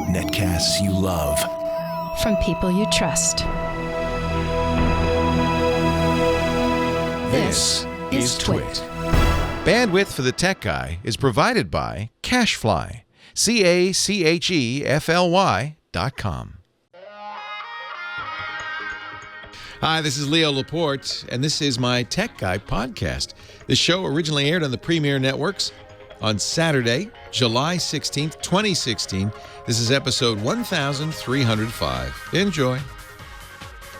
Netcasts you love. From people you trust. This is Twit. Bandwidth for the Tech Guy is provided by Cachefly. CACHEFLY.com. Hi, this is Leo Laporte, and this is my Tech Guy podcast. This show originally aired on the Premier Networks on Saturday, July 16th, 2016. This is episode 1305. Enjoy.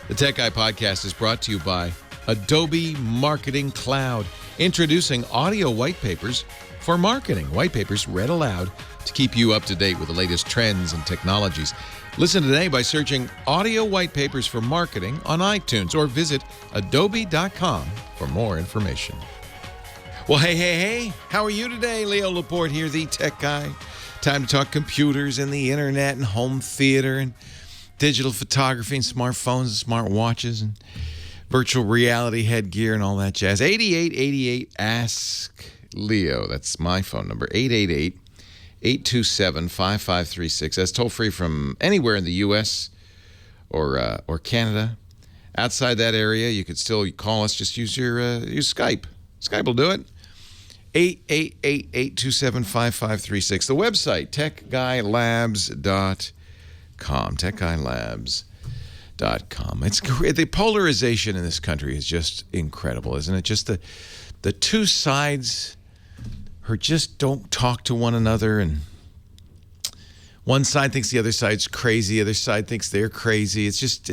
The Tech Guy podcast is brought to you by Adobe Marketing Cloud, introducing audio white papers for marketing. White papers read aloud to keep you up to date with the latest trends and technologies. Listen today by searching Audio White Papers for Marketing on iTunes or visit adobe.com for more information. Well, hey, how are you today? Leo Laporte here, the Tech Guy. Time to talk computers and the internet and home theater and digital photography and smartphones and smart watches and virtual reality headgear and all that jazz. 8888 Ask Leo. That's my phone number, 888-827-5536. That's toll free from anywhere in the U.S. or Canada. Outside that area, you could still call us. Just use use Skype. Skype will do it. 888-827-5536. The website, techguylabs.com. Techguylabs.com. It's great. The polarization in this country is just incredible, isn't it? Just the two sides who just don't talk to one another, and one side thinks the other side's crazy, the other side thinks they're crazy. It's just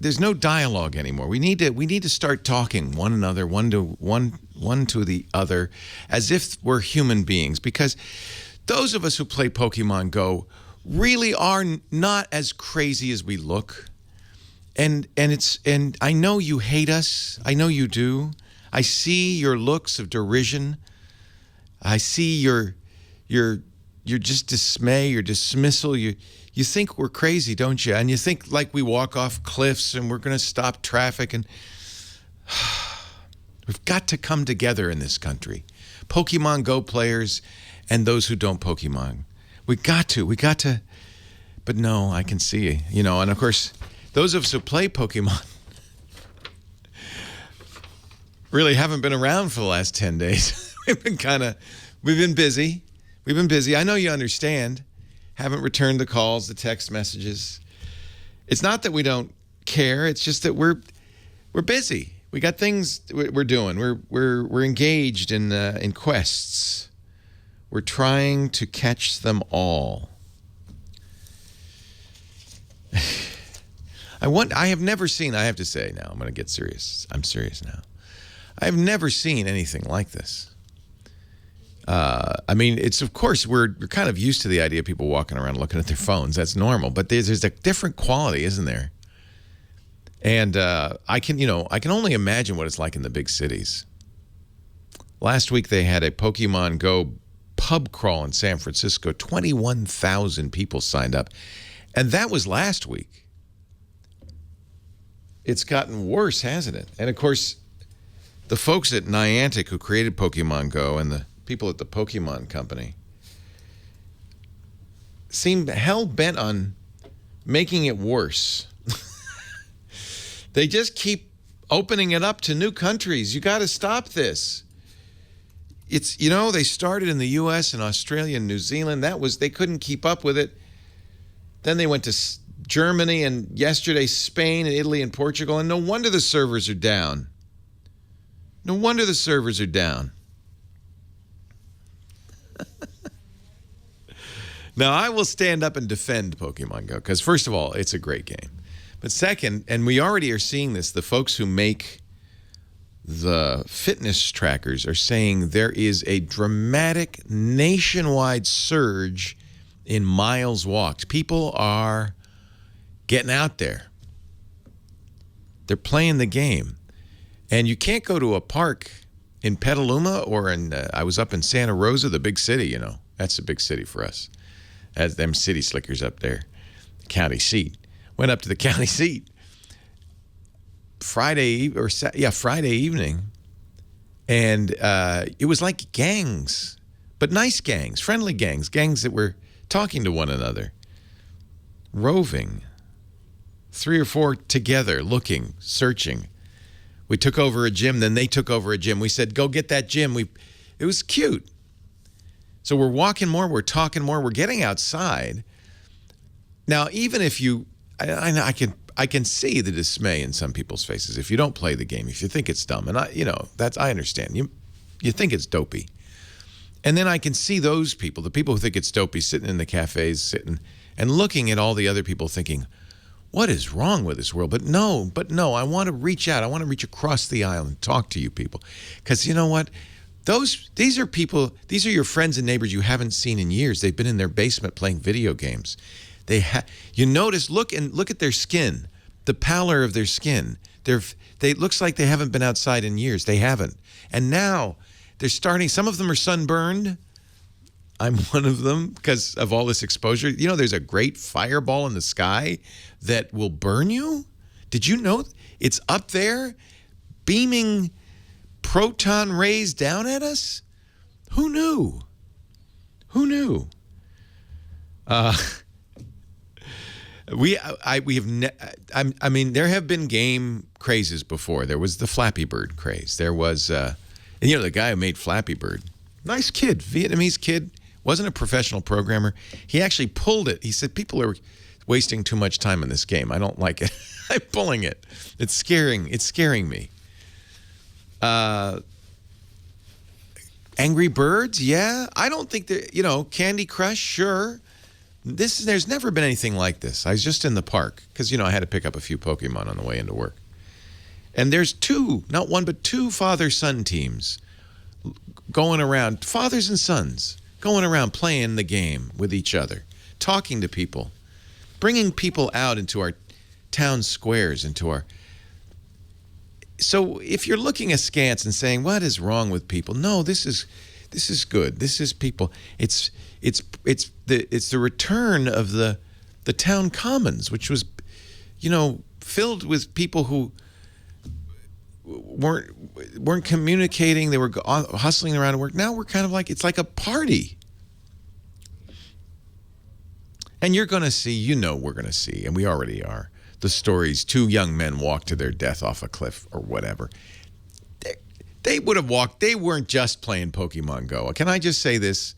there's no dialogue anymore. We need to start talking one another, one to the other, as if we're human beings. Because those of us who play Pokemon Go really are not as crazy as we look. And I know you hate us. I know you do. I see your looks of derision. I see your just dismay, your dismissal. You think we're crazy, don't you? And you think like we walk off cliffs and we're going to stop traffic. And we've got to come together in this country. Pokemon Go players and those who don't Pokemon. We got to. But no, I can see, and of course, those of us who play Pokemon really haven't been around for the last 10 days. We've been busy. I know you understand. Haven't returned the calls, the text messages. It's not that we don't care. It's just that we're busy. We got things we're doing. We're engaged in quests. We're trying to catch them all. I have never seen. I have to say now. I'm going to get serious. I'm serious now. I have never seen anything like this. It's of course we're kind of used to the idea of people walking around looking at their phones. That's normal, but there's a different quality, isn't there? And I can only imagine what it's like in the big cities. Last week they had a Pokemon Go pub crawl in San Francisco. 21,000 people signed up, and that was last week. It's gotten worse, hasn't it? And of course, the folks at Niantic who created Pokemon Go and the people at the Pokemon Company seem hell-bent on making it worse. They just keep opening it up to new countries. You got to stop this. It's, they started in the U.S. and Australia and New Zealand. They couldn't keep up with it. Then they went to Germany and yesterday Spain and Italy and Portugal. And no wonder the servers are down. Now, I will stand up and defend Pokemon Go because, first of all, it's a great game. But second, and we already are seeing this, the folks who make the fitness trackers are saying there is a dramatic nationwide surge in miles walked. People are getting out there. They're playing the game. And you can't go to a park in Petaluma or I was up in Santa Rosa, the big city, That's the big city for us. That's them city slickers up there. The county seat. Went up to the county seat Friday evening. And it was like gangs but nice gangs, friendly gangs, gangs that were talking to one another, roving, 3 or 4 together, looking, searching. We took over a gym, then they took over a gym. We said, go get that gym. It was cute. So we're walking more, we're talking more, we're getting outside. Now, even if you, I can see the dismay in some people's faces if you don't play the game, if you think it's dumb. And I understand. You think it's dopey. And then I can see those people, the people who think it's dopey, sitting in the cafes, sitting and looking at all the other people thinking, what is wrong with this world? But no, I want to reach out. I want to reach across the aisle and talk to you people. Because you know what? These are people, these are your friends and neighbors you haven't seen in years. They've been in their basement playing video games. You notice, look at their skin, the pallor of their skin. It looks like they haven't been outside in years. They haven't. And now they're starting, some of them are sunburned. I'm one of them because of all this exposure. You know, there's a great fireball in the sky that will burn you. Did you know it's up there beaming proton rays down at us? Who knew? Who knew? There have been game crazes before. There was the Flappy Bird craze. There was, the guy who made Flappy Bird, nice kid, Vietnamese kid, wasn't a professional programmer. He actually pulled it. He said, people are wasting too much time in this game. I don't like it. I'm pulling it. It's scaring me. Angry Birds, yeah. I don't think that, Candy Crush, sure. There's never been anything like this. I was just in the park because, I had to pick up a few Pokemon on the way into work. And there's 2, not 1, but 2 father-son teams going around, fathers and sons, going around playing the game with each other, talking to people, bringing people out into our town squares, So if you're looking askance and saying, what is wrong with people? No, this is good. This is people. It's the return of the town commons, which was, filled with people who weren't communicating. They were hustling around to work. Now we're kind of like, it's like a party. And you're going to see, we're going to see, and we already are, the stories, 2 young men walked to their death off a cliff or whatever. They would have walked. They weren't just playing Pokemon Go. Can I just say this?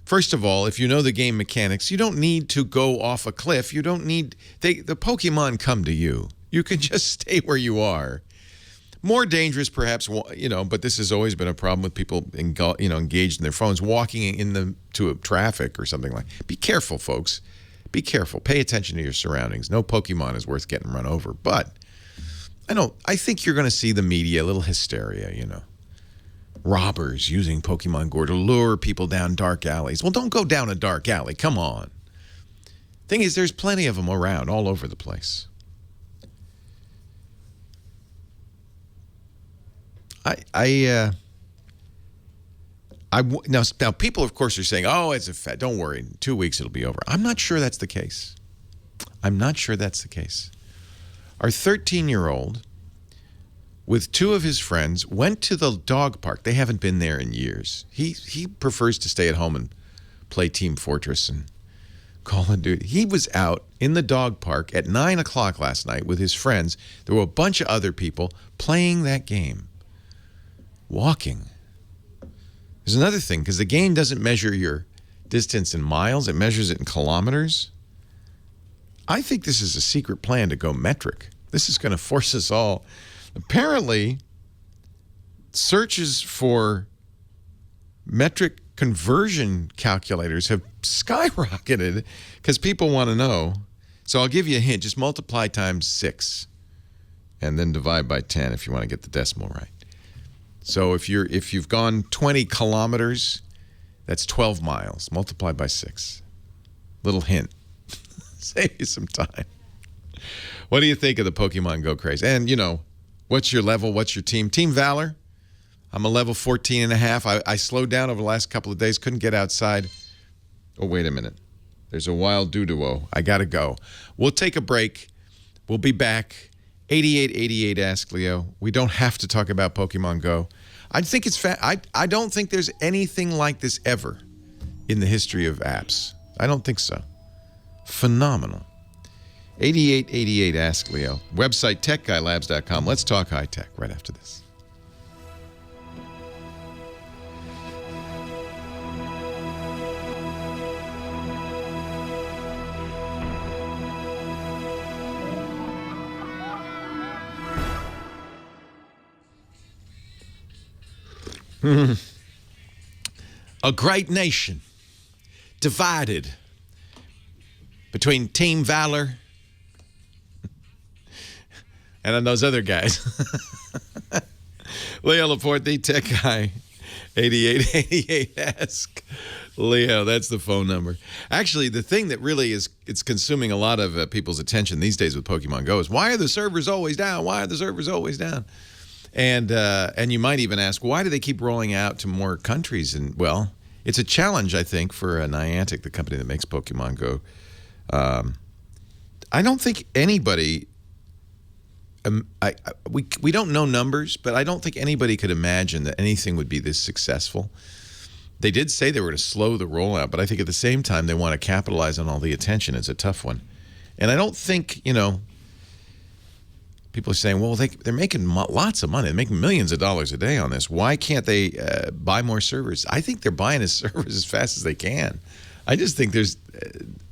First of all, if you know the game mechanics, you don't need to go off a cliff. You don't need, the Pokemon come to you. You can just stay where you are. More dangerous, perhaps, but this has always been a problem with people, engaged in their phones, walking to traffic or something like that. Be careful, folks. Be careful. Pay attention to your surroundings. No Pokemon is worth getting run over. But I think you're going to see the media, a little hysteria, Robbers using Pokemon Go to lure people down dark alleys. Well, don't go down a dark alley. Come on. Thing is, there's plenty of them around all over the place. Now people, of course, are saying, oh, it's a fad. Don't worry. In 2 weeks, it'll be over. I'm not sure that's the case. Our 13-year-old, with 2 of his friends, went to the dog park. They haven't been there in years. He prefers to stay at home and play Team Fortress and Call of Duty. He was out in the dog park at 9 o'clock last night with his friends. There were a bunch of other people playing that game, walking. There's another thing, because the game doesn't measure your distance in miles. It measures it in kilometers. I think this is a secret plan to go metric. This is going to force us all. Apparently, searches for metric conversion calculators have skyrocketed because people want to know. So I'll give you a hint. Just multiply times 6 and then divide by 10 if you want to get the decimal right. So if you've gone 20 kilometers, that's 12 miles. Multiply by 6. Little hint. Save you some time. What do you think of the Pokemon Go craze? And, what's your level? What's your team? Team Valor. I'm a level 14 and a half. I slowed down over the last couple of days. Couldn't get outside. Oh, wait a minute. There's a wild doo-doo-o. I got to go. We'll take a break. We'll be back. 8888 Ask Leo. We don't have to talk about Pokemon Go. I think it's I don't think there's anything like this ever. in the history of apps. I don't think so. Phenomenal. 8888 Ask Leo. Website techguylabs.com. Let's talk high tech right after this. A great nation divided between Team Valor and then those other guys. Leo Laporte, the tech guy. 8888 Ask Leo. That's the phone number. Actually, the thing that really it's consuming a lot of people's attention these days with Pokemon Go is, why are the servers always down? Why are the servers always down? And you might even ask, why do they keep rolling out to more countries? And, well, it's a challenge, I think, for Niantic, the company that makes Pokemon Go. I don't think anybody, we don't know numbers, but I don't think anybody could imagine that anything would be this successful. They did say they were going to slow the rollout, but I think at the same time they want to capitalize on all the attention. It's a tough one. And I don't think, people are saying, well, they're making lots of money. They're making millions of dollars a day on this. Why can't they buy more servers? I think they're buying the servers as fast as they can. I just think there's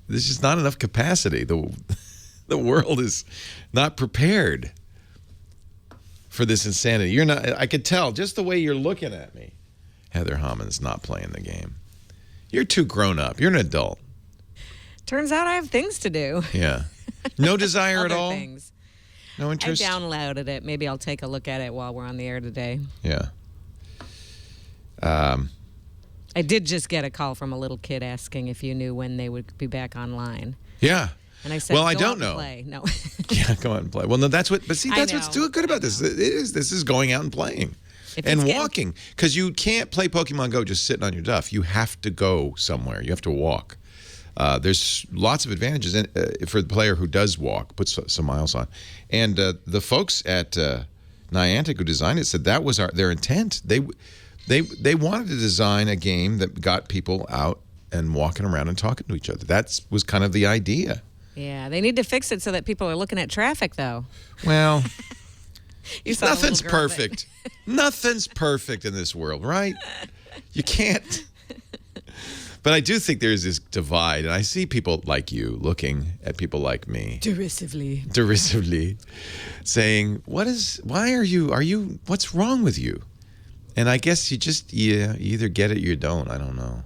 just not enough capacity. The world is not prepared for this insanity. You're not. I could tell just the way you're looking at me. Heather Hammond's not playing the game. You're too grown up. You're an adult. Turns out I have things to do. Yeah. No desire at all? Things. No interest? I downloaded it. Maybe I'll take a look at it while we're on the air today. Yeah. I did just get a call from a little kid asking if you knew when they would be back online. Yeah. And I said, well, I go don't out know. And play. No. Yeah, go out and play. Well, no, that's what. But see, that's what's too good about this. This is going out and playing and walking, because you can't play Pokemon Go just sitting on your duff. You have to go somewhere. You have to walk. There's lots of advantages for the player who does walk, puts some miles on. And the folks at Niantic who designed it said that was their intent. They wanted to design a game that got people out and walking around and talking to each other. That was kind of the idea. Yeah, they need to fix it so that people are looking at traffic, though. Well, nothing's perfect. Nothing's perfect in this world, right? You can't. But I do think there's this divide, and I see people like you looking at people like me derisively, saying, what's wrong with you? And I guess you either get it or you don't. I don't know.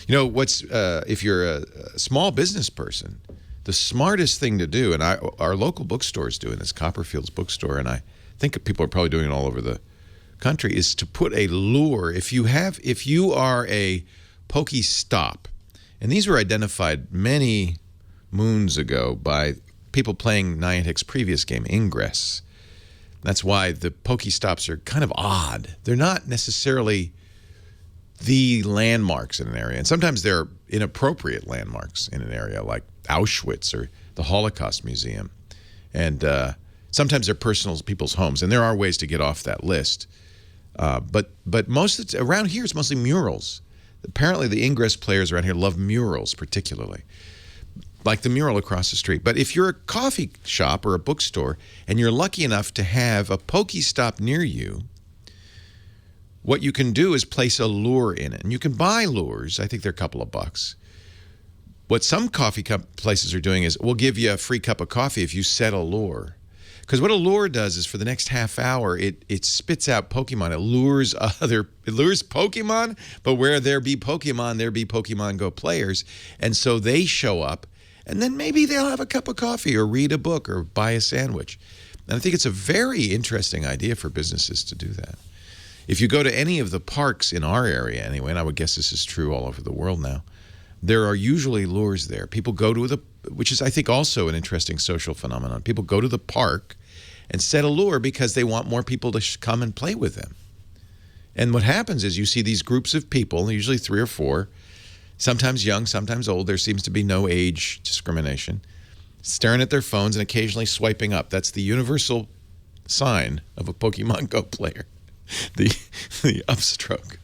If you're a small business person, the smartest thing to do, and our local bookstore is doing this, Copperfield's bookstore, and I think people are probably doing it all over the country, is to put a lure. If you are a Pokestop, and these were identified many moons ago by people playing Niantic's previous game, Ingress. That's why the Pokestops are kind of odd. They're not necessarily the landmarks in an area, and sometimes they're inappropriate landmarks in an area, like Auschwitz or the Holocaust Museum, and sometimes they're personal people's homes, and there are ways to get off that list. But most around here, it's mostly murals. Apparently, the Ingress players around here love murals particularly, like the mural across the street. But if you're a coffee shop or a bookstore and you're lucky enough to have a Pokestop near you, what you can do is place a lure in it. And you can buy lures. I think they're a couple of bucks. What some coffee places are doing is, we'll give you a free cup of coffee if you set a lure. Because what a lure does is, for the next half hour, it spits out Pokemon. It lures Pokemon, but where there be Pokemon Go players. And so they show up, and then maybe they'll have a cup of coffee or read a book or buy a sandwich. And I think it's a very interesting idea for businesses to do that. If you go to any of the parks in our area anyway, and I would guess this is true all over the world now, there are usually lures there. People go to which is, I think, also an interesting social phenomenon. People go to the park and set a lure because they want more people to come and play with them. And what happens is, you see these groups of people, usually 3 or 4, sometimes young, sometimes old. There seems to be no age discrimination, staring at their phones and occasionally swiping up. That's the universal sign of a Pokemon Go player, the upstroke.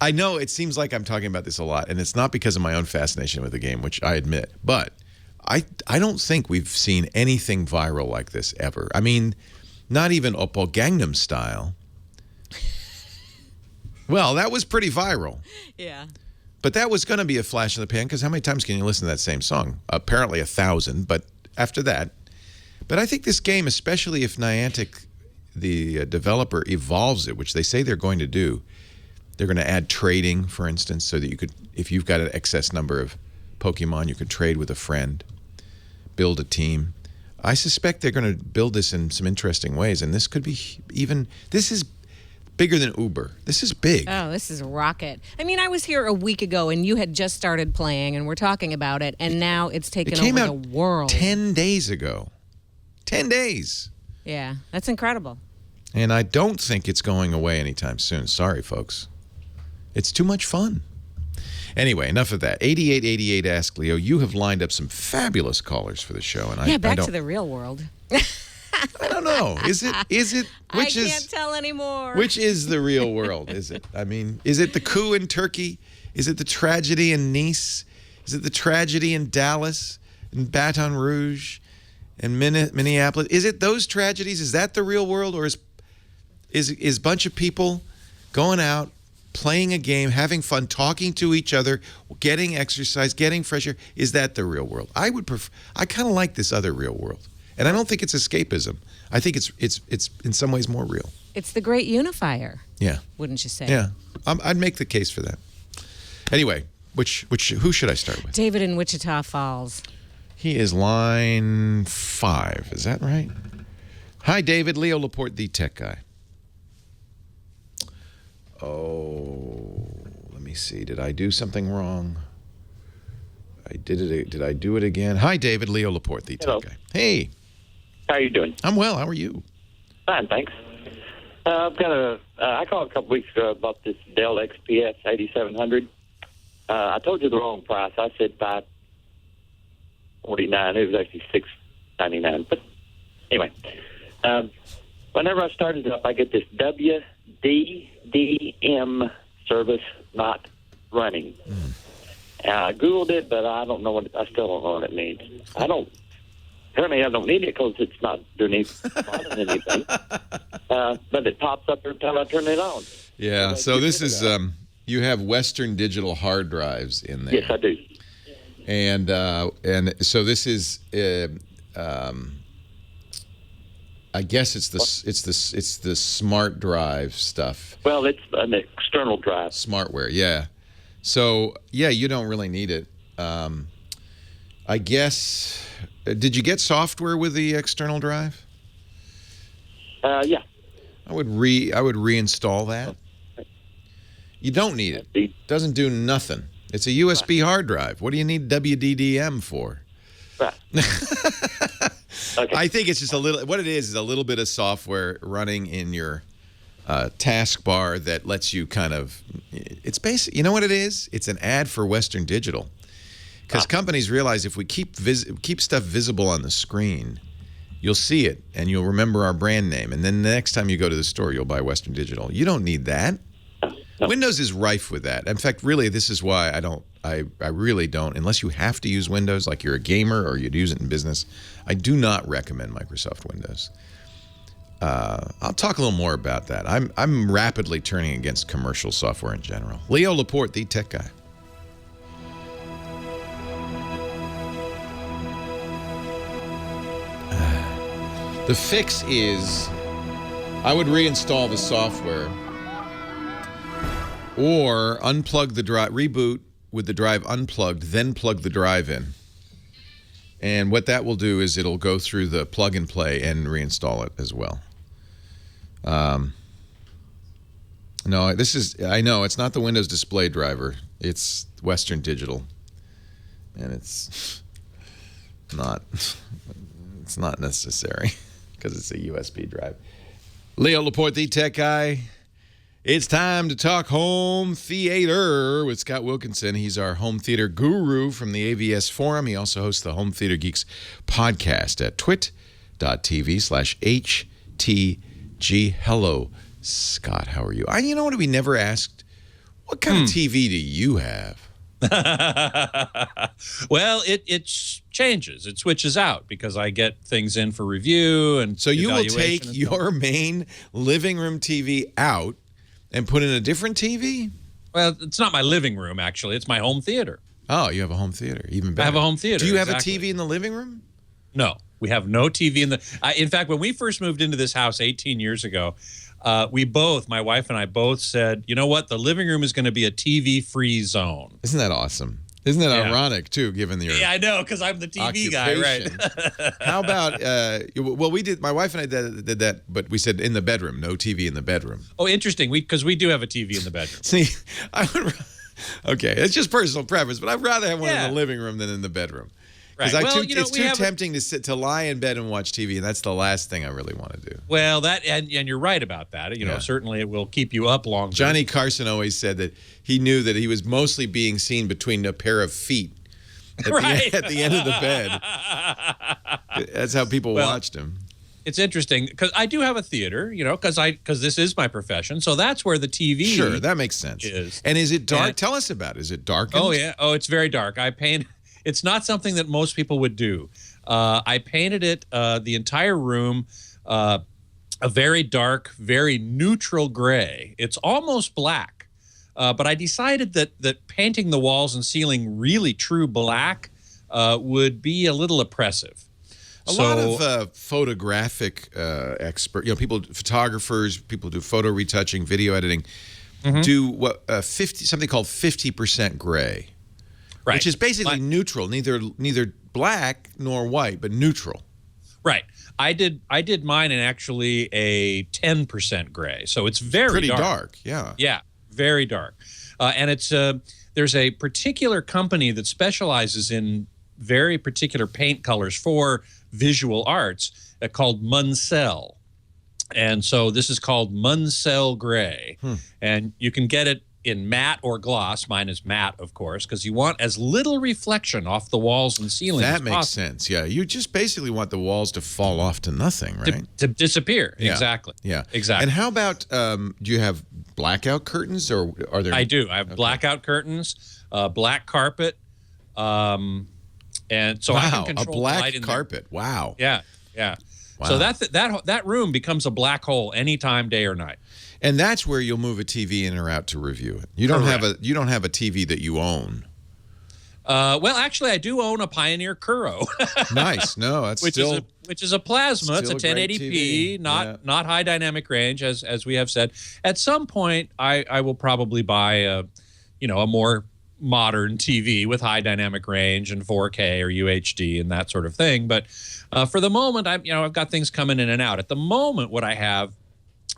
I know it seems like I'm talking about this a lot, and it's not because of my own fascination with the game, which I admit, but I don't think we've seen anything viral like this ever. I mean, not even Oppo Gangnam Style. Well, that was pretty viral. Yeah. But that was going to be a flash in the pan, because how many times can you listen to that same song? Apparently 1,000, but after that. But I think this game, especially if Niantic, the developer, evolves it, which they say they're going to do, they're going to add trading, for instance, so that you could, if you've got an excess number of Pokemon, you could trade with a friend, build a team. I suspect they're going to build this in some interesting ways, and this could be even, this is bigger than Uber. This is big. Oh, this is a rocket. I mean, I was here a week ago, and you had just started playing, and we're talking about it, and now it's taken over the world. 10 days ago. 10 days. Yeah, that's incredible. And I don't think it's going away anytime soon. Sorry, folks. It's too much fun. Anyway, enough of that. 8888 Ask Leo, you have lined up some fabulous callers for the show. And back to the real world. I don't know. Is it? I can't tell anymore. Which is the real world, is it? I mean, is it the coup in Turkey? Is it the tragedy in Nice? Is it the tragedy in Dallas, in Baton Rouge, and Minneapolis? Is it those tragedies? Is that the real world? Or is a bunch of people going out, playing a game, having fun, talking to each other, getting exercise, getting fresh air? Is that the real world? I kind of like this other real world. And I don't think it's escapism. I think it's in some ways more real. It's the great unifier. Yeah. Wouldn't you say? Yeah. I'd make the case for that. Anyway, who should I start with? David in Wichita Falls. He is line 5. Is that right? Hi, David. Leo Laporte, the tech guy. Oh, let me see. Did I do something wrong? I did it. Did I do it again? Hi, David. Leo Laporte, the tech guy. Hey. How are you doing? I'm well. How are you? Fine, thanks. I've got I called a couple weeks ago about this Dell XPS 8700. I told you the wrong price. I said $549. It was actually $699. But anyway, whenever I start it up, I get this WDDM service not running. I Googled it, but I still don't know what it means. Apparently I don't need it because it's not doing anything. But it pops up every time I turn it on. Yeah, so this is, you have Western Digital hard drives in there. Yes, I do. And so this is, I guess it's the smart drive stuff. Well, it's an external drive. Smartware, yeah. So, yeah, you don't really need it. I guess, did you get software with the external drive? Yeah. I would reinstall that. You don't need it. It doesn't do nothing. It's a USB hard drive. What do you need WDDM for? Right. Okay. I think it's just what it is a little bit of software running in your taskbar that lets you kind of, it's basic. You know what it is? It's an ad for Western Digital. Because companies realize if we keep stuff visible on the screen, you'll see it and you'll remember our brand name. And then the next time you go to the store, you'll buy Western Digital. You don't need that. No. Windows is rife with that. In fact, really, this is why I really don't, unless you have to use Windows, like you're a gamer or you'd use it in business, I do not recommend Microsoft Windows. I'll talk a little more about that. I'm rapidly turning against commercial software in general. Leo Laporte, the tech guy. The fix is I would reinstall the software or unplug the drive, reboot with the drive unplugged, then plug the drive in. And what that will do is it'll go through the plug and play and reinstall it as well. No, I know it's not the Windows display driver. It's Western Digital. And it's not necessary because it's a USB drive. Leo Laporte, the tech guy. It's time to talk home theater with Scott Wilkinson. He's our home theater guru from the AVS Forum. He also hosts the Home Theater Geeks podcast at twit.tv/HTG. Hello, Scott. How are you? You know what we never asked? What kind of TV do you have? Well, it changes. It switches out because I get things in for review and so you will take your main living room TV out and put in a different TV? Well, it's not my living room, actually. It's my home theater. Oh, you have a home theater. Even better. I have a home theater. Do you have exactly. a TV in the living room? No, we have no TV in the. In fact, when we first moved into this house 18 years ago, my wife and I both said, you know what, the living room is going to be a TV-free zone. Isn't that awesome? Isn't that ironic too, given your I know, because I'm the TV guy, right? How about? Well, we did. My wife and I did that, but we said in the bedroom, no TV in the bedroom. Oh, interesting. Because we do have a TV in the bedroom. See, I would. Okay, it's just personal preference, but I'd rather have one in the living room than in the bedroom. Because right. it's too tempting to lie in bed and watch TV, and that's the last thing I really want to do. Well, and you're right about that. Certainly it will keep you up longer. Johnny Carson always said that he knew that he was mostly being seen between a pair of feet at, at the end of the bed. That's how people watched him. It's interesting because I do have a theater, because this is my profession. So that's where the TV Sure, that makes sense. And is it dark? Tell us about it. Is it dark? Oh, yeah. Oh, it's very dark. I paint. It's not something that most people would do. I painted it, the entire room, a very dark, very neutral gray. It's almost black. But I decided that painting the walls and ceiling really true black would be a little oppressive. A lot of photographic people, photographers, people do photo retouching, video editing, do something called 50% gray, right? Which is basically neutral, neither black nor white, but neutral. Right. I did mine in actually a 10% gray, so it's pretty dark. Yeah. Yeah, very dark, and it's there's a particular company that specializes in very particular paint colors for visual arts called Munsell. And so this is called Munsell Gray. And you can get it in matte or gloss. Mine is matte, of course, because you want as little reflection off the walls and ceilings as possible. That makes sense, yeah. You just basically want the walls to fall off to nothing, right? To disappear, exactly. Yeah, exactly. And how about, do you have blackout curtains, or are there? I do. I have blackout curtains, black carpet, and so I can control a black light in carpet. There. Wow. Yeah, yeah. Wow. So that room becomes a black hole anytime, day or night. And that's where you'll move a TV in or out to review it. You don't have a TV that you own. Well, actually, I do own a Pioneer Kuro. Nice. No, that's which is a plasma. It's a 1080p, not high dynamic range, as we have said. At some point, I will probably buy a more modern TV with high dynamic range and 4K or UHD and that sort of thing. But for the moment, I've got things coming in and out. At the moment, what I have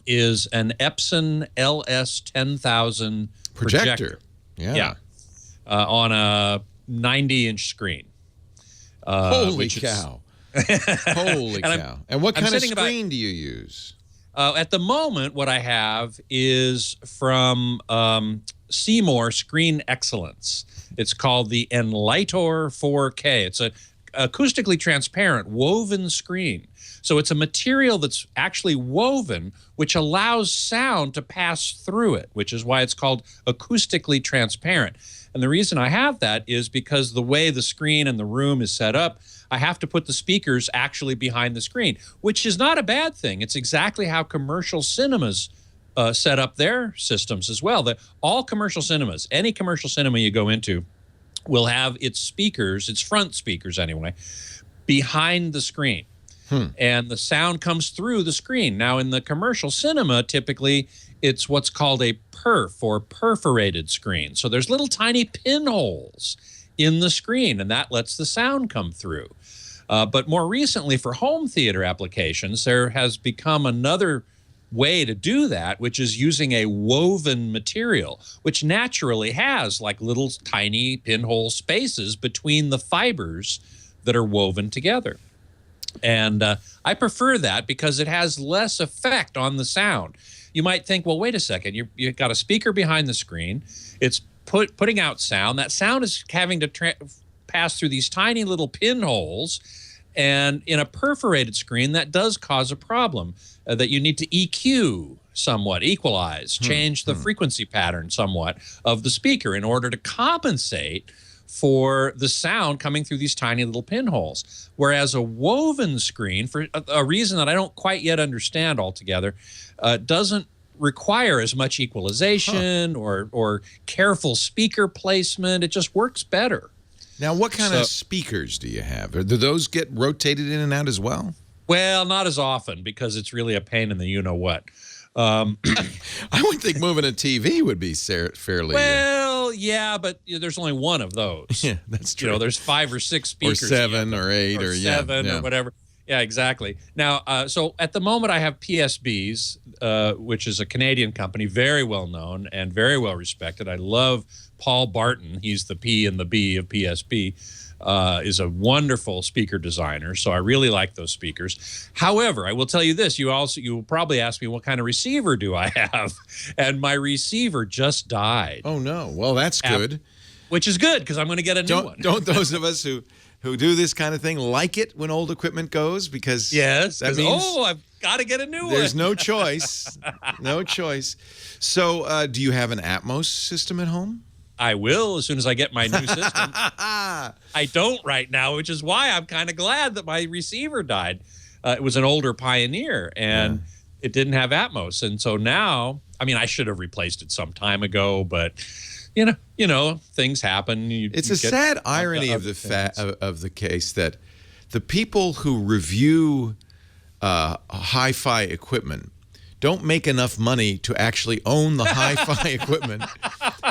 is an Epson LS 10,000 projector. Yeah. On a 90-inch screen. Holy cow. Holy cow. And what kind of screen do you use? At the moment, what I have is from Seymour Screen Excellence. It's called the Enlightor 4K. It's a acoustically transparent woven screen. So it's a material that's actually woven, which allows sound to pass through it, which is why it's called acoustically transparent. And the reason I have that is because the way the screen and the room is set up, I have to put the speakers actually behind the screen, which is not a bad thing. It's exactly how commercial cinemas set up their systems as well. All commercial cinemas, any commercial cinema you go into, will have its speakers, its front speakers anyway, behind the screen. And the sound comes through the screen. Now, in the commercial cinema, typically, it's what's called a perf or perforated screen. So there's little tiny pinholes in the screen, and that lets the sound come through. But more recently, for home theater applications, there has become another way to do that, which is using a woven material, which naturally has like little tiny pinhole spaces between the fibers that are woven together. And I prefer that because it has less effect on the sound. You might think, well, wait a second, you've got a speaker behind the screen. It's putting out sound. That sound is having to pass through these tiny little pinholes. And in a perforated screen, that does cause a problem that you need to EQ somewhat, equalize, change the frequency pattern somewhat of the speaker in order to compensate for the sound coming through these tiny little pinholes. Whereas a woven screen, for a reason that I don't quite yet understand altogether, doesn't require as much equalization or careful speaker placement. It just works better. Now, what kind of speakers do you have? Do those get rotated in and out as well? Well, not as often, because it's really a pain in the you-know-what. I would think moving a TV would be fairly... Well, yeah, but there's only one of those. Yeah, that's true. There's 5 or 6 speakers. Or 7 or 8 or 7 or whatever. Yeah, exactly. Now, so at the moment I have PSBs, which is a Canadian company, very well known and very well respected. I love Paul Barton. He's the P and the B of PSB. Is a wonderful speaker designer, so I really like those speakers. However, I will tell you this: you will probably ask me what kind of receiver do I have, and my receiver just died. Oh no! Well, that's good. Which is good, because I'm going to get a new one. Don't those of us who do this kind of thing like it when old equipment goes? Because that means I've got to get a new one. There's no choice. No choice. So, do you have an Atmos system at home? I will as soon as I get my new system. I don't right now, which is why I'm kind of glad that my receiver died. It was an older Pioneer, and it didn't have Atmos. And so now, I mean, I should have replaced it some time ago, but you know, things happen. It's a sad irony of the case that the people who review hi-fi equipment don't make enough money to actually own the hi-fi equipment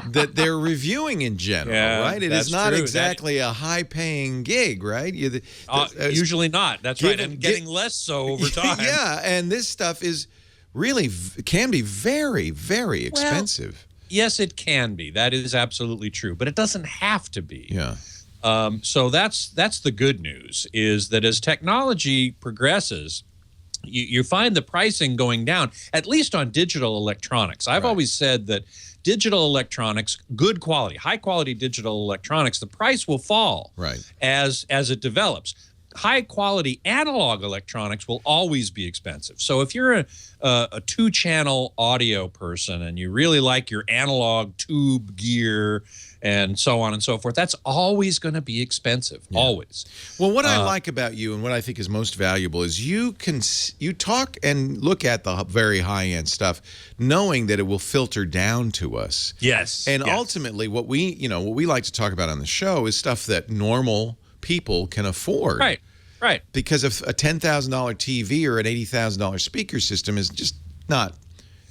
that they're reviewing in general, right? It is not exactly a high-paying gig, right? Usually not. That's right. And getting less so over time. Yeah, and this stuff is really can be very, very expensive. Well, yes, it can be. That is absolutely true. But it doesn't have to be. Yeah. So that's the good news, is that as technology progresses, you find the pricing going down, at least on digital electronics. I've always said that digital electronics, good quality, high quality digital electronics, the price will fall as it develops. High quality analog electronics will always be expensive. So if you're a 2-channel audio person and you really like your analog tube gear and so on and so forth, that's always going to be expensive, always. Well, what I like about you and what I think is most valuable is you talk and look at the very high-end stuff knowing that it will filter down to us. Yes. And ultimately what we like to talk about on the show is stuff that normal people can afford. Right. Because of a $10,000 TV or an $80,000 speaker system is just not...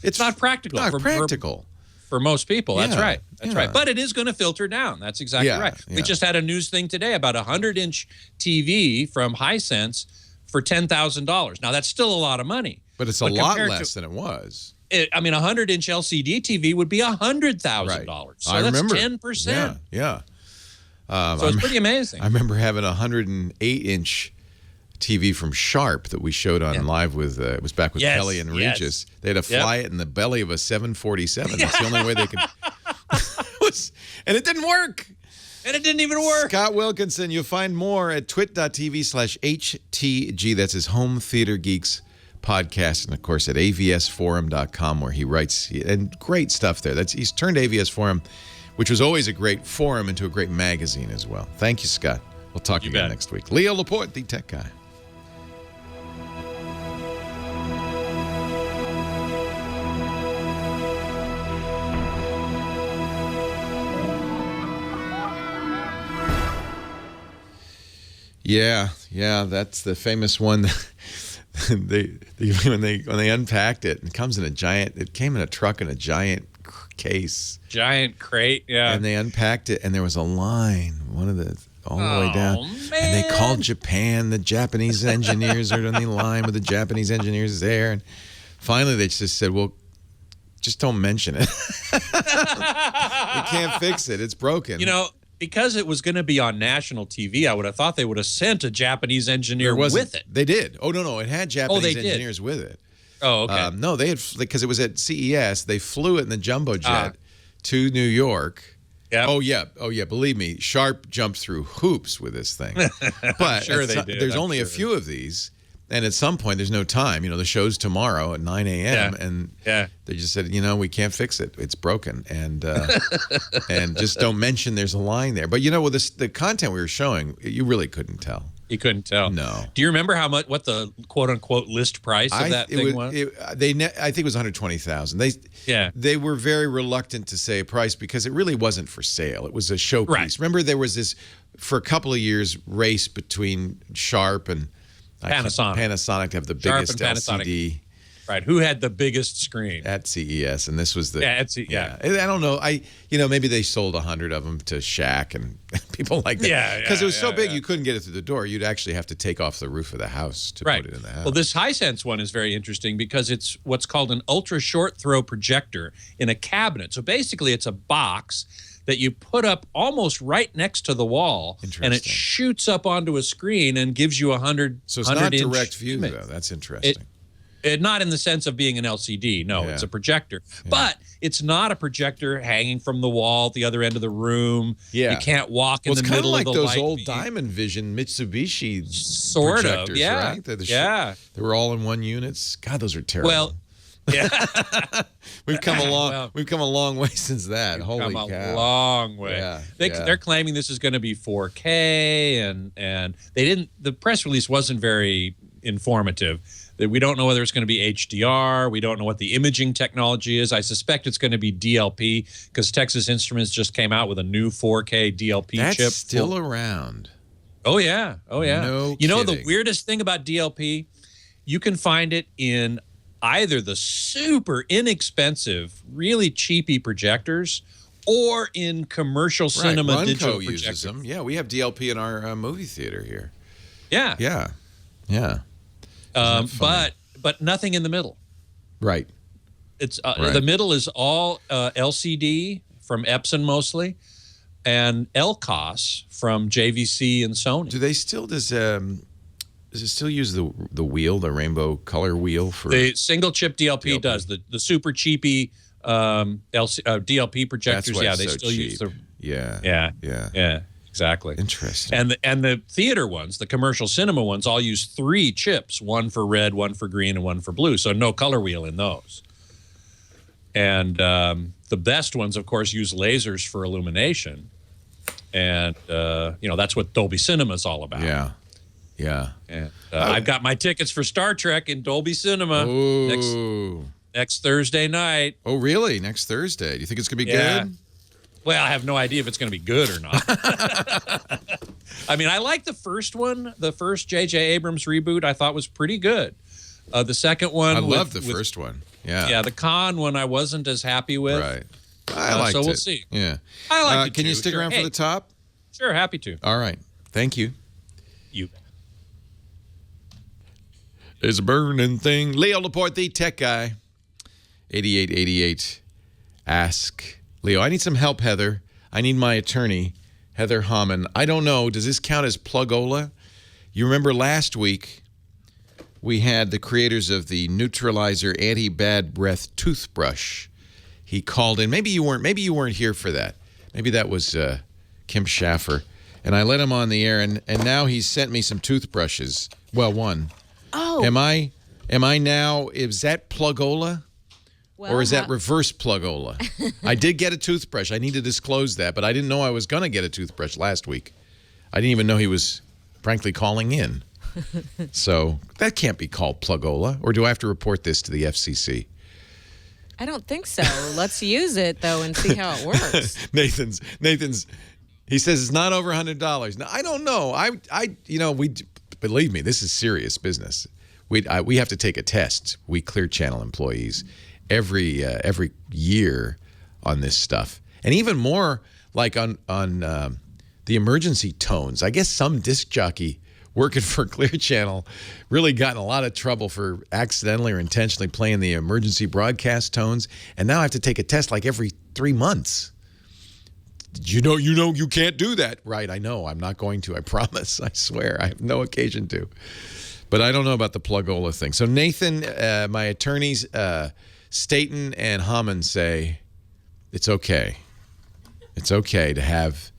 It's not practical. Not practical. For most people, that's right. That's right. But it is going to filter down. That's exactly right. We just had a news thing today about a 100-inch TV from Hisense for $10,000. Now, that's still a lot of money. But it's a lot less than it was. I mean, a 100-inch LCD TV would be $100,000. So that's 10%. Yeah. So it's pretty amazing. I remember having a 108-inch TV from Sharp that we showed on live with, it was back with Kelly and Regis. They had to fly it in the belly of a 747. That's the only way they could. And it didn't work. And it didn't even work. Scott Wilkinson, you'll find more at twit.tv/HTG. That's his Home Theater Geeks podcast. And, of course, at avsforum.com, where he writes, and great stuff there. He's turned AVS Forum, which was always a great forum, into a great magazine as well. Thank you, Scott. We'll talk again next week. Leo Laporte, the Tech Guy. Yeah, that's the famous one. When they unpacked it, it came in a truck in a giant case. Giant crate, yeah. And they unpacked it, and there was a line, all the way down. Man. And they called Japan. The Japanese engineers are on the line with the Japanese engineers there. And finally, they just said, well, just don't mention it. We can't fix it. It's broken. Because it was going to be on national TV, I would have thought they would have sent a Japanese engineer with it. They did. Oh, no. It had Japanese engineers with it. Oh, okay. No, they had, because it was at CES. They flew it in the jumbo jet to New York. Yep. Oh, yeah. Believe me, Sharp jumped through hoops with this thing. But sure they did. There's only a few of these. And at some point, there's no time. The show's tomorrow at 9 a.m. And they just said, we can't fix it. It's broken. And and just don't mention there's a line there. But with the content we were showing, you really couldn't tell. You couldn't tell. No. Do you remember what the quote unquote list price of that thing was? I think it was $120,000. They were very reluctant to say a price because it really wasn't for sale. It was a showpiece. Right. Remember, there was this for a couple of years race between Sharp and Panasonic to have the biggest LCD. Right. Who had the biggest screen at CES? And this was the I don't know. Maybe they sold 100 of them to Shaq and people like that. Because it was so big you couldn't get it through the door. You'd actually have to take off the roof of the house to put it in the house. Well, this Hisense one is very interesting because it's what's called an ultra short throw projector in a cabinet. So basically, it's a box that you put up almost right next to the wall, and it shoots up onto a screen and gives you 100. So it's not direct view, though. That's interesting. Not in the sense of being an LCD. No, it's a projector. Yeah. But it's not a projector hanging from the wall at the other end of the room. Yeah. You can't walk in the middle of the light. It's kind of like those old Diamond Vision Mitsubishi projectors, right? They were all in one units. God, those are terrible. Well, yeah. We've come a long way since that. Holy cow. A long way. Yeah. They're claiming this is going to be 4K, and they didn't. The press release wasn't very informative. We don't know whether it's going to be HDR. We don't know what the imaging technology is. I suspect it's going to be DLP because Texas Instruments just came out with a new 4K DLP chip. That's still around. Oh, yeah. No kidding. The weirdest thing about DLP, you can find it in either the super inexpensive, really cheapy projectors or in commercial cinema Runco digital uses projectors. Them. Yeah, we have DLP in our movie theater here. Yeah. But nothing in the middle. Right. It's the middle is all LCD from Epson mostly, and LCOS from JVC and Sony. Do they still does it still use the wheel, the rainbow color wheel for the single chip DLP? Does the super cheapy DLP projectors? That's why they so still cheap. use the yeah. Exactly. Interesting. And the theater ones, the commercial cinema ones, all use 3 chips, one for red, one for green, and one for blue. So no color wheel in those. And the best ones, of course, use lasers for illumination. And, that's what Dolby Cinema is all about. Yeah. And I've got my tickets for Star Trek in Dolby Cinema next Thursday night. Oh, really? Next Thursday? Do you think it's going to be good? Well, I have no idea if it's going to be good or not. I mean, I like the first one. The first J.J. Abrams reboot I thought was pretty good. The second one... I loved the first one. Yeah. Yeah, the Khan one I wasn't as happy with. Right. I liked it. So we'll see. Yeah. I like it Can too. you stick around for the top? Sure, happy to. All right. Thank you. You. There's a burning thing. Leo Laporte, the tech guy. 8888. Ask Leo. I need some help, Heather. I need my attorney, Heather Hammond. I don't know. Does this count as Plugola? You remember last week we had the creators of the Neutralizer Anti-Bad Breath Toothbrush. He called in. Maybe you weren't here for that. Maybe that was Kim Schaffer. And I let him on the air, and now he's sent me some toothbrushes. Well, one. Oh. Am I now, is that Plugola? Or is that reverse Plugola? I did get a toothbrush. I need to disclose that, but I didn't know I was going to get a toothbrush last week. I didn't even know he was, frankly, calling in. So that can't be called Plugola. Or do I have to report this to the FCC? I don't think so. Let's use it, though, and see how it works. Nathan's. He says it's not over $100. Now, I don't know. Believe me, this is serious business. We have to take a test. We Clear Channel employees every year on this stuff, and even more like on the emergency tones. I guess some disc jockey working for Clear Channel really got in a lot of trouble for accidentally or intentionally playing the emergency broadcast tones, and now I have to take a test like every 3 months. You know you can't do that. Right, I know. I'm not going to. I promise. I swear. I have no occasion to. But I don't know about the Plugola thing. So Nathan, my attorneys, Staten and Hammond say it's okay. It's okay to have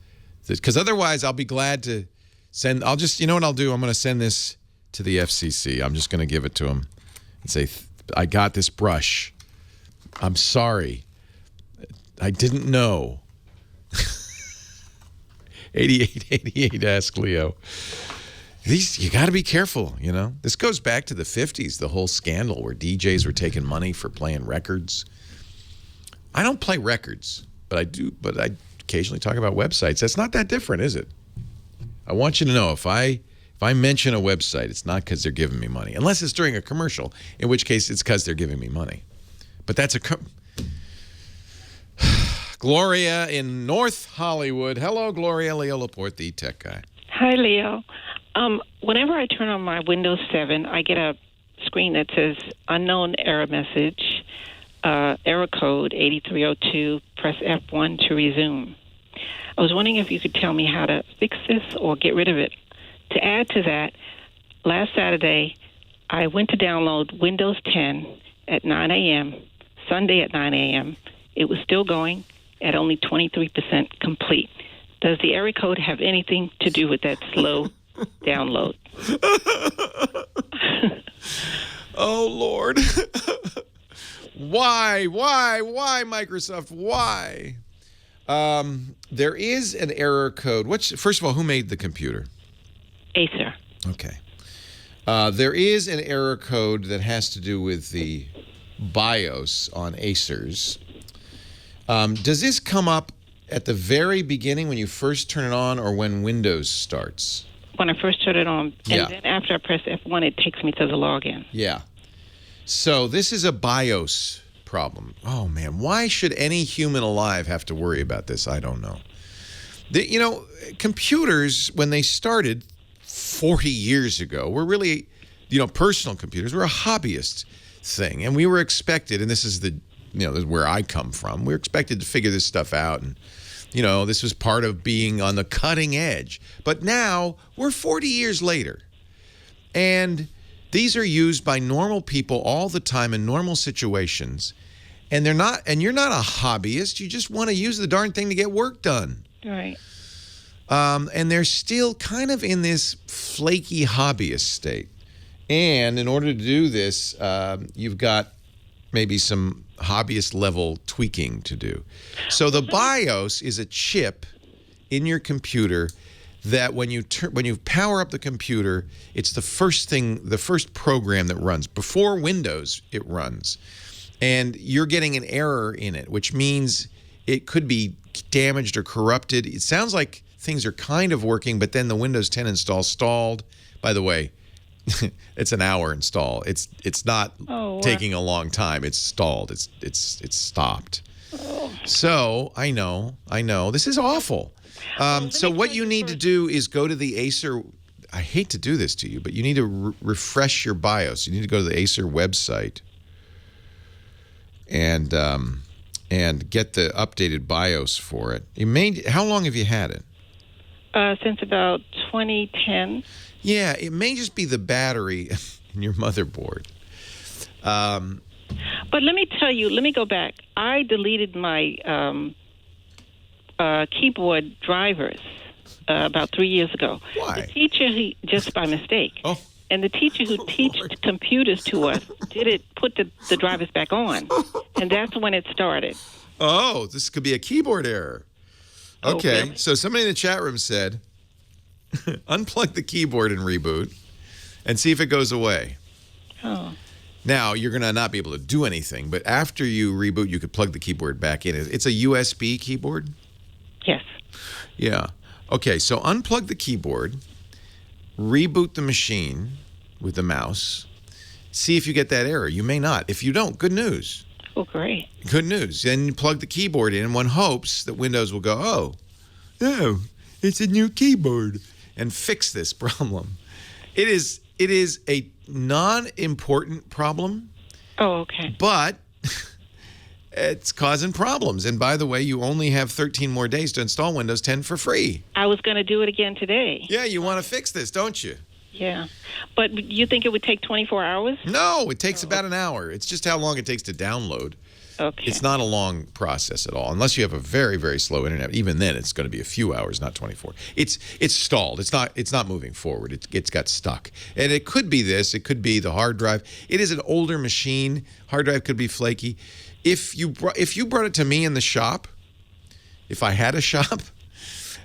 this, because otherwise I'll be glad to send. You know what I'll do? I'm going to send this to the FCC. I'm just going to give it to them and say, I got this brush. I'm sorry. I didn't know. 8888 Ask Leo. You got to be careful, you know. This goes back to the 50s, the whole scandal where DJs were taking money for playing records. I don't play records, but I occasionally talk about websites. That's not that different, is it? I want you to know if I mention a website, it's not because they're giving me money, unless it's during a commercial, in which case it's because they're giving me money. But that's Gloria in North Hollywood. Hello, Gloria. Leo Laporte, the tech guy. Hi, Leo. Whenever I turn on my Windows 7, I get a screen that says unknown error message, error code 8302, press F1 to resume. I was wondering if you could tell me how to fix this or get rid of it. To add to that, last Saturday, I went to download Windows 10 at 9 a.m., Sunday at 9 a.m. It was still going at only 23% complete. Does the error code have anything to do with that slow download? Oh, Lord. Why, Microsoft? Why? There is an error code. First of all, who made the computer? Acer. Okay. There is an error code that has to do with the BIOS on Acers. Does this come up at the very beginning when you first turn it on, or when Windows starts? When I first turn it on, and then after I press F1, it takes me to the login. Yeah. So this is a BIOS problem. Oh, man. Why should any human alive have to worry about this? I don't know. Computers, when they started 40 years ago, were really, personal computers were a hobbyist thing. And we were expected, and this is this is where I come from, we were expected to figure this stuff out. And, this was part of being on the cutting edge. But now we're 40 years later. And these are used by normal people all the time in normal situations. And you're not a hobbyist. You just want to use the darn thing to get work done. Right. And they're still kind of in this flaky hobbyist state. And in order to do this, you've got maybe some hobbyist level tweaking to do. So the BIOS is a chip in your computer that when you power up the computer, it's the first program that runs. Before Windows, it runs. And you're getting an error in it, which means it could be damaged or corrupted. It sounds like things are kind of working, but then the Windows 10 install stalled. By the way, it's an hour install. It's not taking a long time. It's stalled. It's stopped. Oh. So I know. This is awful. So what you need to do is go to the Acer. I hate to do this to you, but you need to refresh your BIOS. You need to go to the Acer website and get the updated BIOS for it. How long have you had it? Since about 2010. Yeah, it may just be the battery in your motherboard. But let me go back. I deleted my keyboard drivers about 3 years ago. Why? The teacher, just by mistake. Oh. And the teacher who teaches computers to us put the drivers back on. And that's when it started. Oh, this could be a keyboard error. Okay, really? So somebody in the chat room said, unplug the keyboard and reboot and see if it goes away. Oh. Now, you're going to not be able to do anything, but after you reboot, you could plug the keyboard back in. It's a USB keyboard? Yes. Yeah. Okay, so unplug the keyboard, reboot the machine with the mouse, see if you get that error. You may not. If you don't, good news. Oh, great. Good news. Then you plug the keyboard in, and one hopes that Windows will go, oh, it's a new keyboard, and fix this problem. It is a non-important problem. Oh, okay. But it's causing problems. And by the way, you only have 13 more days to install Windows 10 for free. I was going to do it again today. Yeah, you want to fix this, don't you? Yeah. But you think it would take 24 hours? No, it takes about an hour. It's just how long it takes to download. Okay. It's not a long process at all, unless you have a very, very slow internet. Even then, it's going to be a few hours, not 24. It's stalled. It's not moving forward. It's got stuck. And it could be this. It could be the hard drive. It is an older machine. Hard drive could be flaky. If you brought it to me in the shop, if I had a shop,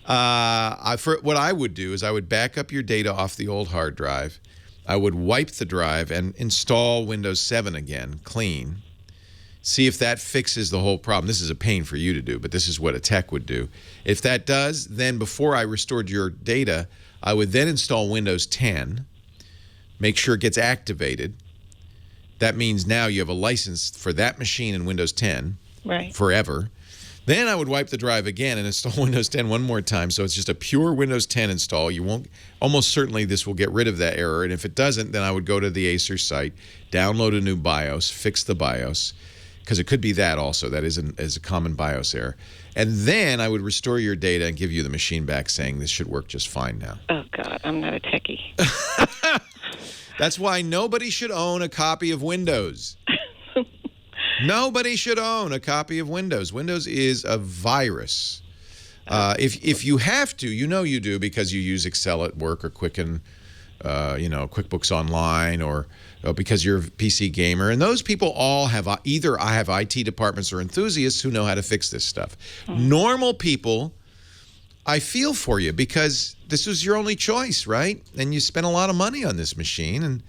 what I would do is I would back up your data off the old hard drive. I would wipe the drive and install Windows 7 again, clean. See if that fixes the whole problem. This is a pain for you to do, but this is what a tech would do. If that does, then before I restored your data, I would then install Windows 10, make sure it gets activated. That means now you have a license for that machine in Windows 10 forever. Then I would wipe the drive again and install Windows 10 one more time. So it's just a pure Windows 10 install. You won't, almost certainly this will get rid of that error. And if it doesn't, then I would go to the Acer site, download a new BIOS, fix the BIOS, because it could be that also. That is a common BIOS error. And then I would restore your data and give you the machine back saying this should work just fine now. Oh, God, I'm not a techie. That's why nobody should own a copy of Windows. Nobody should own a copy of Windows. Windows is a virus. If you have to, you know you do because you use Excel at work or Quicken, QuickBooks Online, or because you're a PC gamer. And those people all have either have IT departments or enthusiasts who know how to fix this stuff. Normal people, I feel for you because this was your only choice, right? And you spent a lot of money on this machine and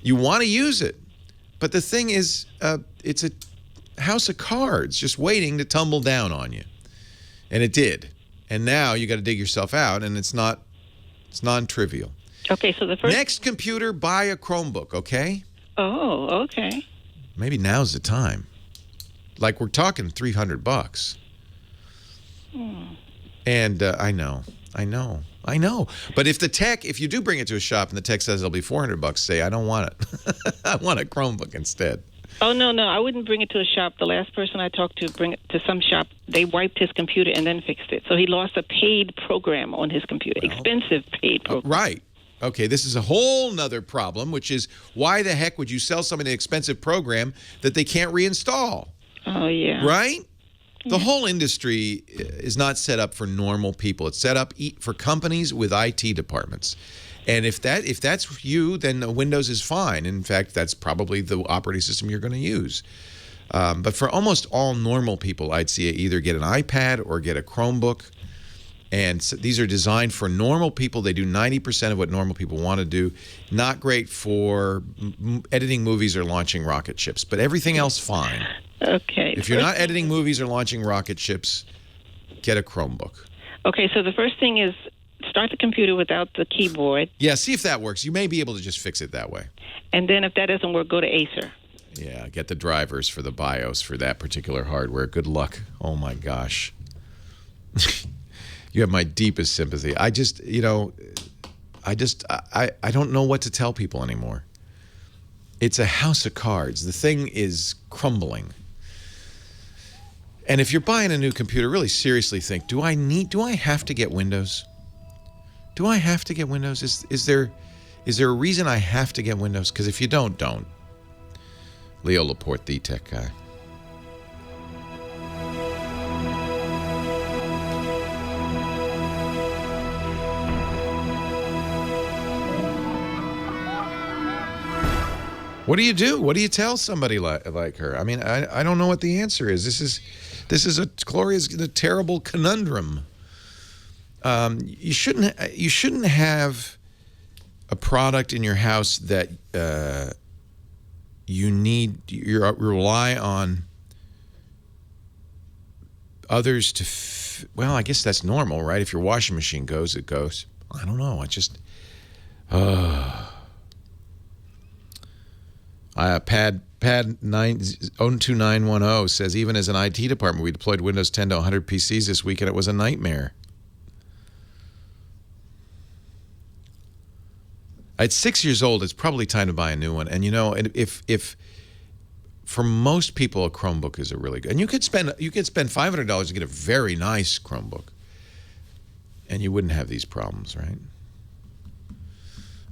you want to use it. But the thing is, it's a house of cards just waiting to tumble down on you. And it did. And now you got to dig yourself out, and it's non-trivial. Okay, so the first... Next computer, buy a Chromebook, okay? Oh, okay. Maybe now's the time. Like, we're talking $300. And I know. But if you do bring it to a shop and the tech says it'll be $400, say, I don't want it. I want a Chromebook instead. Oh, no, I wouldn't bring it to a shop. The last person I talked to, bring it to some shop, they wiped his computer and then fixed it. So he lost a paid program on his computer, expensive paid program. Right. Okay, this is a whole nother problem, which is why the heck would you sell somebody an expensive program that they can't reinstall? Oh, yeah. Right? The whole industry is not set up for normal people. It's set up for companies with IT departments. And if that's you, then Windows is fine. In fact, that's probably the operating system you're going to use. But for almost all normal people, I'd see either get an iPad or get a Chromebook. And so these are designed for normal people. They do 90% of what normal people want to do. Not great for editing movies or launching rocket ships, but everything else fine. Okay. If you're not editing movies or launching rocket ships, get a Chromebook. Okay, so the first thing is start the computer without the keyboard. Yeah, see if that works. You may be able to just fix it that way. And then if that doesn't work, go to Acer. Yeah, get the drivers for the BIOS for that particular hardware. Good luck. Oh, my gosh. You have my deepest sympathy. I don't know what to tell people anymore. It's a house of cards. The thing is crumbling. And if you're buying a new computer, really seriously think, do I have to get Windows? Do I have to get Windows? Is there a reason I have to get Windows? Because if you don't. Leo Laporte, the tech guy. What do you do? What do you tell somebody like her? I mean, I don't know what the answer is. This is a terrible conundrum. You shouldn't have a product in your house that you rely on others to. Well, I guess that's normal, right? If your washing machine goes, it goes. I don't know. Pad 02910 says, even as an IT department, we deployed Windows 10 to 100 PCs this week, and it was a nightmare. At 6 years old, it's probably time to buy a new one. And if for most people, a Chromebook is a really good. And you could spend $500 to get a very nice Chromebook, and you wouldn't have these problems, right?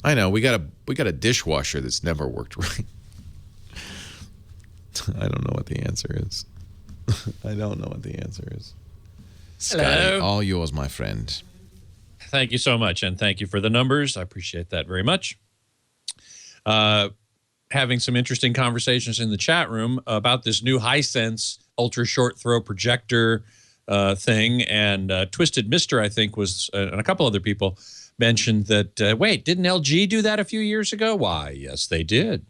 I know we got a dishwasher that's never worked right. I don't know what the answer is. I don't know what the answer is. Hello. Scotty, all yours, my friend. Thank you so much, and thank you for the numbers. I appreciate that very much. Having some interesting conversations in the chat room about this new Hisense ultra short throw projector thing, and Twisted Mister, I think, was, and a couple other people mentioned that, wait, didn't LG do that a few years ago? Why, yes, they did.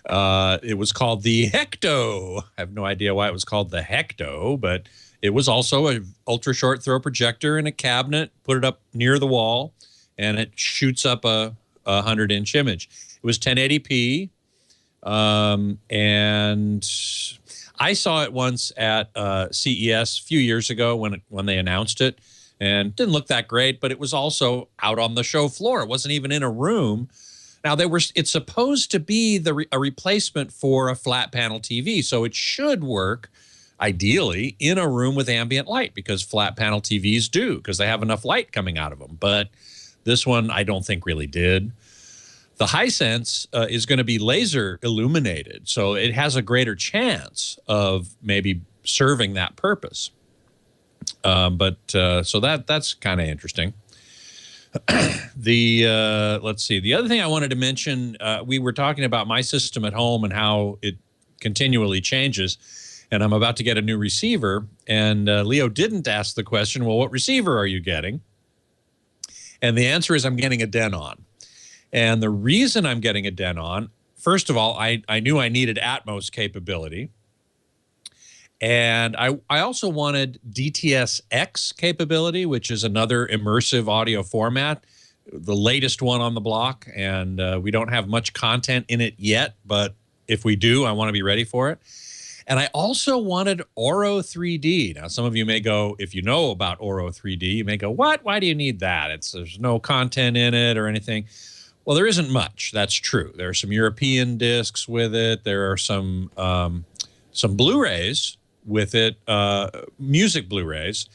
It was called the Hecto. I have no idea why it was called the Hecto, but it was also an ultra short throw projector in a cabinet, put it up near the wall, and it shoots up a 100-inch image. It was 1080p, and I saw it once at CES a few years ago when they announced it, and it didn't look that great, but it was also out on the show floor. It wasn't even in a room. Now, it's supposed to be a replacement for a flat panel TV, so it should work, ideally, in a room with ambient light, because flat panel TVs do, because they have enough light coming out of them. But this one, I don't think really did. The Hisense is going to be laser illuminated, so it has a greater chance of maybe serving that purpose. So that's kind of interesting. Let's see. The other thing I wanted to mention, we were talking about my system at home and how it continually changes, and I'm about to get a new receiver, and Leo didn't ask the question, well, what receiver are you getting? And the answer is I'm getting a Denon. And the reason I'm getting a Denon, first of all, I knew I needed Atmos capability. And I also wanted DTS-X capability, which is another immersive audio format, the latest one on the block. And we don't have much content in it yet, but if we do, I want to be ready for it. And I also wanted Oro 3D. Now, some of you may go, if you know about Oro 3D, you may go, what? Why do you need that? There's no content in it or anything. Well, there isn't much. That's true. There are some European discs with it. There are some Blu-rays with it, music Blu-rays.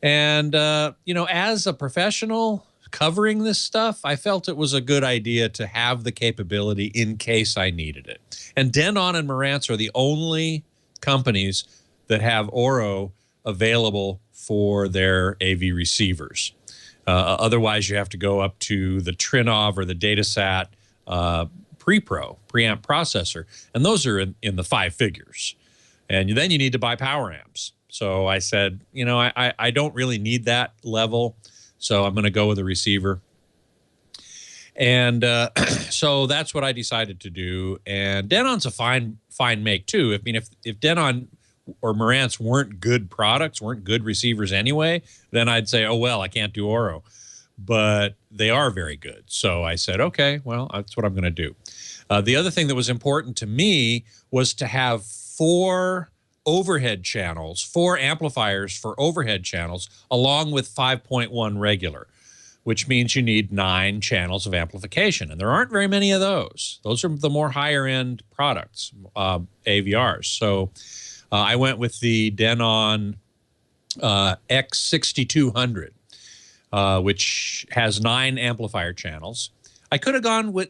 And, as a professional covering this stuff, I felt it was a good idea to have the capability in case I needed it. And Denon and Marantz are the only companies that have Oro available for their AV receivers. Otherwise, you have to go up to the Trinov or the Datasat preamp processor, and those are in the 5 figures. And then you need to buy power amps. So I said, I don't really need that level, so I'm going to go with a receiver. And so that's what I decided to do. And Denon's a fine make too. I mean, if Denon or Marantz weren't good products, weren't good receivers anyway, then I'd say, oh, well, I can't do Oro. But they are very good. So I said, okay, well, that's what I'm going to do. The other thing that was important to me was to have 4 overhead channels, 4 amplifiers for overhead channels, along with 5.1 regular, which means you need 9 channels of amplification. And there aren't very many of those. Those are the more higher end products, AVRs. So I went with the Denon X6200, which has 9 amplifier channels. I could have gone with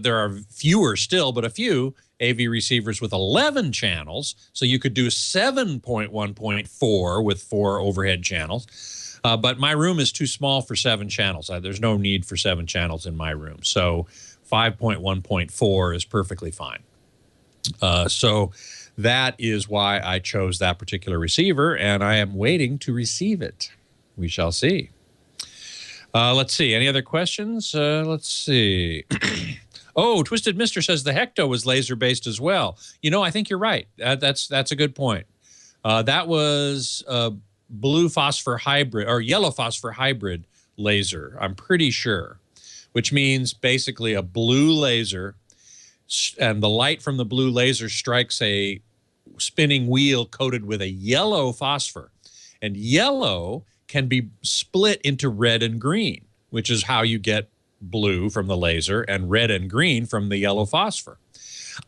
there are fewer still, but a few AV receivers with 11 channels. So you could do 7.1.4 with 4 overhead channels. But my room is too small for 7 channels. There's no need for 7 channels in my room. So 5.1.4 is perfectly fine. So that is why I chose that particular receiver, and I am waiting to receive it. We shall see. Let's see. Any other questions? Let's see. Oh, Twisted Mister says the Hecto was laser-based as well. I think you're right. That's a good point. That was a blue phosphor hybrid or yellow phosphor hybrid laser, I'm pretty sure, which means basically a blue laser, and the light from the blue laser strikes a spinning wheel coated with a yellow phosphor. And yellow can be split into red and green, which is how you get blue from the laser and red and green from the yellow phosphor.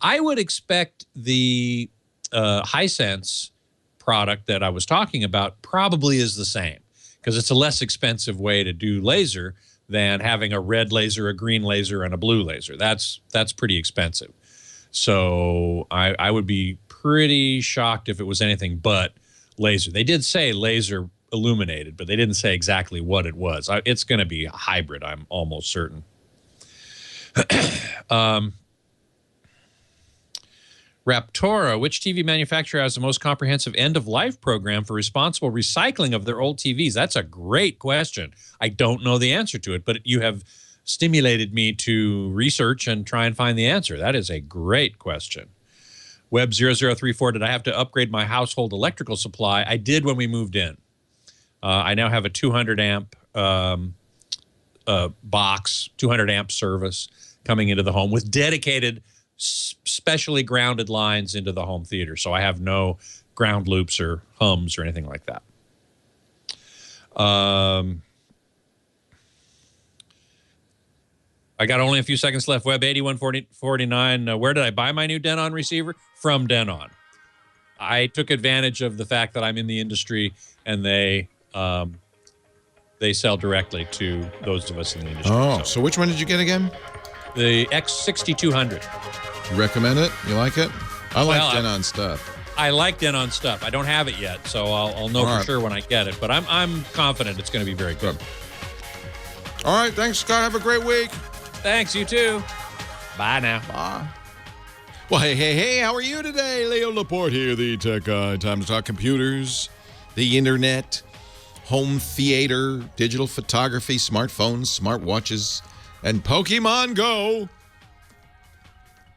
I would expect the Hisense product that I was talking about probably is the same, because it's a less expensive way to do laser than having a red laser, a green laser, and a blue laser. That's pretty expensive. So I would be pretty shocked if it was anything but laser. They did say laser illuminated, but they didn't say exactly what it was. It's going to be a hybrid, I'm almost certain. Raptora, which TV manufacturer has the most comprehensive end-of-life program for responsible recycling of their old TVs? That's a great question. I don't know the answer to it, but you have stimulated me to research and try and find the answer. That is a great question. Web0034, did I have to upgrade my household electrical supply? I did when we moved in. I now have a 200 amp box, 200 amp service coming into the home with dedicated specially grounded lines into the home theater. So I have no ground loops or hums or anything like that. I got only a few seconds left. Web 8149. Where did I buy my new Denon receiver? From Denon. I took advantage of the fact that I'm in the industry and they sell directly to those of us in the industry. Oh, so which one did you get again? The X6200. You recommend it? You like it? I like Denon stuff. I like Denon stuff. I don't have it yet, so I'll know for sure when I get it. But I'm confident it's going to be very good. All right, thanks, Scott. Have a great week. Thanks, you too. Bye now. Bye. Well, hey, how are you today? Leo Laporte here, the tech guy. Time to talk computers, the internet, home theater, digital photography, smartphones, smartwatches, and Pokemon Go.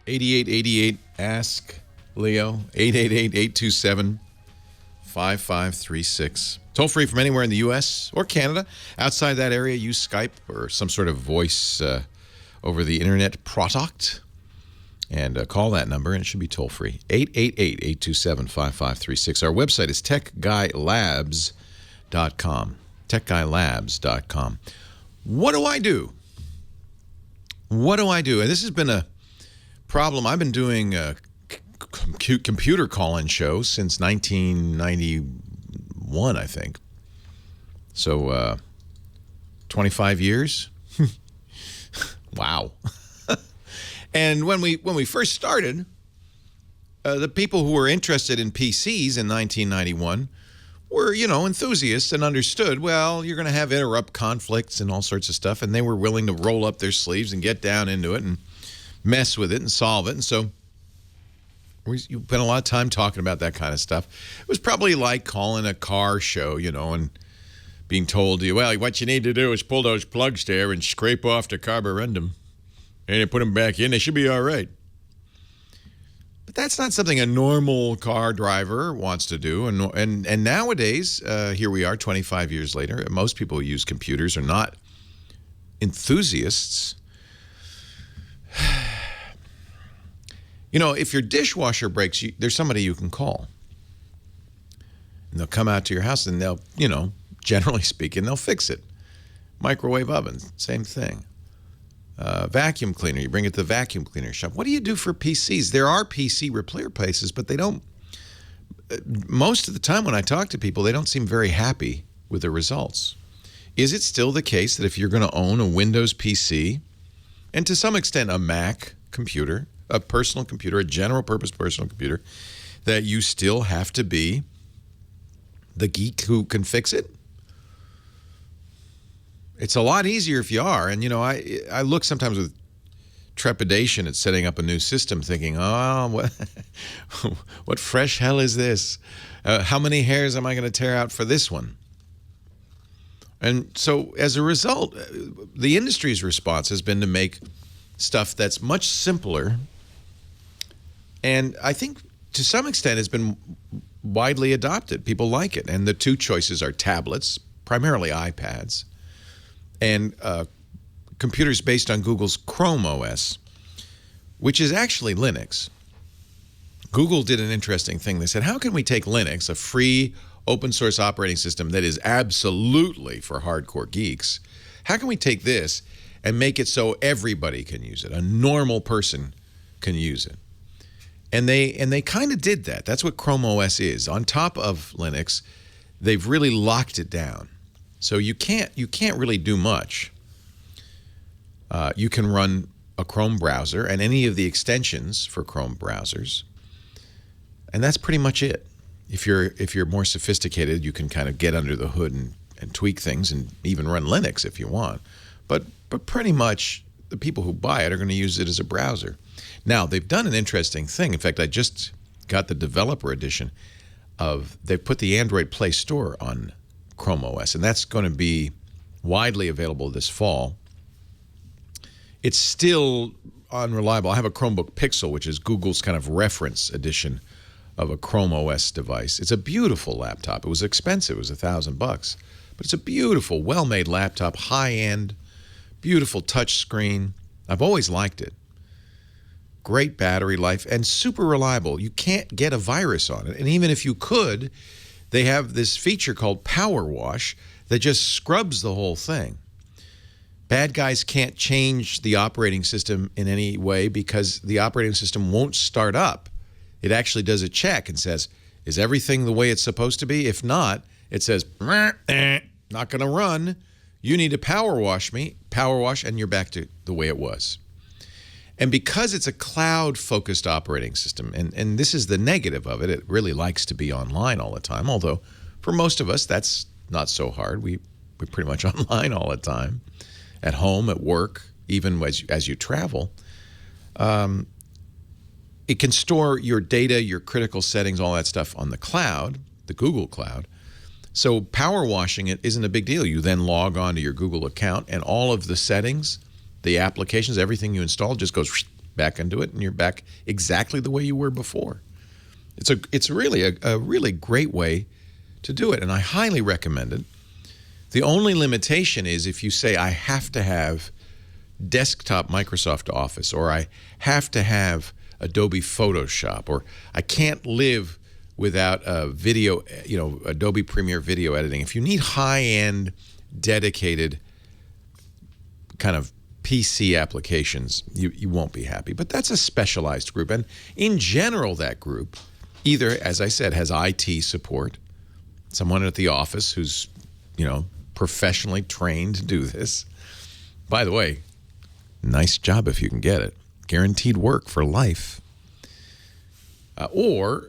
8888 Ask Leo. 888-827-5536. Toll free from anywhere in the U.S. or Canada. Outside that area, use Skype or some sort of voice over the internet product. And call that number, and it should be toll free. 888-827-5536. Our website is techguylabs.com. Techguylabs.com. What do I do? What do I do? And this has been a problem. I've been doing a computer call-in show since 1991, I think. So, 25 years. Wow. And when we first started, the people who were interested in PCs in 1991 were, enthusiasts and understood, well, you're going to have interrupt conflicts and all sorts of stuff, and they were willing to roll up their sleeves and get down into it and mess with it and solve it. And so we spent a lot of time talking about that kind of stuff. It was probably like calling a car show, and being told, well, what you need to do is pull those plugs there and scrape off the carborundum. And you put them back in, they should be all right. But that's not something a normal car driver wants to do. And nowadays, here we are 25 years later, most people who use computers are not enthusiasts. If your dishwasher breaks, there's somebody you can call. And they'll come out to your house and they'll, generally speaking, they'll fix it. Microwave oven, same thing. Vacuum cleaner, you bring it to the vacuum cleaner shop. What do you do for PCs? There are PC repair places, but they don't, most of the time when I talk to people, they don't seem very happy with the results. Is it still the case that if you're going to own a Windows PC, and to some extent a Mac computer, a personal computer, a general purpose personal computer, that you still have to be the geek who can fix it? It's a lot easier if you are. And, I look sometimes with trepidation at setting up a new system thinking, what fresh hell is this? How many hairs am I going to tear out for this one? And so as a result, the industry's response has been to make stuff that's much simpler. And I think to some extent has been widely adopted. People like it. And the two choices are tablets, primarily iPads, and computers based on Google's Chrome OS, which is actually Linux. Google did an interesting thing. They said, how can we take Linux, a free open source operating system that is absolutely for hardcore geeks, how can we take this and make it so everybody can use it, a normal person can use it? And they kind of did that. That's what Chrome OS is. On top of Linux, they've really locked it down. So you can't really do much. You can run a Chrome browser and any of the extensions for Chrome browsers. And that's pretty much it. If you're more sophisticated, you can kind of get under the hood and tweak things and even run Linux if you want. But pretty much the people who buy it are going to use it as a browser. Now, they've done an interesting thing. In fact, I just got the developer edition they've put the Android Play Store on Chrome OS, and that's going to be widely available this fall. It's still unreliable. I have a Chromebook Pixel, which is Google's kind of reference edition of a Chrome OS device. It's a beautiful laptop. It was expensive. It was $1,000, but it's a beautiful, well-made laptop, high-end, beautiful touch screen. I've always liked it. Great battery life and super reliable. You can't get a virus on it. And even if you could, they have this feature called Power Wash that just scrubs the whole thing. Bad guys can't change the operating system in any way because the operating system won't start up. It actually does a check and says, is everything the way it's supposed to be? If not, it says, not going to run. You need to power wash, and you're back to the way it was. And because it's a cloud-focused operating system, and this is the negative of it, it really likes to be online all the time, although for most of us, that's not so hard. We're pretty much online all the time, at home, at work, even as you travel. It can store your data, your critical settings, all that stuff on the cloud, the Google Cloud. So power washing it isn't a big deal. You then log on to your Google account, and all of the settings, the applications, everything you installed just goes back into it, and you're back exactly the way you were before. It's really a really great way to do it, and I highly recommend it. The only limitation is if you say, I have to have desktop Microsoft Office, or I have to have Adobe Photoshop, or I can't live without a video, Adobe Premiere video editing. If you need high-end, dedicated kind of PC applications, you won't be happy. But that's a specialized group. And in general, that group either, as I said, has IT support, someone at the office who's, professionally trained to do this. By the way, nice job if you can get it. Guaranteed work for life. Or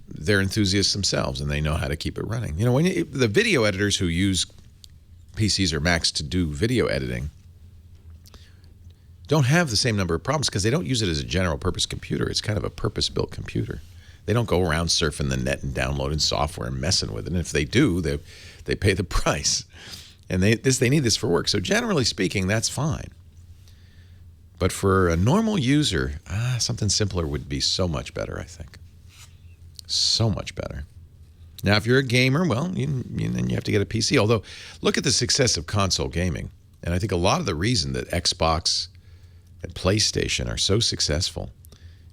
they're enthusiasts themselves and they know how to keep it running. When the video editors who use PCs or Macs to do video editing don't have the same number of problems because they don't use it as a general purpose computer. It's kind of a purpose-built computer. They don't go around surfing the net and downloading software and messing with it. And if they do, they pay the price. And they need this for work. So generally speaking, that's fine. But for a normal user, something simpler would be so much better, I think. So much better. Now, if you're a gamer, well, then you have to get a PC. Although, look at the success of console gaming. And I think a lot of the reason that Xbox and PlayStation are so successful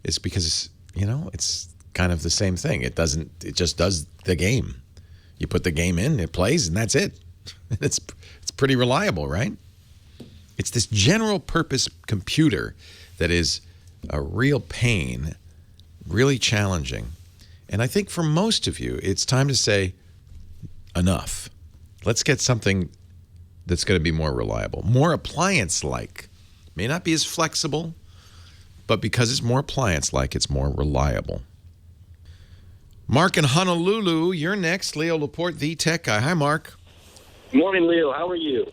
is because, it's kind of the same thing. It just does the game. You put the game in, it plays, and that's it. It's pretty reliable, right? It's this general purpose computer that is a real pain, really challenging. And I think for most of you, it's time to say, enough. Let's get something that's going to be more reliable, more appliance-like. May not be as flexible, but because it's more appliance-like, it's more reliable. Mark in Honolulu, you're next. Leo Laporte, the tech guy. Hi, Mark. Good morning, Leo. How are you?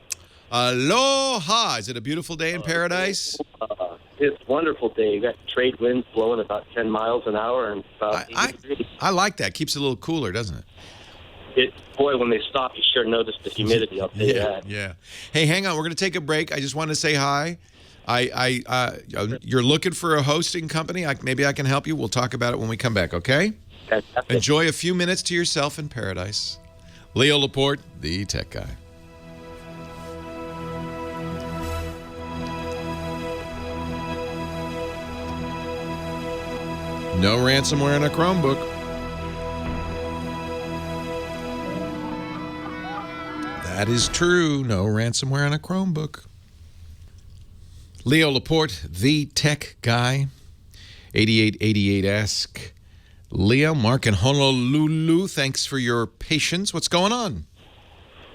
Aloha. Is it a beautiful day in paradise? It's a wonderful day. You got trade winds blowing about 10 miles an hour and about 80 degrees. I like that. Keeps it a little cooler, doesn't it? Boy, when they stop, you sure notice the humidity. I'll tell you that. Yeah. Hey, hang on. We're going to take a break. I just want to say hi. You're looking for a hosting company. Maybe I can help you. We'll talk about it when we come back, okay? Fantastic. Enjoy a few minutes to yourself in paradise. Leo Laporte, the tech guy. No ransomware in a Chromebook. That is true. No ransomware in a Chromebook. Leo Laporte, the tech guy. 8888-ask. Leo, Mark in Honolulu, thanks for your patience. What's going on?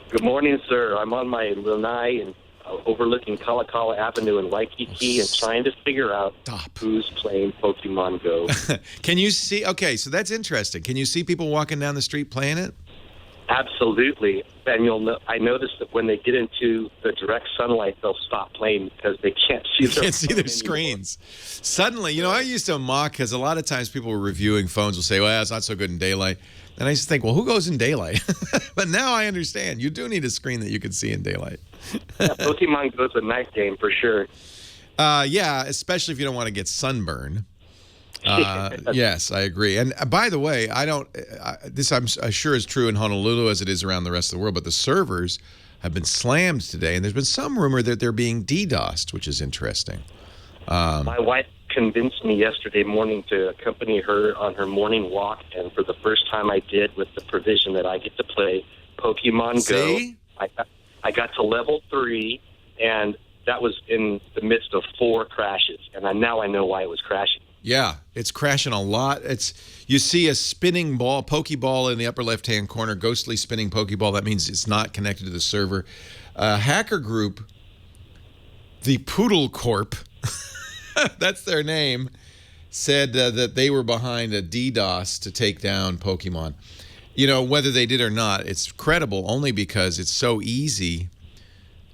Good morning, sir. I'm on my lanai in overlooking Kalakala Avenue in Waikiki and trying to figure out who's playing Pokemon Go. Can you see? Okay, so that's interesting. Can you see people walking down the street playing it? Absolutely. And I noticed that when they get into the direct sunlight, they'll stop playing because they can't see their screens. Suddenly, I used to mock because a lot of times people were reviewing phones will say, well, it's not so good in daylight. And I used to think, well, who goes in daylight? But now I understand. You do need a screen that you can see in daylight. Yeah, Pokemon Go's a night game for sure. Yeah, especially if you don't want to get sunburn. Yes, I agree. And by the way, this I'm sure is true in Honolulu as it is around the rest of the world, but the servers have been slammed today, and there's been some rumor that they're being DDoSed, which is interesting. My wife convinced me yesterday morning to accompany her on her morning walk, and for the first time I did, with the provision that I get to play Pokemon Go. I got to level 3, and that was in the midst of 4 crashes, and now I know why it was crashing. Yeah, it's crashing a lot. You see a spinning ball, Pokeball in the upper left-hand corner, ghostly spinning Pokeball. That means it's not connected to the server. Hacker group, the Poodle Corp, that's their name, said that they were behind a DDoS to take down Pokemon. Whether they did or not, it's credible only because it's so easy,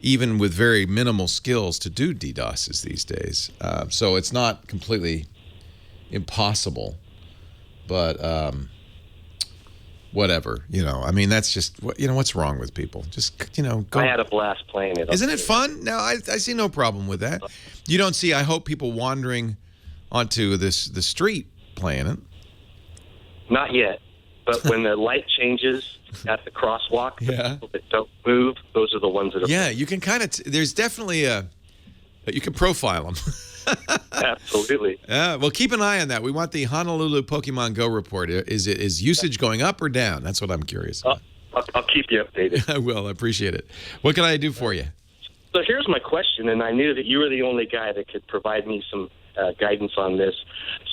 even with very minimal skills, to do DDoSes these days. So it's not completely impossible, but whatever. That's just what's wrong with people. Just go. I had a blast playing it. Isn't it fun? No, I see no problem with that. You don't see, I hope, people wandering onto the street playing it. Not yet. But when the light changes at the crosswalk, the people that don't move, those are the ones that are... Yeah, you can kind of... there's definitely you can profile them. Absolutely. Yeah, well, keep an eye on that. We want the Honolulu Pokemon Go report. Is usage going up or down? That's what I'm curious about. I'll keep you updated. I will. I appreciate it. What can I do for you? So here's my question, and I knew that you were the only guy that could provide me some guidance on this.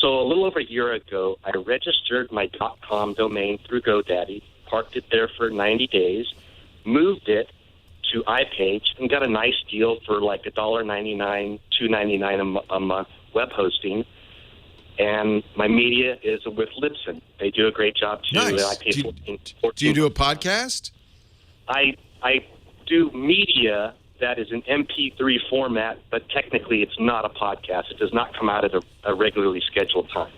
So a little over a year ago, I registered my .com domain through GoDaddy, parked it there for 90 days, moved it to iPage, and got a nice deal for like $1.99, $2.99 a month web hosting. And my media is with Libsyn. They do a great job too. Nice. I pay do you do a podcast? I do media that is an MP3 format, but technically it's not a podcast. It does not come out at a regularly scheduled time.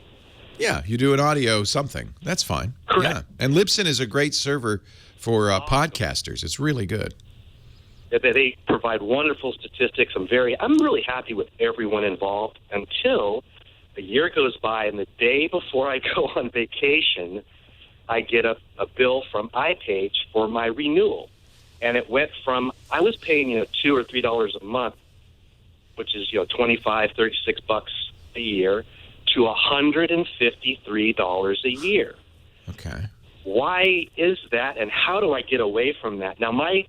Yeah, you do an audio something. That's fine. Correct. Yeah. And Libsyn is a great server for podcasters. It's really good. They provide wonderful statistics. I'm really happy with everyone involved until a year goes by, and the day before I go on vacation, I get a bill from iPage for my renewal. And it went from, I was paying, $2 or $3 a month, which is, $25, $36 a year, to $153 a year. Okay. Why is that, and how do I get away from that? Now, my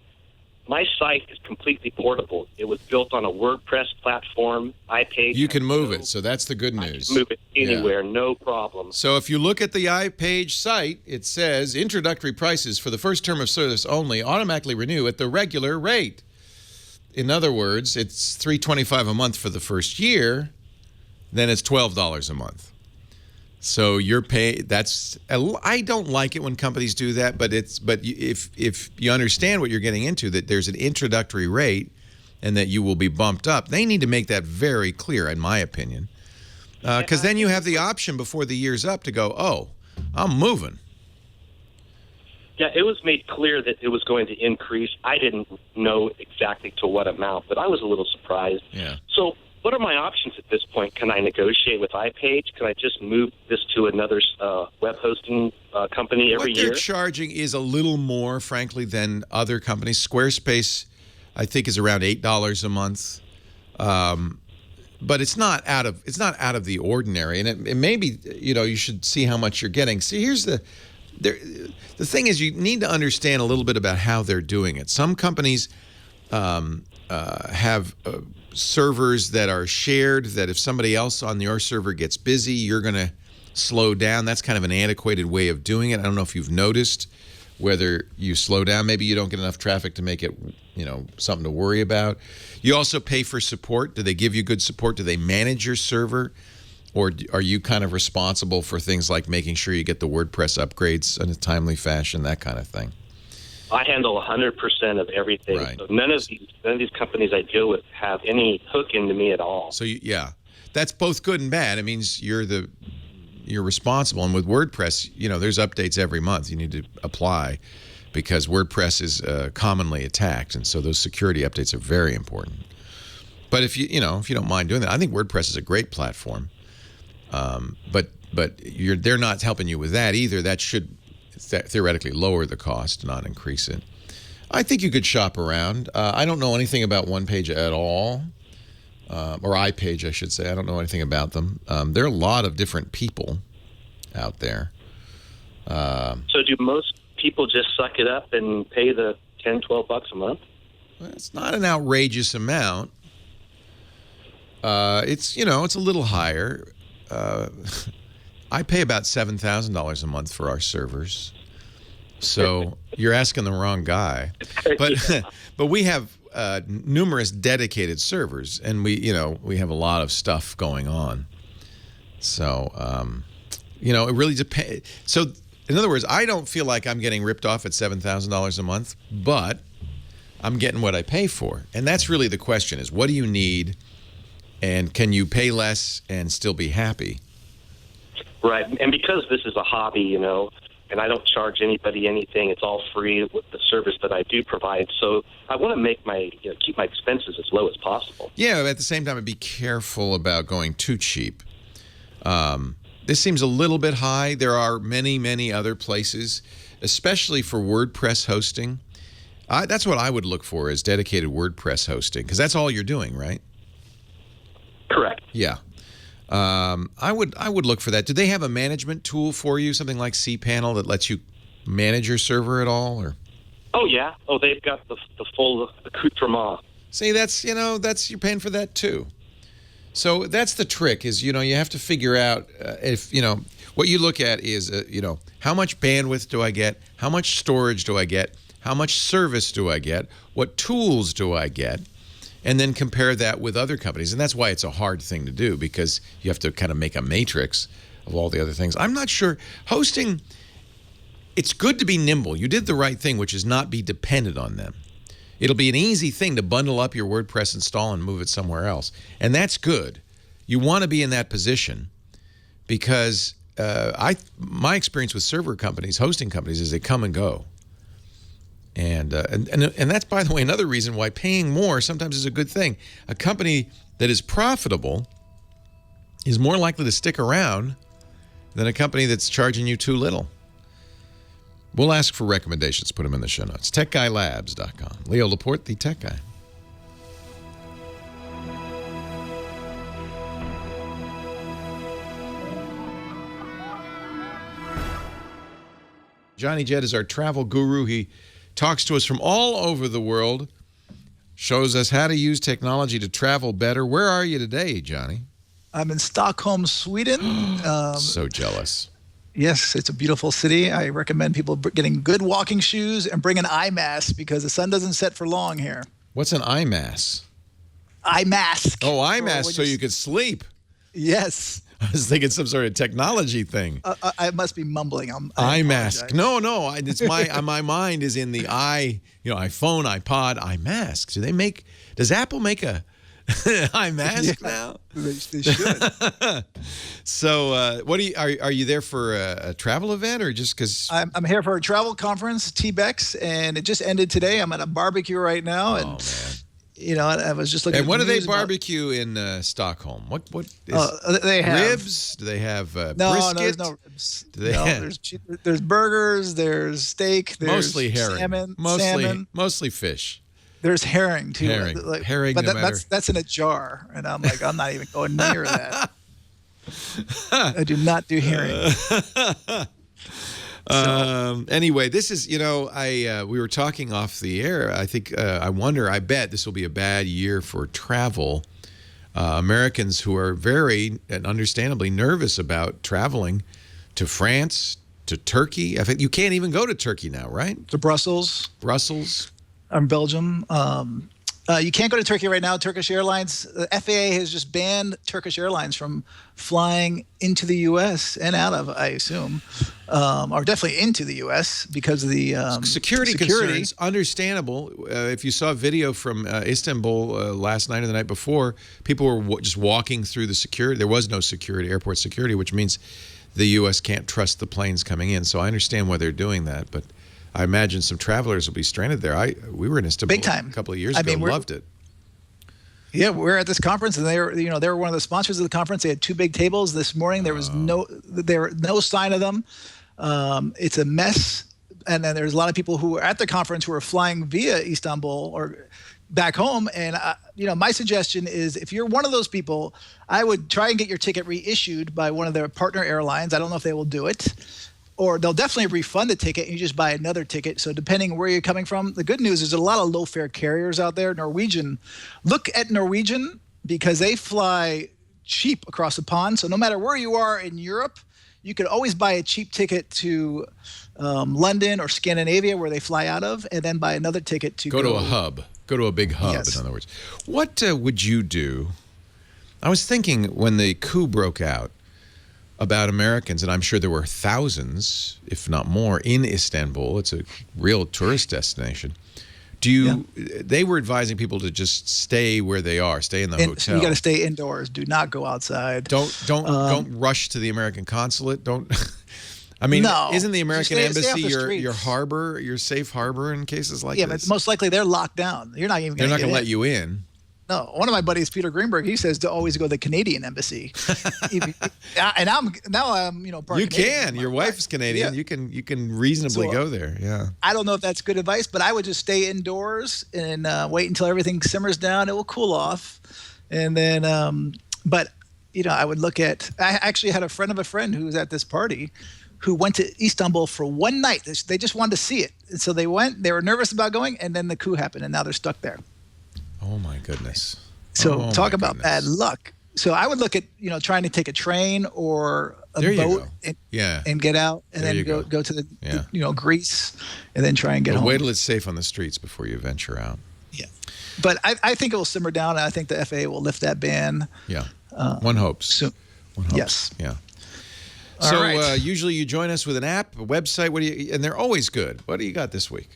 site is completely portable. It was built on a WordPress platform, iPage. You can move it, so that's the good news. I can move it anywhere, no problem. So if you look at the iPage site, it says introductory prices for the first term of service only automatically renew at the regular rate. In other words, it's $3.25 a month for the first year, then it's $12 a month. So you're paying. I don't like it when companies do that, but if you understand what you're getting into, that there's an introductory rate, and that you will be bumped up, they need to make that very clear, in my opinion, because then you have the option before the year's up to go, oh, I'm moving. Yeah, it was made clear that it was going to increase. I didn't know exactly to what amount, but I was a little surprised. Yeah. So what are my options at this point? Can I negotiate with iPage? Can I just move this to another web hosting company every year? What they're charging is a little more, frankly, than other companies. Squarespace, I think, is around $8 a month, but it's not out of the ordinary. And it may be, you should see how much you're getting. See, here's the thing is, you need to understand a little bit about how they're doing it. Some companies have servers that are shared, that if somebody else on your server gets busy, you're going to slow down. That's kind of an antiquated way of doing it. I don't know if you've noticed whether you slow down, maybe you don't get enough traffic to make it, something to worry about. You also pay for support. Do they give you good support? Do they manage your server? Or are you kind of responsible for things like making sure you get the WordPress upgrades in a timely fashion, that kind of thing? I handle 100% of everything. Right. So none of these companies I deal with have any hook into me at all. So that's both good and bad. It means you're responsible. And with WordPress, there's updates every month you need to apply because WordPress is commonly attacked, and so those security updates are very important. But if you don't mind doing that, I think WordPress is a great platform. But they're not helping you with that either. That should theoretically lower the cost, not increase it. I think you could shop around. I don't know anything about OnePage at all, or iPage, I should say. I don't know anything about them. There are a lot of different people out there. So do most people just suck it up and pay the $10-12 a month? Well, it's not an outrageous amount. It's a little higher. I pay about $7,000 a month for our servers. So you're asking the wrong guy. But we have numerous dedicated servers, and we have a lot of stuff going on. So it really depends. So in other words, I don't feel like I'm getting ripped off at $7,000 a month, but I'm getting what I pay for. And that's really the question: is what do you need, and can you pay less and still be happy? Right, and because this is a hobby, and I don't charge anybody anything, it's all free with the service that I do provide. So I want to make keep my expenses as low as possible. Yeah, but at the same time, be careful about going too cheap. This seems a little bit high. There are many, many other places, especially for WordPress hosting. That's what I would look for, is dedicated WordPress hosting, because that's all you're doing, right? Correct. Yeah. I would look for that. Do they have a management tool for you, something like cPanel, that lets you manage your server at all? Or? Oh yeah. Oh, they've got the full accoutrement. See, that's you're paying for that too. So that's the trick. Is you have to figure out if what you look at is how much bandwidth do I get, how much storage do I get, how much service do I get, what tools do I get. And then compare that with other companies. And that's why it's a hard thing to do, because you have to kind of make a matrix of all the other things. I'm not sure. Hosting, it's good to be nimble. You did the right thing, which is not be dependent on them. It'll be an easy thing to bundle up your WordPress install and move it somewhere else. And that's good. You want to be in that position because my experience with server companies, hosting companies, is they come and go. And that's, by the way, another reason why paying more sometimes is a good thing. A company that is profitable is more likely to stick around than a company that's charging you too little. We'll ask for recommendations. Put them in the show notes. TechGuyLabs.com. Leo Laporte, the Tech Guy. Johnny Jett is our travel guru. He talks to us from all over the world, shows us how to use technology to travel better. Where are you today, Johnny? I'm in Stockholm, Sweden. So jealous. Yes, it's a beautiful city. I recommend people getting good walking shoes and bring an eye mask because the sun doesn't set for long here. What's an eye mask? Eye mask. Oh, eye mask so you could sleep. Yes. I was thinking some sort of technology thing. I must be mumbling. Eye mask. No. It's my mind is in the iPhone, iPod, eye mask. Does Apple make a eye mask now? They should. So, are you there for a travel event or just because? I'm here for a travel conference, TBEX, and it just ended today. I'm at a barbecue right now, and man. I was just looking. And at what do they news barbecue in Stockholm? What is they have ribs? Do they have brisket? No, there's no ribs. There's burgers. There's steak. There's mostly herring. Salmon. Mostly fish. There's herring too. Herring, but no that's in a jar, and I'm like, I'm not even going near that. I do not do herring. Anyway, this is, we were talking off the air. I think, I bet this will be a bad year for travel. Americans who are very and understandably nervous about traveling to France, to Turkey. I think you can't even go to Turkey now, right? To Brussels. Belgium. You can't go to Turkey right now. Turkish Airlines, the FAA has just banned Turkish Airlines from flying into the U.S. and out of, I assume, or definitely into the U.S. because of the security concerns. Understandable. If you saw a video from Istanbul last night or the night before, people were just walking through the security. There was no security, airport security, which means the U.S. can't trust the planes coming in. So I understand why they're doing that, but I imagine some travelers will be stranded there. We were in Istanbul big time a couple of years ago. Loved it. Yeah, we're at this conference, and they were one of the sponsors of the conference. They had 2 big tables this morning. There was no sign of them. It's a mess, and then there's a lot of people who were at the conference who are flying via Istanbul or back home. And my suggestion is, if you're one of those people, I would try and get your ticket reissued by one of their partner airlines. I don't know if they will do it. Or they'll definitely refund the ticket and you just buy another ticket. So depending where you're coming from, the good news is there's a lot of low-fare carriers out there. Norwegian, look at Norwegian because they fly cheap across the pond. So no matter where you are in Europe, you could always buy a cheap ticket to London or Scandinavia where they fly out of, and then buy another ticket to go to a hub. Go to a big hub, yes. In other words. What would you do? I was thinking when the coup broke out, about Americans, and I'm sure there were thousands, if not more, in Istanbul. It's a real tourist destination. They were advising people to just stay where they are, stay in the hotel. So you got to stay indoors. Do not go outside. Don't rush to the American consulate. Don't. I mean, no, isn't the American embassy your harbor, your safe harbor in cases like this? Yeah, but most likely they're locked down. You're not even. They're not going to let you in. No, one of my buddies, Peter Greenberg, he says to always go to the Canadian embassy. And I'm part You Canadian. Can. Your wife is Canadian. Yeah. You can reasonably go there. Yeah. I don't know if that's good advice, but I would just stay indoors and wait until everything simmers down. It will cool off, and then. I would look at. I actually had a friend of a friend who was at this party, who went to Istanbul for one night. They just wanted to see it, and so they went. They were nervous about going, and then the coup happened, and now they're stuck there. Oh my goodness! So talk about bad luck. So I would look at trying to take a train or a boat and get out, and then go to the Greece, and then try and get home. Wait till it's safe on the streets before you venture out. Yeah, but I think it will simmer down, and I think the FAA will lift that ban. Yeah, one hopes. Soon. One hopes. Yes. Yeah. All so right. Usually you join us with an app, a website. And they're always good. What do you got this week?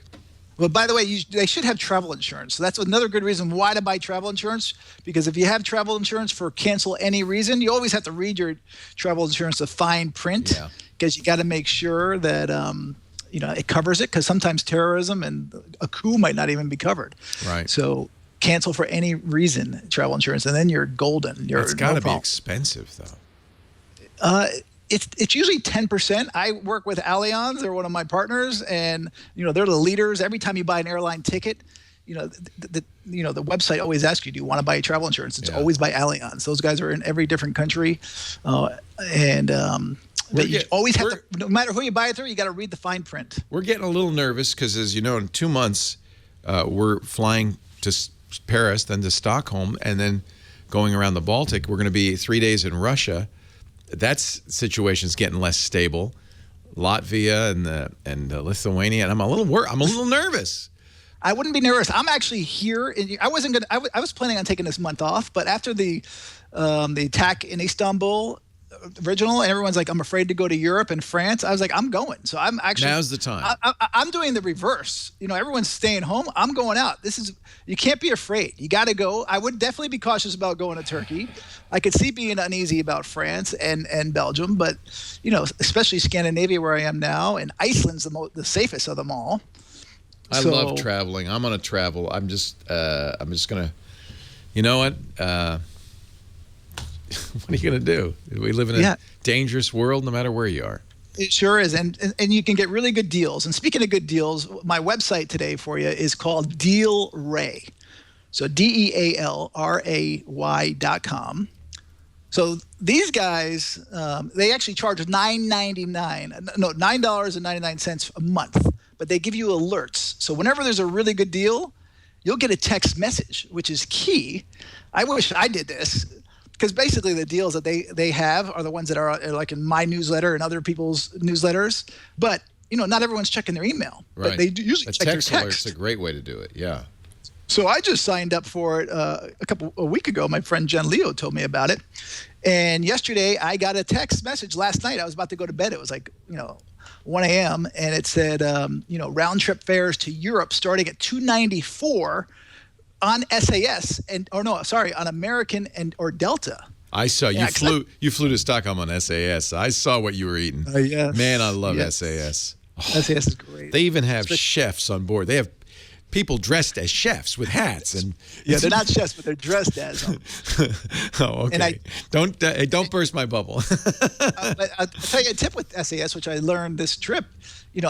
Well, by the way, they should have travel insurance. So that's another good reason why to buy travel insurance. Because if you have travel insurance for cancel any reason, you always have to read your travel insurance the fine print. Because you got to make sure that it covers it. Because sometimes terrorism and a coup might not even be covered. Right. So cancel for any reason travel insurance, and then you're golden. It's got to be expensive, though. It's usually 10%. I work with Allianz. They're one of my partners, and they're the leaders. Every time you buy an airline ticket, the website always asks you, do you want to buy travel insurance? It's always by Allianz. Those guys are in every different country, but you always have to. No matter who you buy it through, you got to read the fine print. We're getting a little nervous because, as you know, in 2 months, we're flying to Paris, then to Stockholm, and then going around the Baltic. We're going to be 3 days in Russia. That situation's getting less stable. Latvia and Lithuania, and I'm a little nervous. I wouldn't be nervous. I'm actually here. I was planning on taking this month off, but after the attack in Istanbul, original, and everyone's like, I'm afraid to go to Europe and France. I was like, I'm going. So I'm actually. Now's the time. I'm doing the reverse. Everyone's staying home. I'm going out. You can't be afraid. You got to go. I would definitely be cautious about going to Turkey. I could see being uneasy about France and Belgium, but especially Scandinavia where I am now, and Iceland's the safest of them all. I love traveling. I'm going to travel. I'm just going to, you know what? What are you going to do? We live in a dangerous world no matter where you are. It sure is. And you can get really good deals. And speaking of good deals, my website today for you is called DealRay. So DealRay.com. So these guys, they actually charge $9.99 a month, but they give you alerts. So whenever there's a really good deal, you'll get a text message, which is key. I wish I did this. because basically the deals that they have are the ones that are like in my newsletter and other people's newsletters. But not everyone's checking their email. Right. But they do usually check their text text. alert's a great way to do it. Yeah. So I just signed up for it a week ago. My friend Jen Leo told me about it. And yesterday I got a text message last night. I was about to go to bed. It was like, 1 a.m. And it said, round trip fares to Europe starting at $294 on SAS on American or Delta. I saw you flew to Stockholm on SAS. I saw what you were eating. Yes. Man, I love SAS. SAS is great. They even have chefs on board. They have people dressed as chefs with hats and they're not chefs, but they're dressed as them. Oh, okay. And don't burst my bubble. But I'll tell you a tip with SAS, which I learned this trip.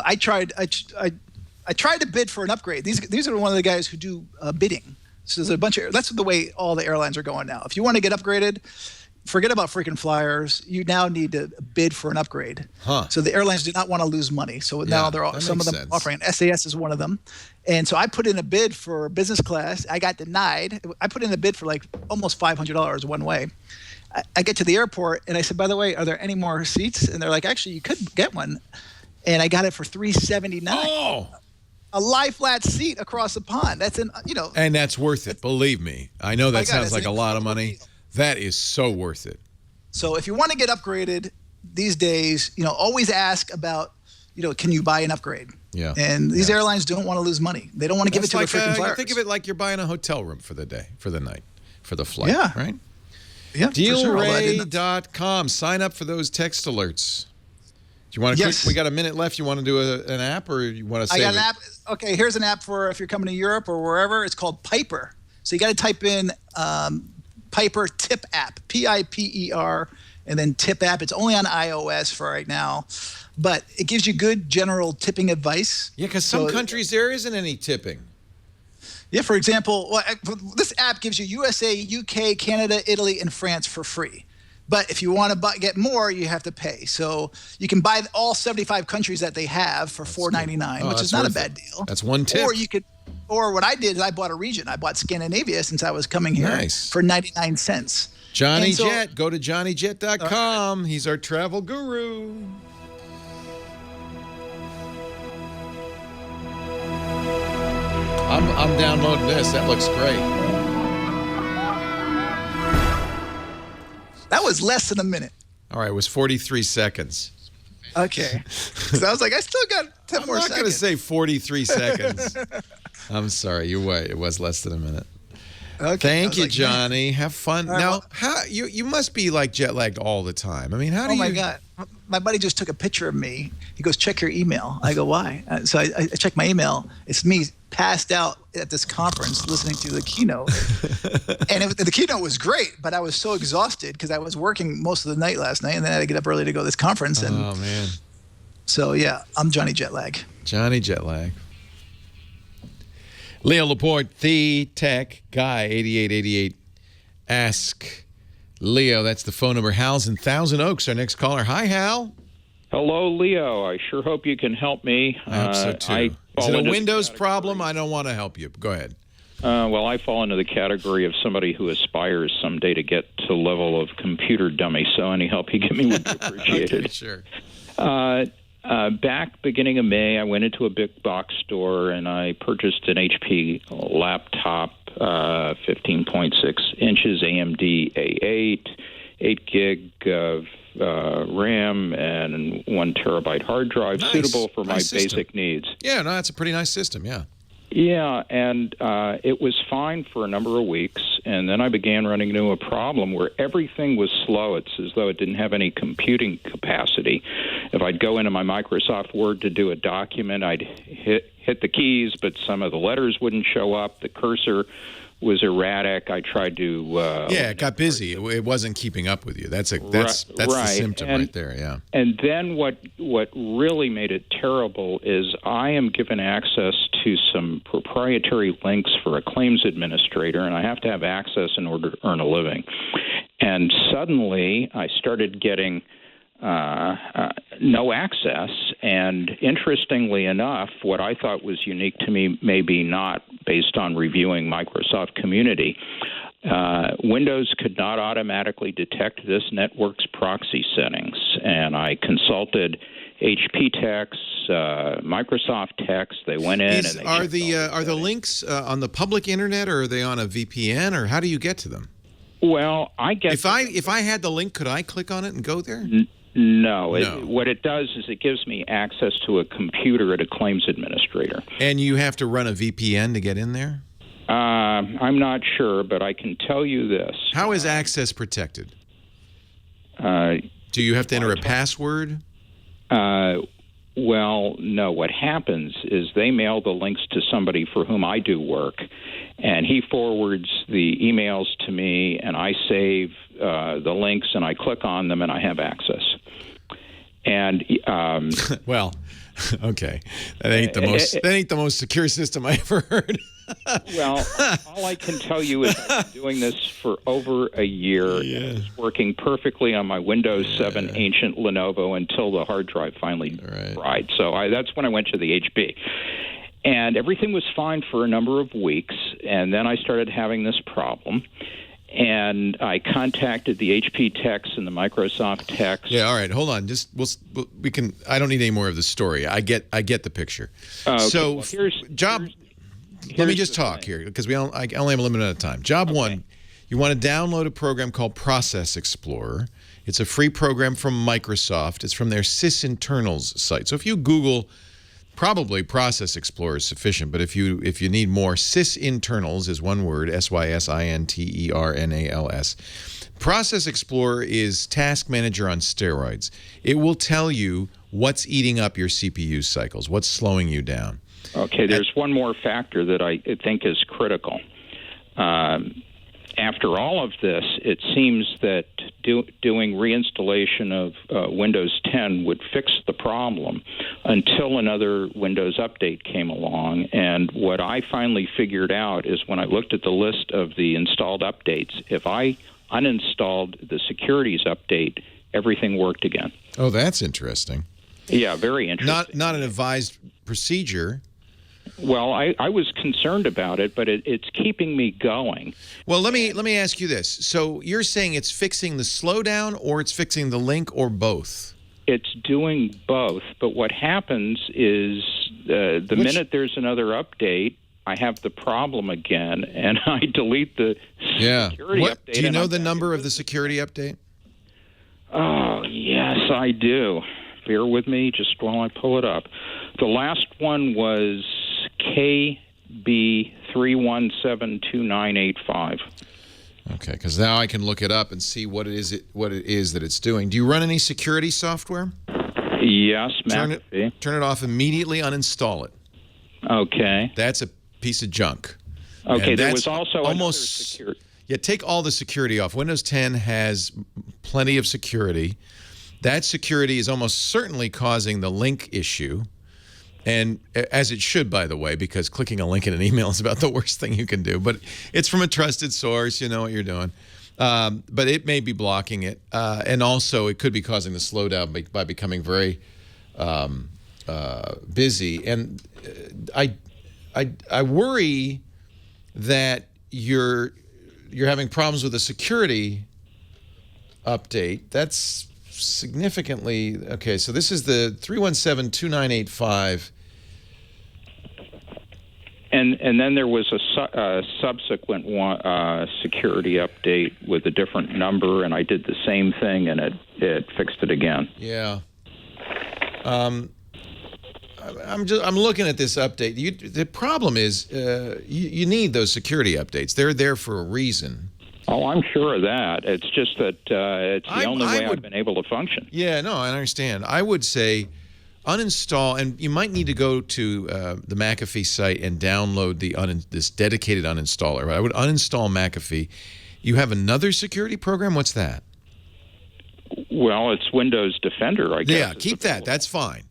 I tried to bid for an upgrade. These are one of the guys who do bidding. So there's that's the way all the airlines are going now. If you want to get upgraded, forget about freaking flyers. You now need to bid for an upgrade. Huh. So the airlines do not want to lose money. So now some of them offering. SAS is one of them. And so I put in a bid for business class. I got denied. I put in a bid for like almost $500 one way. I get to the airport and I said, by the way, are there any more seats? And they're like, actually, you could get one. And I got it for $379. Oh. A lie flat seat across the pond. That's And that's worth it. Believe me. I know that sounds like a lot of money. That is so worth it. So if you want to get upgraded these days, always ask about, can you buy an upgrade? Yeah. And these airlines don't want to lose money. They don't want to give it to the freaking flyers. Think of it like you're buying a hotel room for the day, for the night, for the flight. Yeah. Right? Yeah. Dealray.com. Sign up for those text alerts. Do you want to? Yes. We got a minute left. You want to do an app, or you want to save it? I got an app. Okay, here's an app for if you're coming to Europe or wherever. It's called Piper. So you got to type in Piper Tip App, Piper, and then Tip App. It's only on iOS for right now, but it gives you good general tipping advice. Yeah, because some countries there isn't any tipping. Yeah, for example, this app gives you USA, UK, Canada, Italy, and France for free. But if you want to get more, you have to pay. So you can buy all 75 countries that they have for $4.99, which is not a bad deal. That's one tip. Or what I did is I bought a region. I bought Scandinavia since I was coming here for 99 cents. Johnny Jet. Go to johnnyjet.com. He's our travel guru. I'm downloading this. That looks great. That was less than a minute. All right, it was 43 seconds. Okay. So I was like, I still got 10 more seconds. I'm not going to say 43 seconds. I'm sorry. You're right. It was less than a minute. Okay. Thank you, Johnny. Have fun. Now, how you must be like jet lagged all the time. I mean, how do you? Oh my God. My buddy just took a picture of me. He goes, check your email. I go, why? So I check my email. It's me passed out at this conference listening to the keynote. And the keynote was great, but I was so exhausted because I was working most of the night last night, and then I had to get up early to go to this conference. And oh, man. So, yeah, I'm Johnny Jetlag. Johnny Jetlag. Leo Laporte, the tech guy, 8888. Ask Leo. That's the phone number. Hal's in Thousand Oaks, our next caller. Hi, Hal. Hello, Leo. I sure hope you can help me. I hope so, too. Is it a Windows problem? I don't want to help you. Go ahead. Well, I fall into the category of somebody who aspires someday to get to the level of computer dummy, so any help you give me would be appreciated. Okay, sure. Back beginning of May, I went into a big box store and I purchased an HP laptop, 15.6 inches, AMD A8, 8 gig of RAM, and 1 terabyte hard drive, suitable for my basic needs. Yeah, no, that's a pretty nice system, yeah. Yeah, and it was fine for a number of weeks, and then I began running into a problem where everything was slow. It's as though it didn't have any computing capacity. If I'd go into my Microsoft Word to do a document, I'd hit the keys, but some of the letters wouldn't show up. The cursor was erratic. I tried to... it got busy. It wasn't keeping up with you. That's the symptom right there, yeah. And then what really made it terrible is I am given access to some proprietary links for a claims administrator, and I have to have access in order to earn a living. And suddenly I started getting no access, and interestingly enough, what I thought was unique to me, maybe not based on reviewing Microsoft Community, Windows could not automatically detect this network's proxy settings, and I consulted HP techs, Microsoft techs. They went in and they are the links on the public internet, or are they on a VPN, or how do you get to them? Well, I guess if I had the link, could I click on it and go there? No. What it does is it gives me access to a computer at a claims administrator. And you have to run a VPN to get in there? I'm not sure, but I can tell you this. How is access protected? Do you have to enter a password? Well, no. What happens is they mail the links to somebody for whom I do work, and he forwards the emails to me, and I save the links, and I click on them, and I have access. And well, okay, that ain't the most secure system I ever heard. Well, all I can tell you is I've been doing this for over a year. Yeah. And it's working perfectly on my Windows 7 ancient Lenovo until the hard drive finally fried. So that's when I went to the HP. And everything was fine for a number of weeks, and then I started having this problem. And I contacted the HP techs and the Microsoft techs. Yeah, all right, hold on. We can. I don't need any more of the story. I get the picture. Okay. So, let me just talk here, because I only have a limited amount of time. Job one, you want to download a program called Process Explorer. It's a free program from Microsoft. It's from their sysinternals site. So if you Google, probably Process Explorer is sufficient, but if you need more, sysinternals is one word, SYSINTERNALS. Process Explorer is Task Manager on steroids. It will tell you what's eating up your CPU cycles, what's slowing you down. Okay, there's one more factor that I think is critical. After all of this, it seems that doing reinstallation of Windows 10 would fix the problem until another Windows update came along. And what I finally figured out is when I looked at the list of the installed updates, if I uninstalled the securities update, everything worked again. Oh, that's interesting. Yeah, very interesting. Not an advised procedure. Well, I was concerned about it, but it's keeping me going. Well, let me ask you this. So you're saying it's fixing the slowdown, or it's fixing the link, or both? It's doing both, but what happens is the minute there's another update, I have the problem again, and I delete the security update. Do you know the number of the security update? Oh, yes, I do. Bear with me just while I pull it up. The last one was KB3172985. Okay, because now I can look it up and see what it is that it's doing. Do you run any security software? Yes, McAfee. Turn it off immediately, uninstall it. Okay. That's a piece of junk. Okay, and there was also almost security. Yeah, take all the security off. Windows 10 has plenty of security. That security is almost certainly causing the link issue. And as it should, by the way, because clicking a link in an email is about the worst thing you can do. But it's from a trusted source. You know what you're doing. But it may be blocking it. And also, it could be causing the slowdown by becoming very busy. And I worry that you're having problems with a security update. That's significantly okay. So this is the 3172985. And then there was a subsequent one, security update with a different number, and I did the same thing, and it fixed it again. Yeah. I'm looking at this update. The problem is you need those security updates. They're there for a reason. Oh, I'm sure of that. It's just that it's the only way I've been able to function. Yeah, no, I understand. I would say uninstall, and you might need to go to the McAfee site and download this dedicated uninstaller. I would uninstall McAfee. You have another security program? What's that? Well, it's Windows Defender, I guess. Yeah, keep that. That's fine.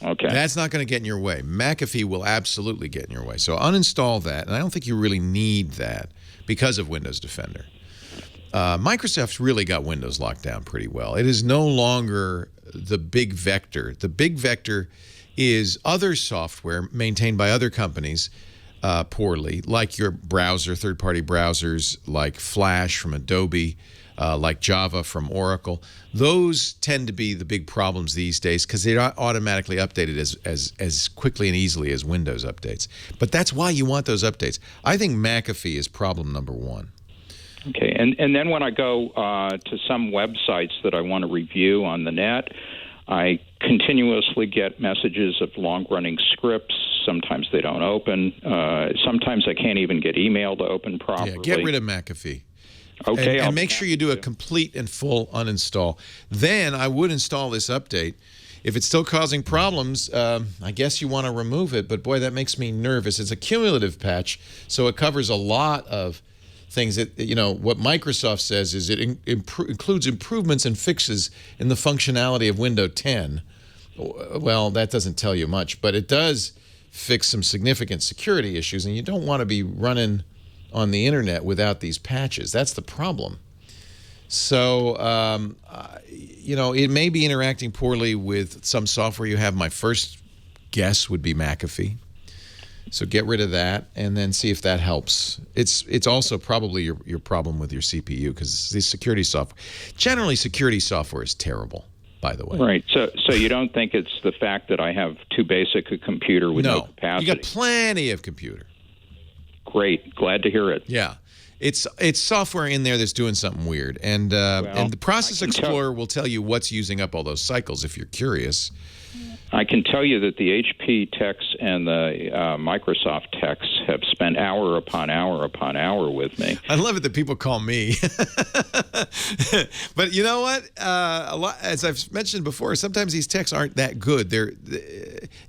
Okay. That's not going to get in your way. McAfee will absolutely get in your way. So uninstall that, and I don't think you really need that because of Windows Defender. Microsoft's really got Windows locked down pretty well. It is no longer the big vector. The big vector is other software maintained by other companies poorly, like your browser, third-party browsers like Flash from Adobe, like Java from Oracle. Those tend to be the big problems these days because they're not automatically updated as quickly and easily as Windows updates. But that's why you want those updates. I think McAfee is problem number one. Okay, and then when I go to some websites that I want to review on the net, I continuously get messages of long-running scripts. Sometimes they don't open. Sometimes I can't even get email to open properly. Yeah, get rid of McAfee. Okay, and make sure you do a complete and full uninstall. Then I would install this update. If it's still causing problems, I guess you want to remove it. But boy, that makes me nervous. It's a cumulative patch, so it covers a lot of things that, what Microsoft says is it includes improvements and fixes in the functionality of Windows 10. Well, that doesn't tell you much, but it does fix some significant security issues, and you don't want to be running on the internet without these patches. That's the problem. So, it may be interacting poorly with some software you have. My first guess would be McAfee. So get rid of that and then see if that helps. It's also probably your problem with your CPU because the security software. Generally, security software is terrible, by the way. Right. So you don't think it's the fact that I have too basic a computer with no capacity? You got plenty of computer. Great. Glad to hear it. Yeah. It's software in there that's doing something weird. And the Process Explorer will tell you what's using up all those cycles if you're curious. I can tell you that the HP techs and the Microsoft techs have spent hour upon hour upon hour with me. I love it that people call me. But you know what? As I've mentioned before, sometimes these techs aren't that good.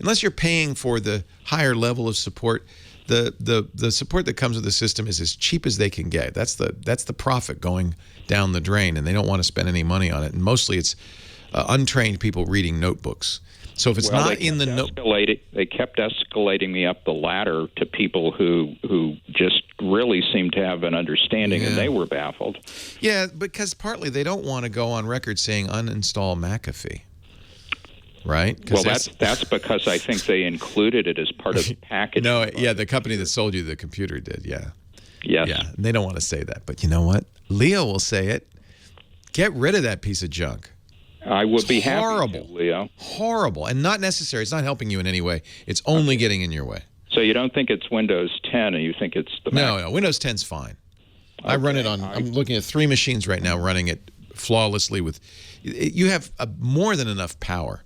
Unless you're paying for the higher level of support, the support that comes with the system is as cheap as they can get. That's the profit going down the drain, and they don't want to spend any money on it. And mostly it's untrained people reading notebooks. So if it's not in the they kept escalating me up the ladder to people who just really seemed to have an understanding, and they were baffled. Yeah, because partly they don't want to go on record saying uninstall McAfee. Right? Well, that's because I think they included it as part of the package. No, yeah, the company that sold you the computer did, yeah. Yes. Yeah, and they don't want to say that. But you know what? Leo will say it. Get rid of that piece of junk. I would be happy to, Leo. Horrible. And not necessary. It's not helping you in any way. It's only getting in your way. So you don't think it's Windows 10 and you think it's the Mac? No, Windows 10's fine. Okay. I run it on, I'm looking at 3 machines right now running it flawlessly with, you have more than enough power.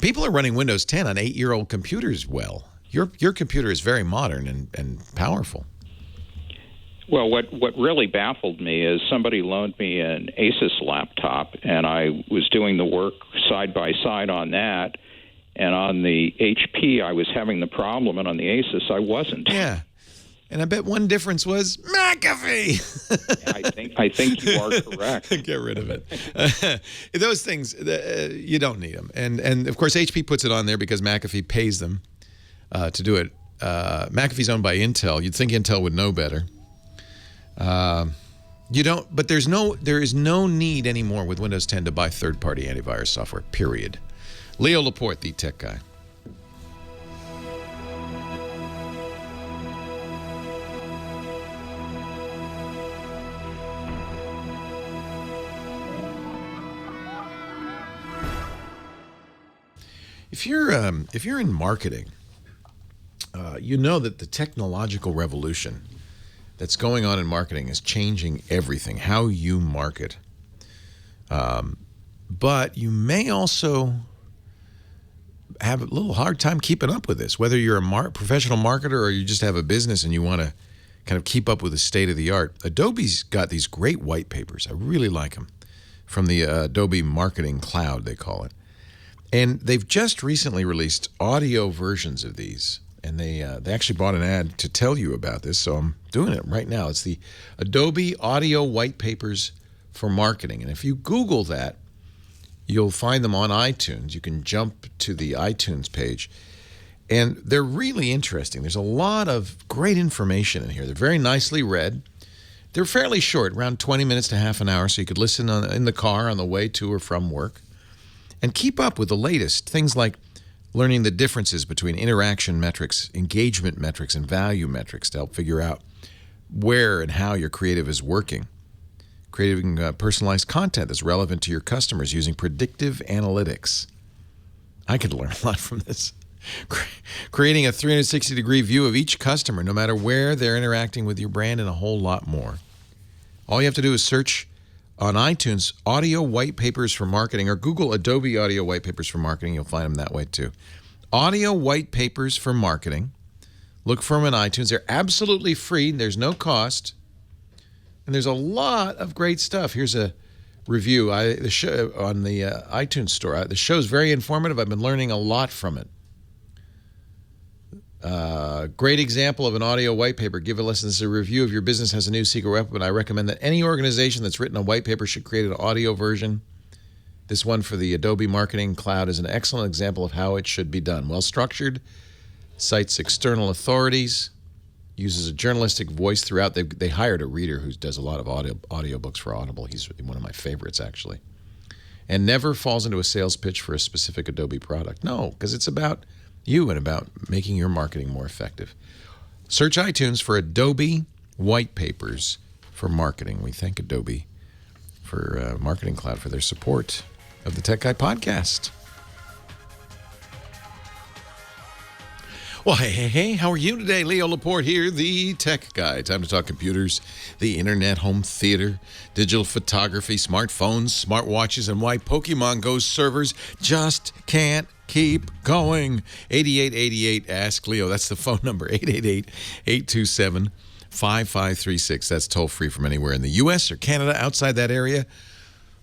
People are running Windows 10 on 8-year-old computers well. Your computer is very modern and powerful. Well, what really baffled me is somebody loaned me an Asus laptop, and I was doing the work side by side on that. And on the HP, I was having the problem, and on the Asus, I wasn't. Yeah. And I bet one difference was McAfee. I think you are correct. Get rid of it. Those things, you don't need them. And of course, HP puts it on there because McAfee pays them to do it. McAfee's owned by Intel. You'd think Intel would know better. You don't, but there is no need anymore with Windows 10 to buy third-party antivirus software, period. Leo Laporte, the tech guy. If you're in marketing, you know that the technological revolution that's going on in marketing is changing everything, how you market. But you may also have a little hard time keeping up with this, whether you're a professional marketer or you just have a business and you want to kind of keep up with the state of the art. Adobe's got these great white papers. I really like them, from the Adobe Marketing Cloud, they call it. And they've just recently released audio versions of these. And they actually bought an ad to tell you about this, so I'm doing it right now. It's the Adobe Audio White Papers for Marketing. And if you Google that, you'll find them on iTunes. You can jump to the iTunes page. And they're really interesting. There's a lot of great information in here. They're very nicely read. They're fairly short, around 20 minutes to half an hour, so you could listen in the car on the way to or from work. And keep up with the latest. Things like learning the differences between interaction metrics, engagement metrics, and value metrics to help figure out where and how your creative is working. Creating personalized content that's relevant to your customers using predictive analytics. I could learn a lot from this. Creating a 360-degree view of each customer, no matter where they're interacting with your brand, and a whole lot more. All you have to do is search on iTunes Audio White Papers for Marketing, or Google Adobe Audio White Papers for Marketing. You'll find them that way too. Audio White Papers for Marketing. Look for them on iTunes. They're absolutely free. There's no cost. And there's a lot of great stuff. Here's a review on the iTunes store. The show's very informative. I've been learning a lot from it. Great example of an audio white paper. Give a lesson. This is a review of your business has a new secret weapon. I recommend that any organization that's written a white paper should create an audio version. This one for the Adobe Marketing Cloud is an excellent example of how it should be done. Well structured, cites external authorities, uses a journalistic voice throughout. They hired a reader who does a lot of audiobooks for Audible. He's one of my favorites, actually. And never falls into a sales pitch for a specific Adobe product. No, because it's about you and about making your marketing more effective. Search iTunes for Adobe White Papers for Marketing. We thank Adobe for Marketing Cloud for their support of the Tech Guy podcast. Well, hey, how are you today? Leo Laporte here, the Tech Guy. Time to talk computers, the internet, home theater, digital photography, smartphones, smartwatches, and why Pokemon Go servers just can't keep going. 8888 Ask Leo. That's the phone number, 888-827-5536. That's toll free from anywhere in the U.S. or Canada. Outside that area,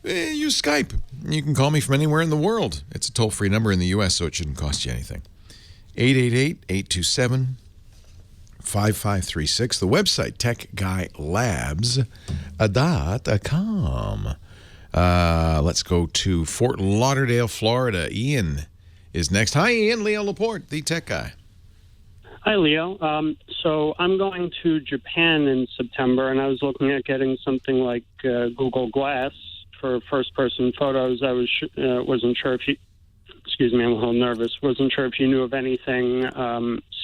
use Skype. You can call me from anywhere in the world. It's a toll-free number in the U.S., so it shouldn't cost you anything. 888-827-5536. The website, techguylabs.com. Let's go to Fort Lauderdale, Florida. Ian is next. Hi, Ian. Leo Laporte, the Tech Guy. Hi, Leo. So I'm going to Japan in September, and I was looking at getting something like Google Glass for first-person photos. I wasn't sure if you... Excuse me, I'm a little nervous. Wasn't sure if you knew of anything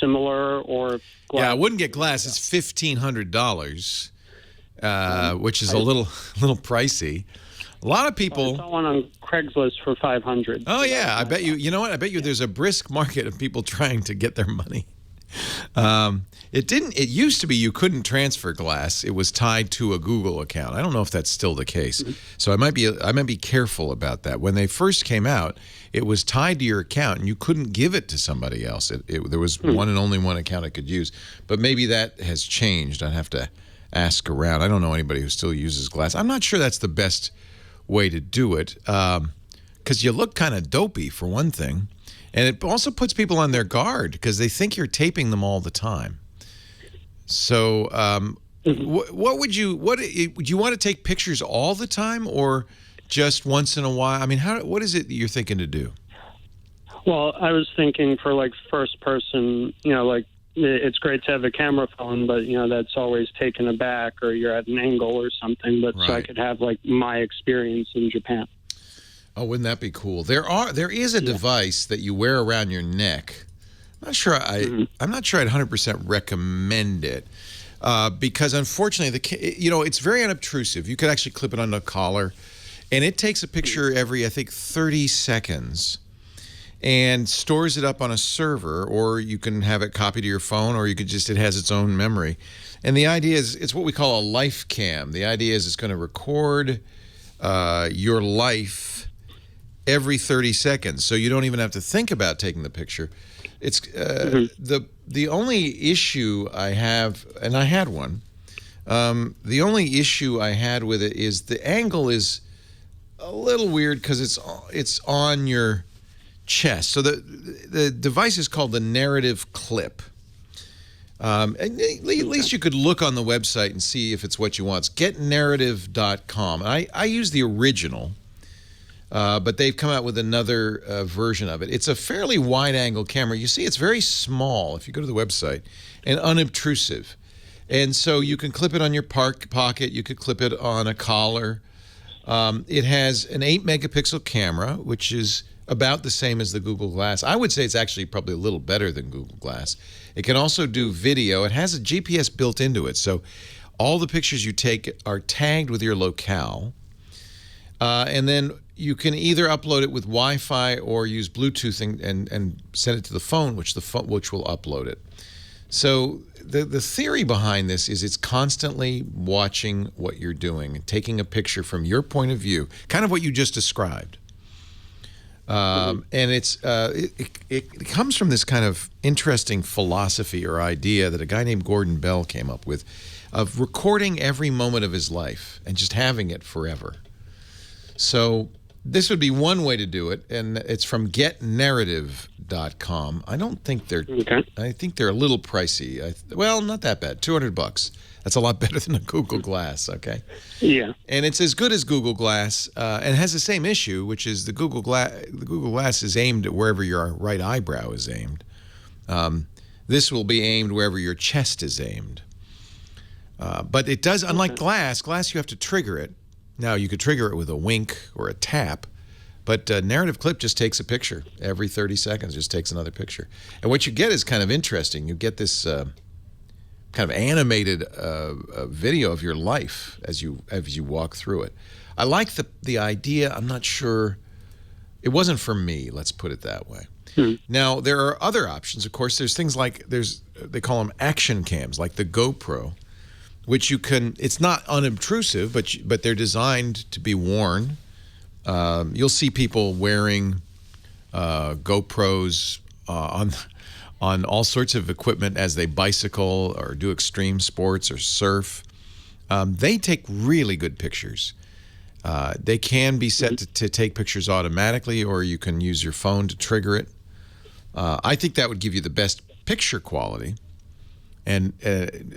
similar or... Glass. Yeah, I wouldn't get Glass. It's $1,500, which is a little pricey. A lot of people... I saw one on Craigslist for $500. Oh, yeah. I bet you... You know what? I bet you there's a brisk market of people trying to get their money. It used to be you couldn't transfer Glass. It was tied to a Google account. I don't know if that's still the case. So I might be careful about that. When they first came out, it was tied to your account, and you couldn't give it to somebody else. There was one and only one account it could use. But maybe that has changed. I'd have to ask around. I don't know anybody who still uses Glass. I'm not sure that's the best way to do it, because you look kind of dopey, for one thing. And it also puts people on their guard because they think you're taping them all the time. So would you want to take pictures all the time or just once in a while? I mean, what is it that you're thinking to do? Well, I was thinking for like first person, like it's great to have a camera phone, but that's always taken aback or you're at an angle or something. But right. So I could have like my experience in Japan. Oh, wouldn't that be cool? There is a device that you wear around your neck. I'm not sure I'd 100% recommend it because unfortunately it's very unobtrusive. You could actually clip it on the collar, and it takes a picture every 30 seconds and stores it up on a server, or you can have it copied to your phone, or it has its own memory. And the idea is it's what we call a life cam. The idea is it's going to record your life every 30 seconds, so you don't even have to think about taking the picture. It's the only issue I have, and I had one. The only issue I had with it is the angle is a little weird because it's on your chest. So the device is called the Narrative Clip. And at least you could look on the website and see if it's what you want. It's getnarrative.com. I use the original. But they've come out with another version of it. It's a fairly wide-angle camera. You see, it's very small if you go to the website, and unobtrusive. And so you can clip it on your pocket. You could clip it on a collar. It has an 8-megapixel camera, which is about the same as the Google Glass. I would say it's actually probably a little better than Google Glass. It can also do video. It has a GPS built into it, so all the pictures you take are tagged with your locale. And then you can either upload it with Wi-Fi or use Bluetooth and send it to the phone, which will upload it. So the theory behind this is it's constantly watching what you're doing and taking a picture from your point of view, kind of what you just described. And it comes from this kind of interesting philosophy or idea that a guy named Gordon Bell came up with, of recording every moment of his life and just having it forever. So this would be one way to do it, and it's from getnarrative.com. I don't think they're okay. I think they're a little pricey. Well, not that bad. $200. That's a lot better than a Google Glass, okay? Yeah. And it's as good as Google Glass, and has the same issue, which is the Google Glass is aimed at wherever your right eyebrow is aimed. This will be aimed wherever your chest is aimed. But it does, unlike Glass you have to trigger it. Now, you could trigger it with a wink or a tap, but Narrative Clip just takes a picture. Every 30 seconds, just takes another picture. And what you get is kind of interesting. You get this kind of animated video of your life as you walk through it. I like the idea. I'm not sure. It wasn't for me, let's put it that way. Now, there are other options. Of course, there's things like, they call them action cams, like the GoPro, which you can, it's not unobtrusive, but they're designed to be worn. You'll see people wearing GoPros on all sorts of equipment as they bicycle or do extreme sports or surf. They take really good pictures. They can be set to take pictures automatically, or you can use your phone to trigger it. I think that would give you the best picture quality. And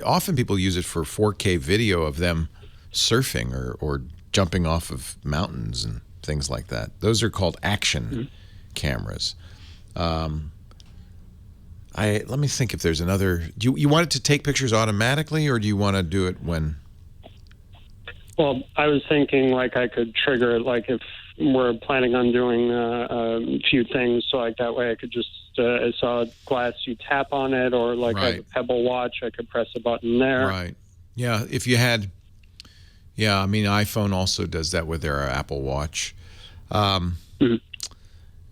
often people use it for 4K video of them surfing or jumping off of mountains and things like that. Those are called action cameras. Let me think if there's another. Do you want it to take pictures automatically, or do you want to do it when? Well, I was thinking like I could trigger it, like if we're planning on doing a few things, so like that way I could just I saw Glass, you tap on it, or like a Pebble watch, I could press a button there. Right. Yeah. If you had, I mean, iPhone also does that with their Apple Watch, and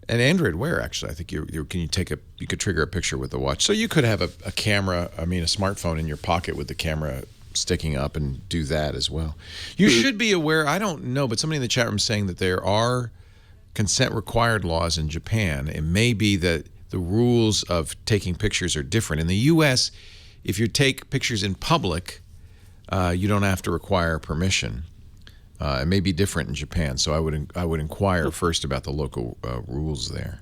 Android Wear actually. I think you could trigger a picture with the watch, so you could have a camera. I mean, a smartphone in your pocket with the camera sticking up and do that as well. You should be aware. I don't know, but somebody in the chat room saying that there are consent required laws in Japan. It may be that the rules of taking pictures are different. In the U.S., if you take pictures in public, you don't have to require permission. It may be different in Japan, so I would inquire first about the local rules there.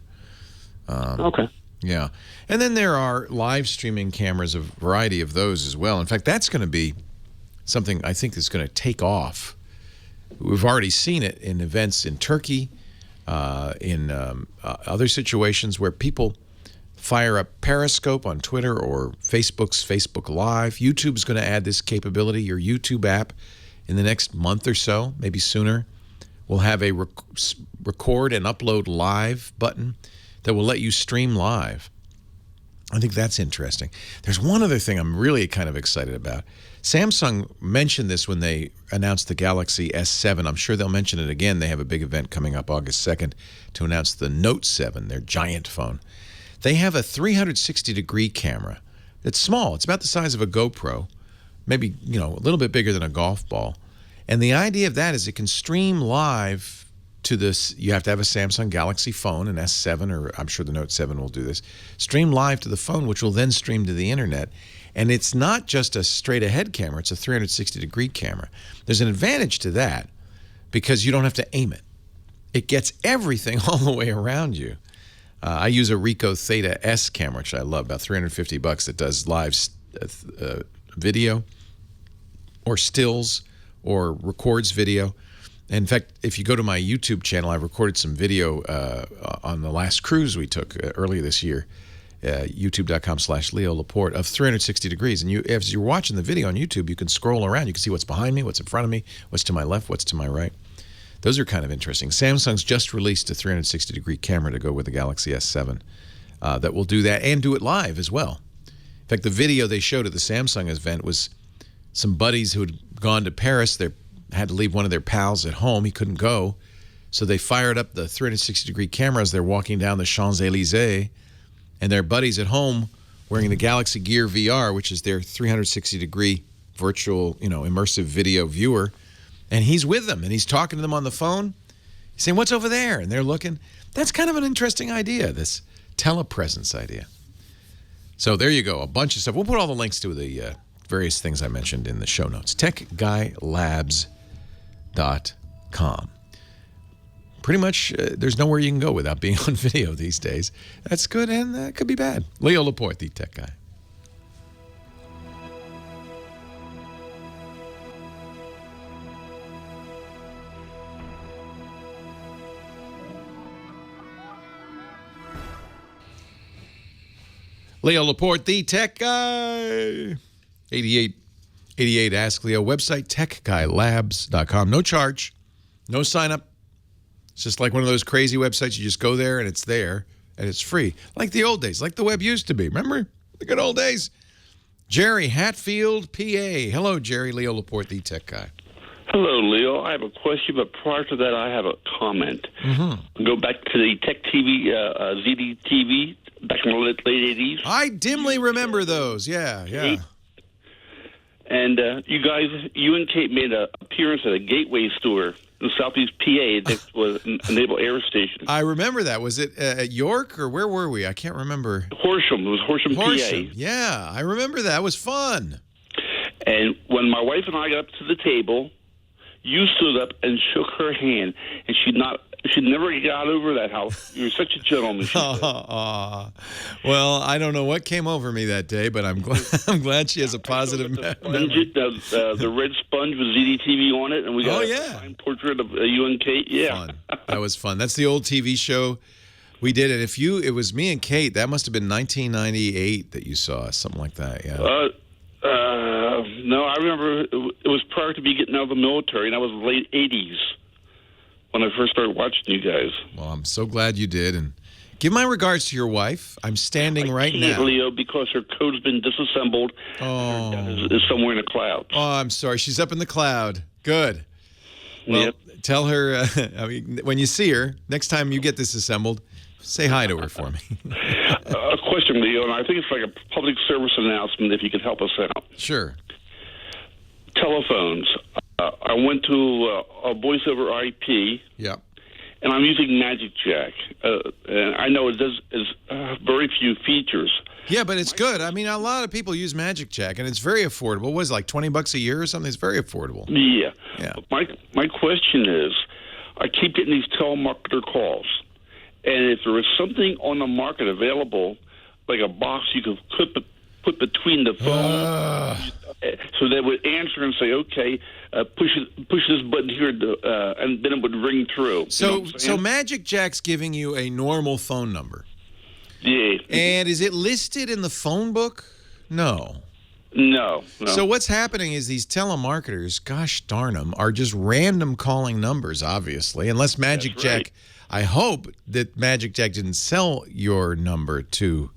Okay. Yeah. And then there are live streaming cameras, a variety of those as well. In fact, that's going to be something I think is going to take off. We've already seen it in events in Turkey, in other situations where people fire up Periscope on Twitter or Facebook's Facebook Live. YouTube's going to add this capability. Your YouTube app in the next month or so, maybe sooner, will have a record and upload live button that will let you stream live. I think that's interesting. There's one other thing I'm really kind of excited about. Samsung mentioned this when they announced the Galaxy S7. I'm sure they'll mention it again. They have a big event coming up August 2nd to announce the Note 7, their giant phone. They have a 360-degree camera. It's small. It's about the size of a GoPro, maybe, a little bit bigger than a golf ball. And the idea of that is it can stream live to this. You have to have a Samsung Galaxy phone, an S7, or I'm sure the Note 7 will do this. Stream live to the phone, which will then stream to the internet. And it's not just a straight-ahead camera. It's a 360-degree camera. There's an advantage to that because you don't have to aim it. It gets everything all the way around you. I use a Ricoh Theta S camera, which I love, about $350 that does live video or stills or records video. In fact, if you go to my YouTube channel, I recorded some video on the last cruise we took earlier this year, youtube.com/Leo Laporte, of 360 degrees. And as you're watching the video on YouTube, you can scroll around. You can see what's behind me, what's in front of me, what's to my left, what's to my right. Those are kind of interesting. Samsung's just released a 360-degree camera to go with the Galaxy S7 that will do that and do it live as well. In fact, the video they showed at the Samsung event was some buddies who had gone to Paris. They had to leave one of their pals at home. He couldn't go. So they fired up the 360-degree camera as they're walking down the Champs-Élysées, and their buddies at home wearing the Galaxy Gear VR, which is their 360-degree virtual, immersive video viewer, and he's with them, and he's talking to them on the phone. He's saying, "What's over there?" And they're looking. That's kind of an interesting idea, this telepresence idea. So there you go, a bunch of stuff. We'll put all the links to the various things I mentioned in the show notes. TechGuyLabs.com. Pretty much, there's nowhere you can go without being on video these days. That's good, and that could be bad. Leo Laporte, the Tech Guy. Leo Laporte, the Tech Guy. 8888 Ask Leo. Website, techguylabs.com. No charge. No sign up. It's just like one of those crazy websites. You just go there and it's there and it's free. Like the old days, like the web used to be. Remember the good old days? Jerry, Hatfield, PA. Hello, Jerry. Leo Laporte, the Tech Guy. Hello, Leo. I have a question, but prior to that, I have a comment. Mm-hmm. Go back to the Tech TV, ZD TV, back in the late 80s. I dimly remember those. Yeah. And you and Kate made an appearance at a Gateway store in Southeast PA that was a naval air station. I remember that. Was it at York, or where were we? I can't remember. Horsham. It was Horsham, PA. Yeah, I remember that. It was fun. And when my wife and I got up to the table, you stood up and shook her hand, and she never got over that. How you're such a gentleman. Well, I don't know what came over me that day, but I'm glad she has a positive memory. The red sponge with ZDTV on it, and we got a fine portrait of you and Kate. Yeah, fun. That was fun. That's the old TV show we did. And it was me and Kate. That must have been 1998 that you saw us, something like that. Yeah. No, I remember it was prior to me getting out of the military, and I was late 80s when I first started watching you guys. Well, I'm so glad you did, and give my regards to your wife. I'm standing right now. Leo, because her code's been disassembled. Oh. Is somewhere in the cloud. Oh, I'm sorry. She's up in the cloud. Good. Well, tell her, when you see her, next time you get disassembled, say hi to her for me. A question, Leo, and I think it's like a public service announcement if you could help us out. Sure. Telephones. I went to a voice over IP. Yeah. And I'm using Magic Jack. And I know it does very few features. Yeah, but it's good. I mean, a lot of people use Magic Jack, and it's very affordable. What is it, like $20 a year or something? It's very affordable. Yeah. But my question is, I keep getting these telemarketer calls. And if there was something on the market available, like a box you could put between the phone, so they would answer and say, "Okay, push this button here," and then it would ring through. So Magic Jack's giving you a normal phone number. Yeah. And is it listed in the phone book? No. No. So what's happening is these telemarketers, gosh darn them, are just random calling numbers, obviously, unless Magic Jack. I hope that Magic Jack didn't sell your number to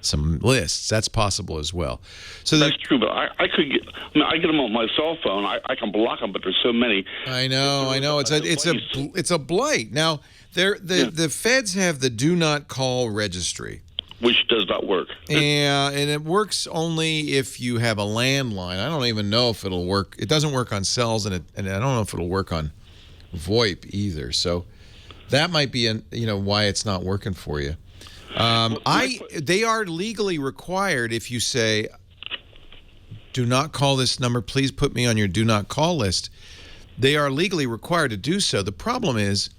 some lists. That's possible as well. So that's true, but I get them on my cell phone. I can block them, but there's so many. I know. It's a blight. Now, the feds have the Do Not Call registry, which does not work. Yeah, and it works only if you have a landline. I don't even know if it'll work. It doesn't work on cells, and I don't know if it'll work on VoIP either. So that might be why it's not working for you. They are legally required if you say, "Do not call this number. Please put me on your do not call list." They are legally required to do so. The problem is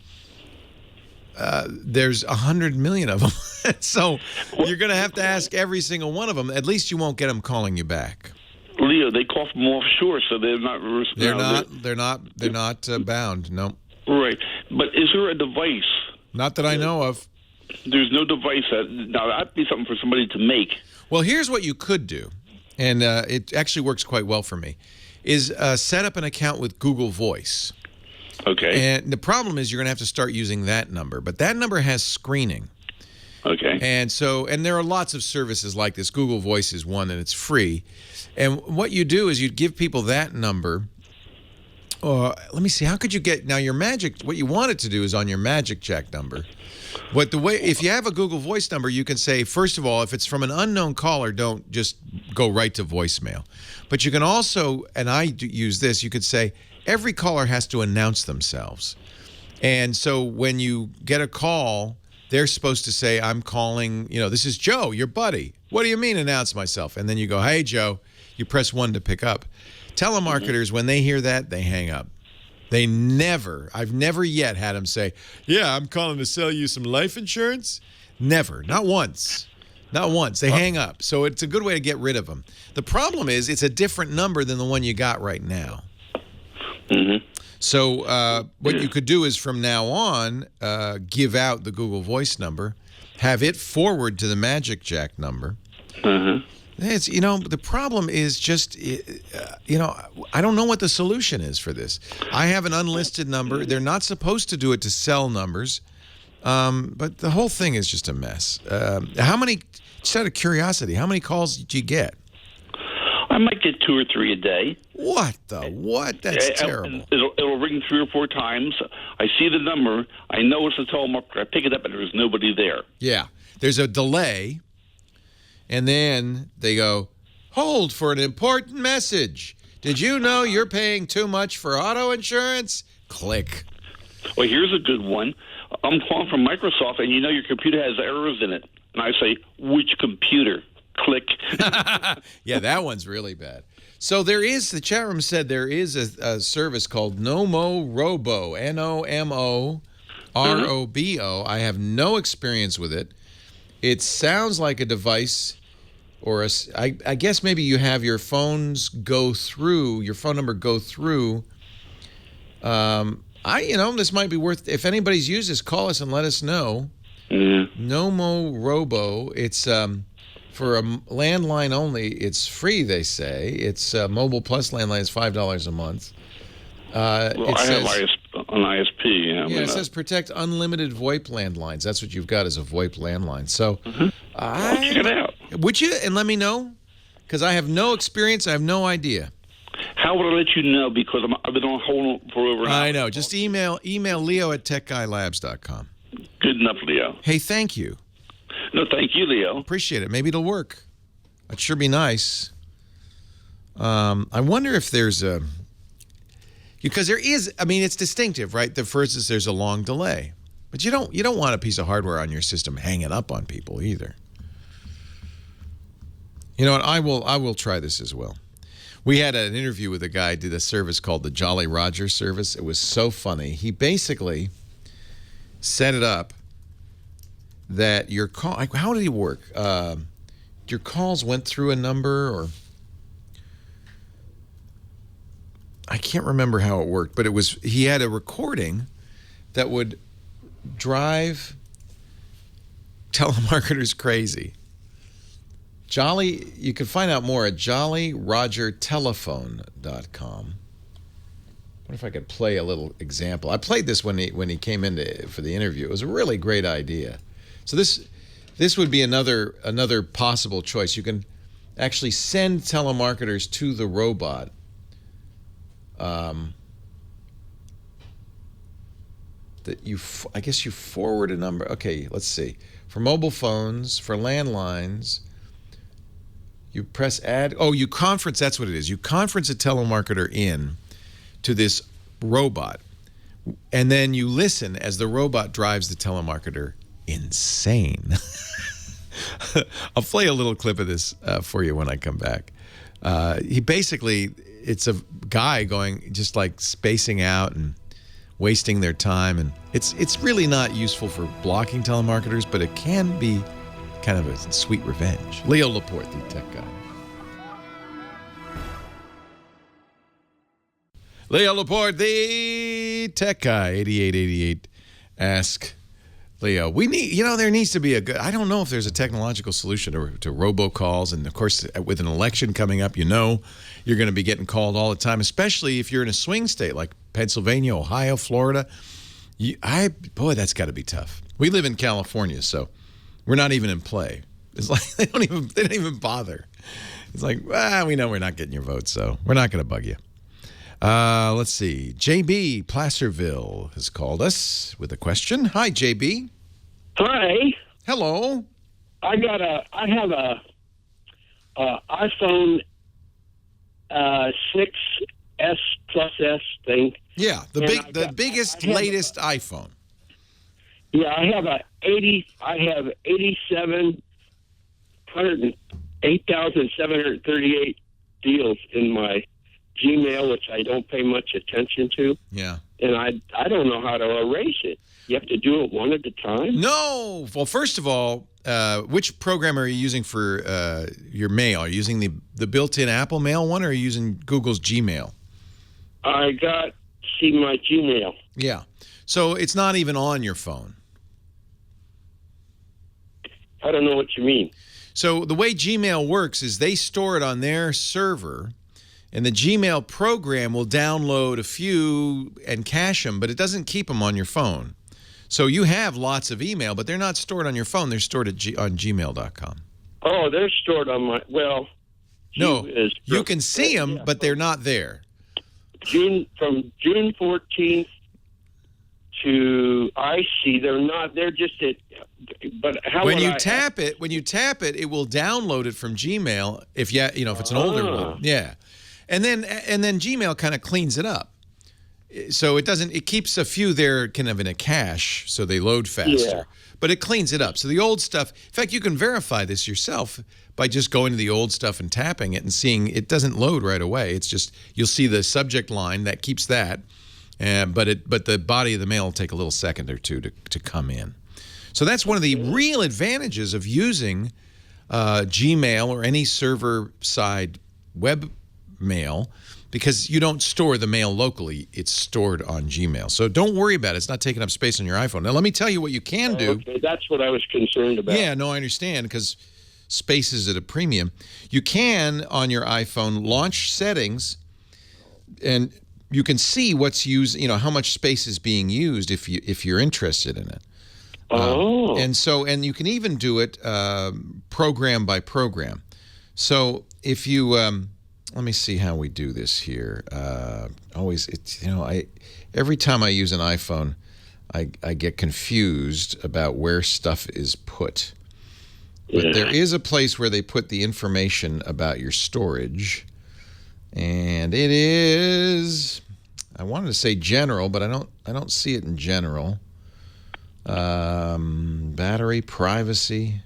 there's 100 million of them. So you're going to have to ask every single one of them. At least you won't get them calling you back. Leo, they call from offshore, so they're not. They're not bound. No. Right, but is there a device? Not that I know of. There's no device now that'd be something for somebody to make. Well, here's what you could do, and it actually works quite well for me, is set up an account with Google Voice. Okay. And the problem is you're going to have to start using that number. But that number has screening. Okay. And there are lots of services like this. Google Voice is one, and it's free. And what you do is you give people that number. Let me see. How could you get now your Magic? What you want it to do is on your Magic Jack number. If you have a Google Voice number, you can say, first of all, if it's from an unknown caller, don't just go right to voicemail. But you can also, and I use this, you could say every caller has to announce themselves. And so when you get a call, they're supposed to say, I'm calling, this is Joe, your buddy. What do you mean announce myself? And then you go, hey, Joe. You press 1 to pick up. Telemarketers, when they hear that, they hang up. I've never yet had them say, yeah, I'm calling to sell you some life insurance. Never. Not once. Not once. They hang up. So it's a good way to get rid of them. The problem is it's a different number than the one you got right now. Mm-hmm. So what you could do is from now on, give out the Google Voice number, have it forward to the Magic Jack number. Mm-hmm. It's, the problem is just, I don't know what the solution is for this. I have an unlisted number. They're not supposed to do it to sell numbers, but the whole thing is just a mess. Just out of curiosity, how many calls do you get? I might get 2 or 3 a day. What? That's terrible. It'll ring 3 or 4 times. I see the number. I know it's a telemarketer. I pick it up, and there's nobody there. Yeah. There's a delay. And then they go, hold for an important message. Did you know you're paying too much for auto insurance? Click. Well, here's a good one. I'm calling from Microsoft, and your computer has errors in it. And I say, which computer? Click. Yeah, that one's really bad. So the chat room said there is a service called Nomo Robo, Nomorobo. I have no experience with it. It sounds like a device I guess maybe you have your phone number go through. This might be worth, if anybody's used this, call us and let us know. Nomo Robo. It's for a landline only. It's free, they say. It's Mobile Plus landline is $5 a month. I have an ISP. It says protect unlimited VoIP landlines. That's what you've got is a VoIP landline. So I'll check it out. Would you? And let me know? Because I have no experience. I have no idea. How would I let you know? Because I've been on hold for over an hour. I know. Just email Leo@techguylabs.com. Good enough, Leo. Hey, thank you. No, thank you, Leo. Appreciate it. Maybe it'll work. It'd sure be nice. I wonder if there's a... Because there is, it's distinctive, right? The first is there's a long delay. But you don't want a piece of hardware on your system hanging up on people either. You know what? I will try this as well. We had an interview with a guy who did a service called the Jolly Roger service. It was so funny. He basically set it up that your call... How did he work? Your calls went through a number or... I can't remember how it worked, but he had a recording that would drive telemarketers crazy. You can find out more at jollyrogertelephone.com. I wonder if I could play a little example. I played this when he came in for the interview. It was a really great idea. So this would be another possible choice. You can actually send telemarketers to the robot. I guess you forward a number. Okay, let's see. For mobile phones, for landlines, you press add. Oh, you conference. That's what it is. You conference a telemarketer in to this robot, and then you listen as the robot drives the telemarketer insane. I'll play a little clip of this for you when I come back. It's a guy going just like spacing out and wasting their time, and it's really not useful for blocking telemarketers, but it can be kind of a sweet revenge. Leo Laporte, the tech guy. Leo Laporte, the tech guy, 8888. Ask Leo. We need, there needs to be I don't know if there's a technological solution to robocalls, and of course, with an election coming up, you're going to be getting called all the time, especially if you're in a swing state like Pennsylvania, Ohio, Florida. Boy, that's got to be tough. We live in California, so we're not even in play. It's like they don't even bother. It's like, we know we're not getting your vote, so we're not going to bug you. Let's see. JB Placerville has called us with a question. Hi, JB. Hi. Hello. I have a iPhone 6S Plus S thing. Yeah, the biggest, latest iPhone. Yeah, I have 8,738 deals in my Gmail, which I don't pay much attention to. Yeah. And I don't know how to erase it. You have to do it one at a time? No. Well, first of all, which program are you using for your mail? Are you using the built-in Apple Mail one, or are you using Google's Gmail? I got my Gmail. Yeah. So it's not even on your phone. I don't know what you mean. So the way Gmail works is they store it on their server, and the Gmail program will download a few and cache them, but it doesn't keep them on your phone. So you have lots of email, but they're not stored on your phone. They're stored on gmail.com. Oh, they're stored on my, No, you can see them, but they're not there. From June 14th to, I see, they're just at, but how when you tap it, it will download it from Gmail if it's an older one. Yeah. And then Gmail kind of cleans it up. So it keeps a few there kind of in a cache, so they load faster. Yeah. But it cleans it up. So the old stuff, in fact, you can verify this yourself by just going to the old stuff and tapping it and seeing it doesn't load right away. It's just, you'll see the subject line that keeps that, but the body of the mail will take a little second or two to come in. So that's one of the real advantages of using Gmail or any server-side web mail, because you don't store the mail locally. It's stored on Gmail. So don't worry about it. It's not taking up space on your iPhone. Now, let me tell you what you can do. Okay, that's what I was concerned about. Yeah, no, I understand, because space is at a premium. You can, on your iPhone, launch settings, and you can see what's used, how much space is being used if you're interested in it. And you can even do it program by program. So if you let me see how we do this here. Every time I use an iPhone, I get confused about where stuff is put. But there is a place where they put the information about your storage, and it is, I wanted to say general, but I don't see it in general. Battery, privacy.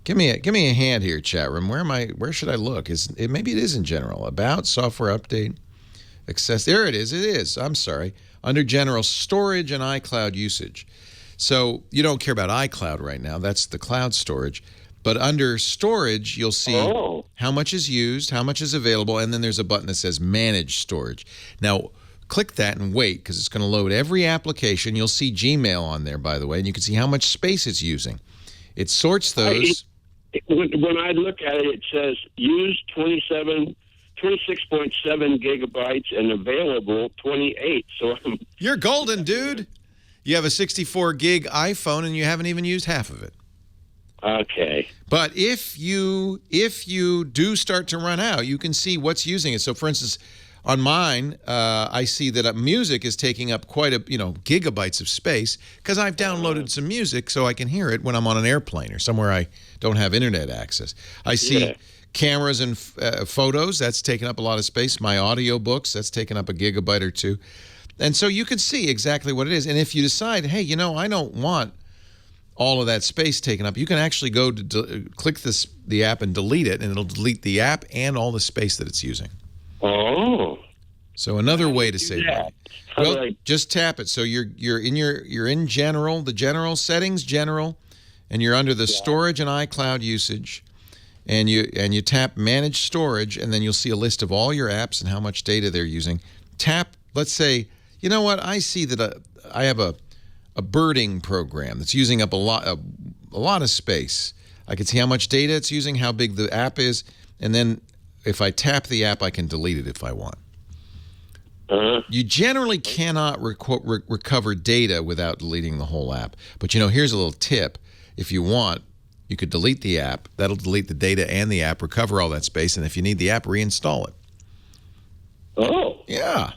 Give me a hand here, chat room. Where should I look? Maybe it is in general. About, software update, access. There it is. It is. I'm sorry. Under general, storage and iCloud usage. So you don't care about iCloud right now. That's the cloud storage. But under storage, you'll see how much is used, how much is available, and then there's a button that says manage storage. Now, click that and wait, because it's going to load every application. You'll see Gmail on there, by the way, and you can see how much space it's using. It sorts those. When I look at it, it says used 26.7 gigabytes and available 28. So you're golden, dude. You have a 64 gig iPhone and you haven't even used half of it. Okay. But if you do start to run out, you can see what's using it. So, for instance, on mine, I see that music is taking up quite gigabytes of space because I've downloaded some music so I can hear it when I'm on an airplane or somewhere I don't have internet access. I see cameras and photos. That's taking up a lot of space. My audio books, that's taking up a gigabyte or two. And so you can see exactly what it is. And if you decide, hey, I don't want all of that space taken up, you can actually go to click the app and delete it, and it'll delete the app and all the space that it's using. Oh. So another way to save money. Well, just tap it. So you're in general, the general settings, general, and you're under the storage and iCloud usage, and you tap manage storage, and then you'll see a list of all your apps and how much data they're using. Tap, let's say, you know what? I see that I have a birding program that's using up a lot of space. I can see how much data it's using, how big the app is, and then if I tap the app, I can delete it if I want. You generally cannot recover data without deleting the whole app. But, here's a little tip. If you want, you could delete the app. That'll delete the data and the app, recover all that space, and if you need the app, reinstall it. Oh. Yeah.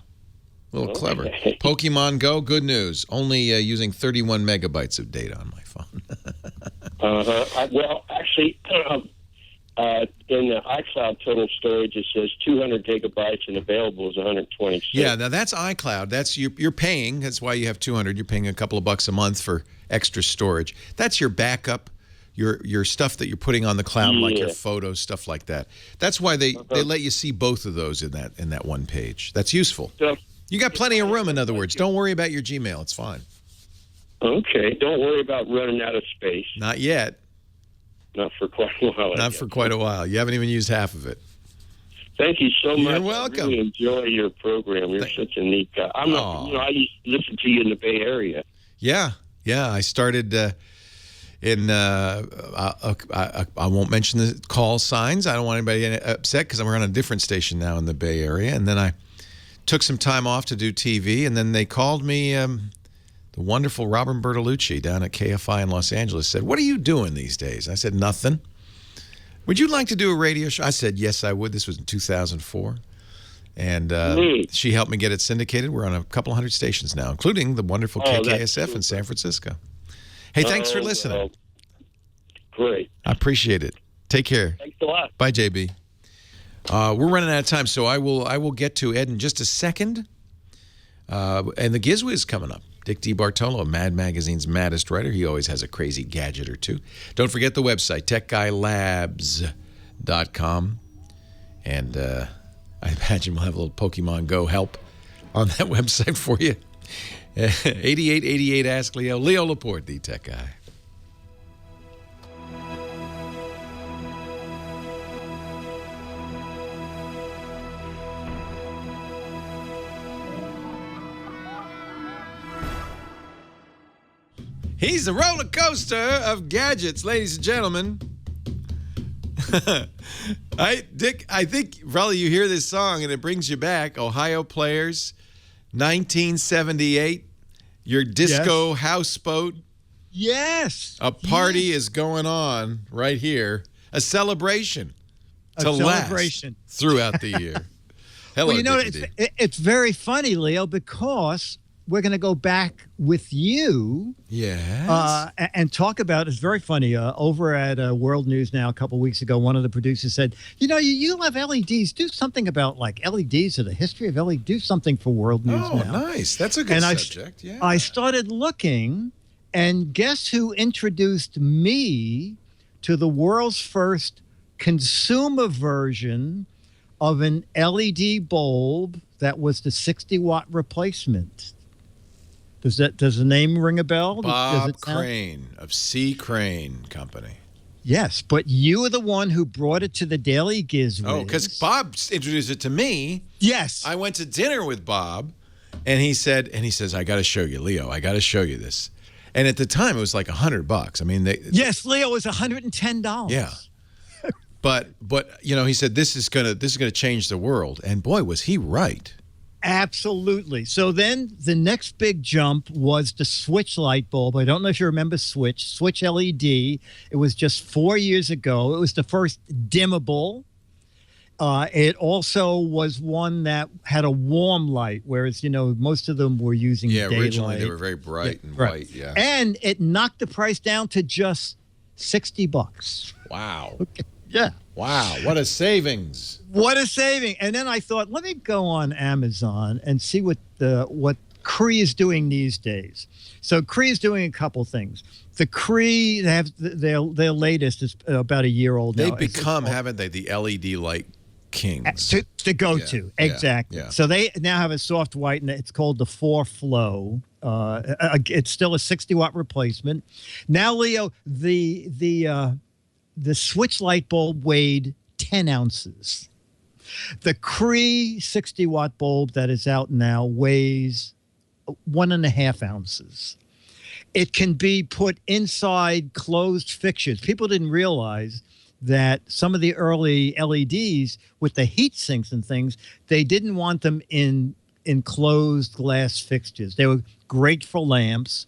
A little clever. Pokemon Go, good news. Only using 31 megabytes of data on my phone. Well, actually, in the iCloud total storage, it says 200 gigabytes and available is 126. Yeah, now that's iCloud. That's you're paying. That's why you have 200. You're paying a couple of bucks a month for extra storage. That's your backup, your stuff that you're putting on the cloud, like your photos, stuff like that. That's why they let you see both of those in that one page. That's useful. You got plenty of room, in other words. Don't worry about your Gmail. It's fine. Okay. Don't worry about running out of space. Not yet. Not for quite a while. Not for quite a while. You haven't even used half of it. Thank you so much. You're welcome. I really enjoy your program. You're such a neat guy. I used to listen to you in the Bay Area. Yeah. I started in. I won't mention the call signs. I don't want anybody to get upset because we're on a different station now in the Bay Area. And then I took some time off to do TV, and then they called me. The wonderful Robin Bertolucci down at KFI in Los Angeles said, "What are you doing these days?" I said, "Nothing. Would you like to do a radio show?" I said, "Yes, I would." This was in 2004. And she helped me get it syndicated. We're on a couple hundred stations now, including the wonderful KKSF in San Francisco. Hey, thanks for listening. Well, great. I appreciate it. Take care. Thanks a lot. Bye, JB. We're running out of time, so I will get to Ed in just a second. And the Gizwiz coming up. Dick DeBartolo, Mad Magazine's maddest writer. He always has a crazy gadget or two. Don't forget the website, techguylabs.com. And I imagine we'll have a little Pokemon Go help on that website for you. 8888 Ask Leo. Leo Laporte, the tech guy. He's the roller coaster of gadgets, ladies and gentlemen. Dick, I think probably you hear this song and it brings you back. Ohio Players, 1978. Your disco houseboat. Yes. A party is going on right here. A celebration to last throughout the year. Hello, well, Dickie it's very funny, Leo, because we're going to go back with you and talk about, it's very funny, over at World News Now a couple weeks ago, one of the producers said, you love LEDs, do something about like LEDs or the history of LED, do something for World News Now. Oh, nice. That's a good subject. I started looking, and guess who introduced me to the world's first consumer version of an LED bulb that was the 60-watt replacement? Does the name ring a bell? Bob Crane of C. Crane Company. Yes, but you were the one who brought it to the Daily Gizwiz. Oh, because Bob introduced it to me. Yes. I went to dinner with Bob, and he says, "I got to show you, Leo. I got to show you this." And at the time, it was like $100. I mean, yes, Leo, it was $110. Yeah. But he said this is gonna change the world, and boy, was he right. Absolutely. So then the next big jump was the Switch light bulb. I don't know if you remember Switch LED. It was just 4 years ago. It was the first dimmable. It also was one that had a warm light, whereas, most of them were using daylight. Originally they were very bright and white, yeah. And it knocked the price down to just $60. Wow. Okay. Yeah. Wow, what a savings. What a saving. And then I thought, let me go on Amazon and see what Cree is doing these days. So Cree is doing a couple things. The Cree, they have their latest is about a year old now. They've become, haven't they, the LED light kings. To go to. Exactly. Yeah. So they now have a soft white, and it's called the 4Flow. It's still a 60-watt replacement. Now, Leo, the Switch light bulb weighed 10 ounces. The Cree 60-watt bulb that is out now weighs 1.5 ounces. It can be put inside closed fixtures. People didn't realize that some of the early LEDs with the heat sinks and things, they didn't want them in enclosed glass fixtures. They were great for lamps.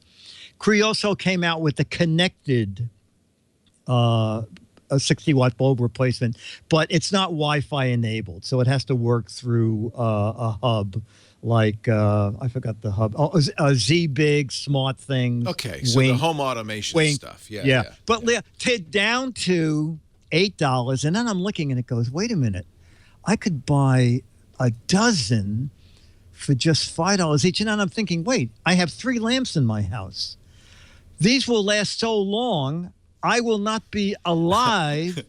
Cree also came out with the connected a 60-watt bulb replacement, but it's not Wi-Fi enabled, so it has to work through a hub like I forgot the hub. Oh, a Z-Big smart thing. Okay, so the home automation stuff. Yeah. But down to $8, and then I'm looking and it goes, wait a minute, I could buy a dozen for just $5 each. And then I'm thinking, wait, I have 3 lamps in my house. These will last so long, I will not be alive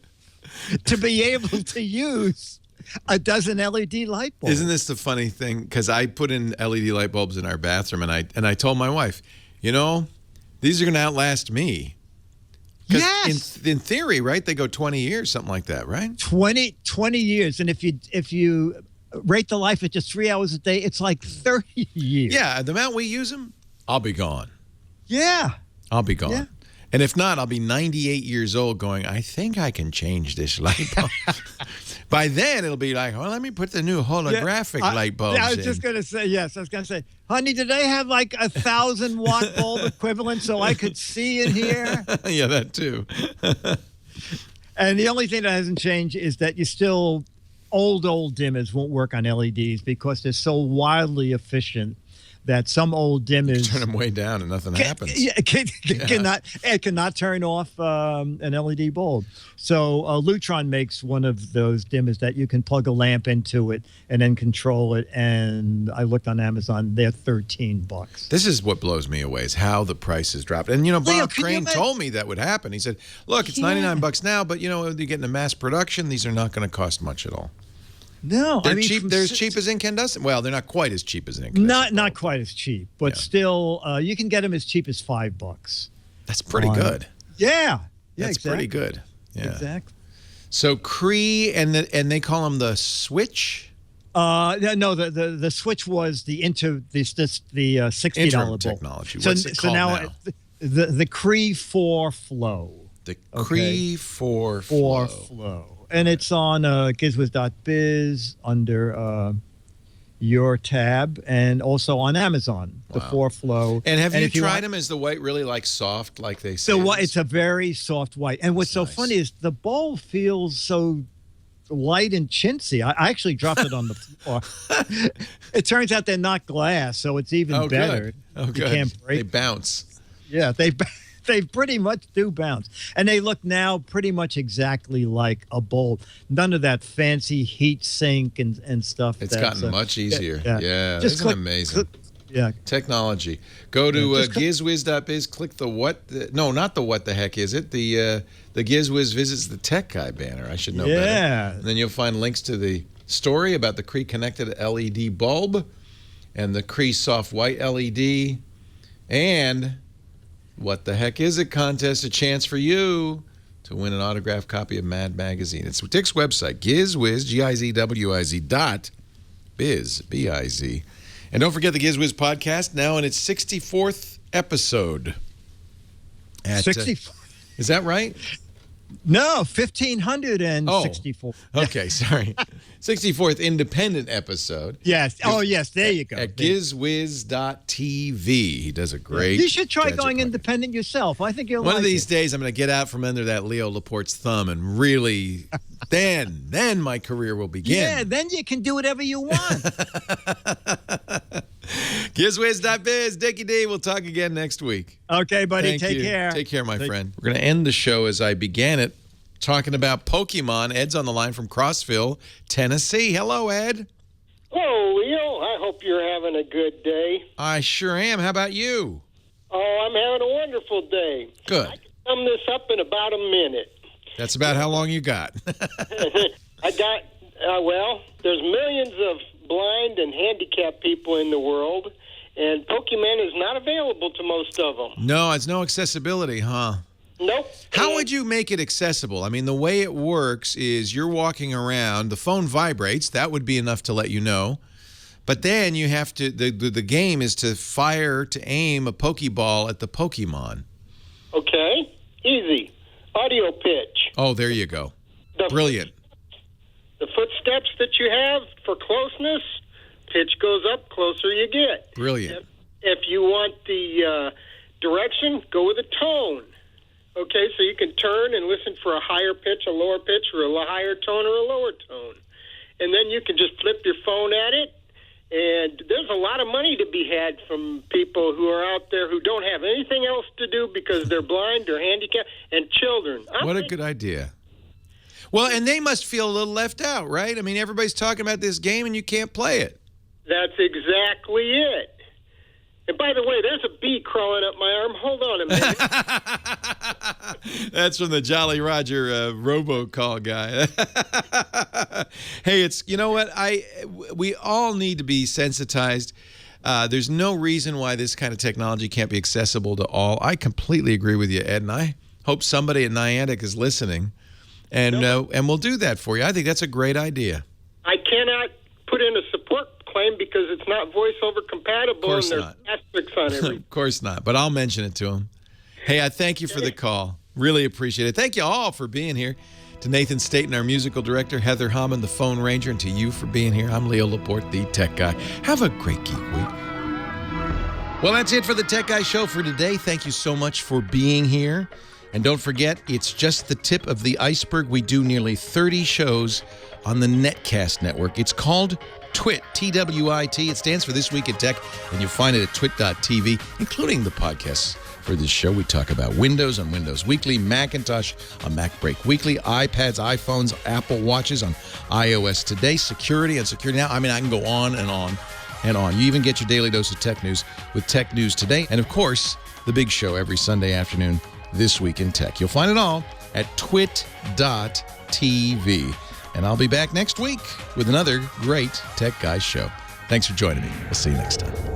to be able to use a dozen LED light bulbs. Isn't this the funny thing? Because I put in LED light bulbs in our bathroom, and I told my wife, these are going to outlast me. Yes. In theory, right? They go 20 years, something like that, right? 20 years. And if you rate the life at just 3 hours a day, it's like 30 years. Yeah, the amount we use them, I'll be gone. Yeah. I'll be gone. Yeah. And if not, I'll be 98 years old going, I think I can change this light bulb. By then, it'll be like, let me put the new holographic light bulbs in. I was just going to say, yes. I was going to say, honey, do they have like 1,000-watt bulb equivalent so I could see in here? Yeah, that too. And the only thing that hasn't changed is that you still, old dimmers won't work on LEDs because they're so wildly efficient that some old dimmers turn them way down and nothing happens. It cannot turn off an LED bulb. So Lutron makes one of those dimmers that you can plug a lamp into it and then control it. And I looked on Amazon; they're $13. This is what blows me away: is how the prices dropped. And Bob Crane told me that would happen. He said, "Look, it's $99 now, but you get into mass production; these are not going to cost much at all." No, they're cheap. They're as cheap as incandescent. Well, they're not quite as cheap as incandescent. Not quite as cheap, but still, you can get them as cheap as $5. That's pretty good. Yeah, that's exactly. pretty good. Yeah, exactly. So Cree and they call them the Switch. No, the Switch was the $60 bulb technology. What's it called now? The Cree 4 Flow. The Cree 4 Flow. And it's on gizwiz.biz under your tab and also on Amazon, the 4 Flow. And have you tried them? Is the white really like soft like they say? It's a very soft white. And what's so funny is the bulb feels so light and chintzy. I actually dropped it on the floor. It turns out they're not glass, so it's even better. Oh, good. You can't break. They bounce. Yeah, they pretty much do bounce. And they look now pretty much exactly like a bulb. None of that fancy heat sink and stuff. It's gotten much easier. Yeah. Just Isn't amazing? Technology. Go to gizwiz.biz, click not the what the heck is it? The GizWiz Visits the Tech Guy banner. I should know better. And then you'll find links to the story about the Cree connected LED bulb and the Cree soft white LED and What the Heck Is It contest, a chance for you to win an autographed copy of Mad Magazine. It's Dick's website, GizWiz, GIZWIZ.biz, B-I-Z. And don't forget the GizWiz podcast, now in its 64th episode. 64. Is that right? No, 1,564. Okay, sorry. 64th independent episode. Yes. Yes, there you go. At gizwiz.tv. He does a great You should try going independent yourself. I think you'll One of these days, I'm going to get out from under that Leo Laporte's thumb and really, then my career will begin. Yeah, then you can do whatever you want. Gizwiz.biz, Dickie D. We'll talk again next week. Okay, buddy. Thank Take you. care. Take care, my friend. We're going to end the show as I began it, talking about Pokemon. Ed's on the line from Crossville, Tennessee. Hello, Ed. Hello, Leo. I hope you're having a good day. I sure am. How about you? Oh, I'm having a wonderful day. Good. I can sum this up in about a minute. That's about how long you got. I got, there's millions of blind and handicapped people in the world, and Pokemon is not available to most of them. No, it's no accessibility, huh? Nope. How would you make it accessible? I mean, the way it works is you're walking around, the phone vibrates, that would be enough to let you know. But then you have to, the game is to aim a Pokeball at the Pokemon. Okay, easy. Audio pitch. Oh, there you go. Brilliant. The footsteps that you have for closeness, pitch goes up closer you get. Brilliant. If you want the direction, go with a tone. Okay, so you can turn and listen for a higher pitch, a lower pitch, or a higher tone or a lower tone. And then you can just flip your phone at it. And there's a lot of money to be had from people who are out there who don't have anything else to do because they're blind or handicapped, and children. What a good idea. Well, and they must feel a little left out, right? I mean, everybody's talking about this game and you can't play it. That's exactly it. And by the way, there's a bee crawling up my arm. Hold on a minute. That's from the Jolly Roger robocall guy. Hey, you know what? We all need to be sensitized. There's no reason why this kind of technology can't be accessible to all. I completely agree with you, Ed, and I hope somebody at Niantic is listening, and we'll do that for you. I think that's a great idea. I cannot put in a support claim because it's not voiceover compatible, and there's asterisks on everything. Of course not, but I'll mention it to him. Hey, I thank you for the call. Really appreciate it. Thank you all for being here. To Nathan Staten, our musical director, Heather Hammond, the phone ranger, and to you for being here. I'm Leo Laporte, the Tech Guy. Have a great geek week. Well, that's it for the Tech Guy Show for today. Thank you so much for being here. And don't forget, it's just the tip of the iceberg. We do nearly 30 shows on the Netcast network. It's called TWIT, T-W-I-T. It stands for This Week in Tech, and you'll find it at twit.tv, including the podcasts for this show. We talk about Windows on Windows Weekly, Macintosh on Mac Break Weekly, iPads, iPhones, Apple Watches on iOS Today, security on Security Now. I mean, I can go on and on and on. You even get your daily dose of tech news with Tech News Today. And, of course, the big show every Sunday afternoon, This Week in Tech. You'll find it all at twit.tv. And I'll be back next week with another great Tech Guys show. Thanks for joining me. We'll see you next time.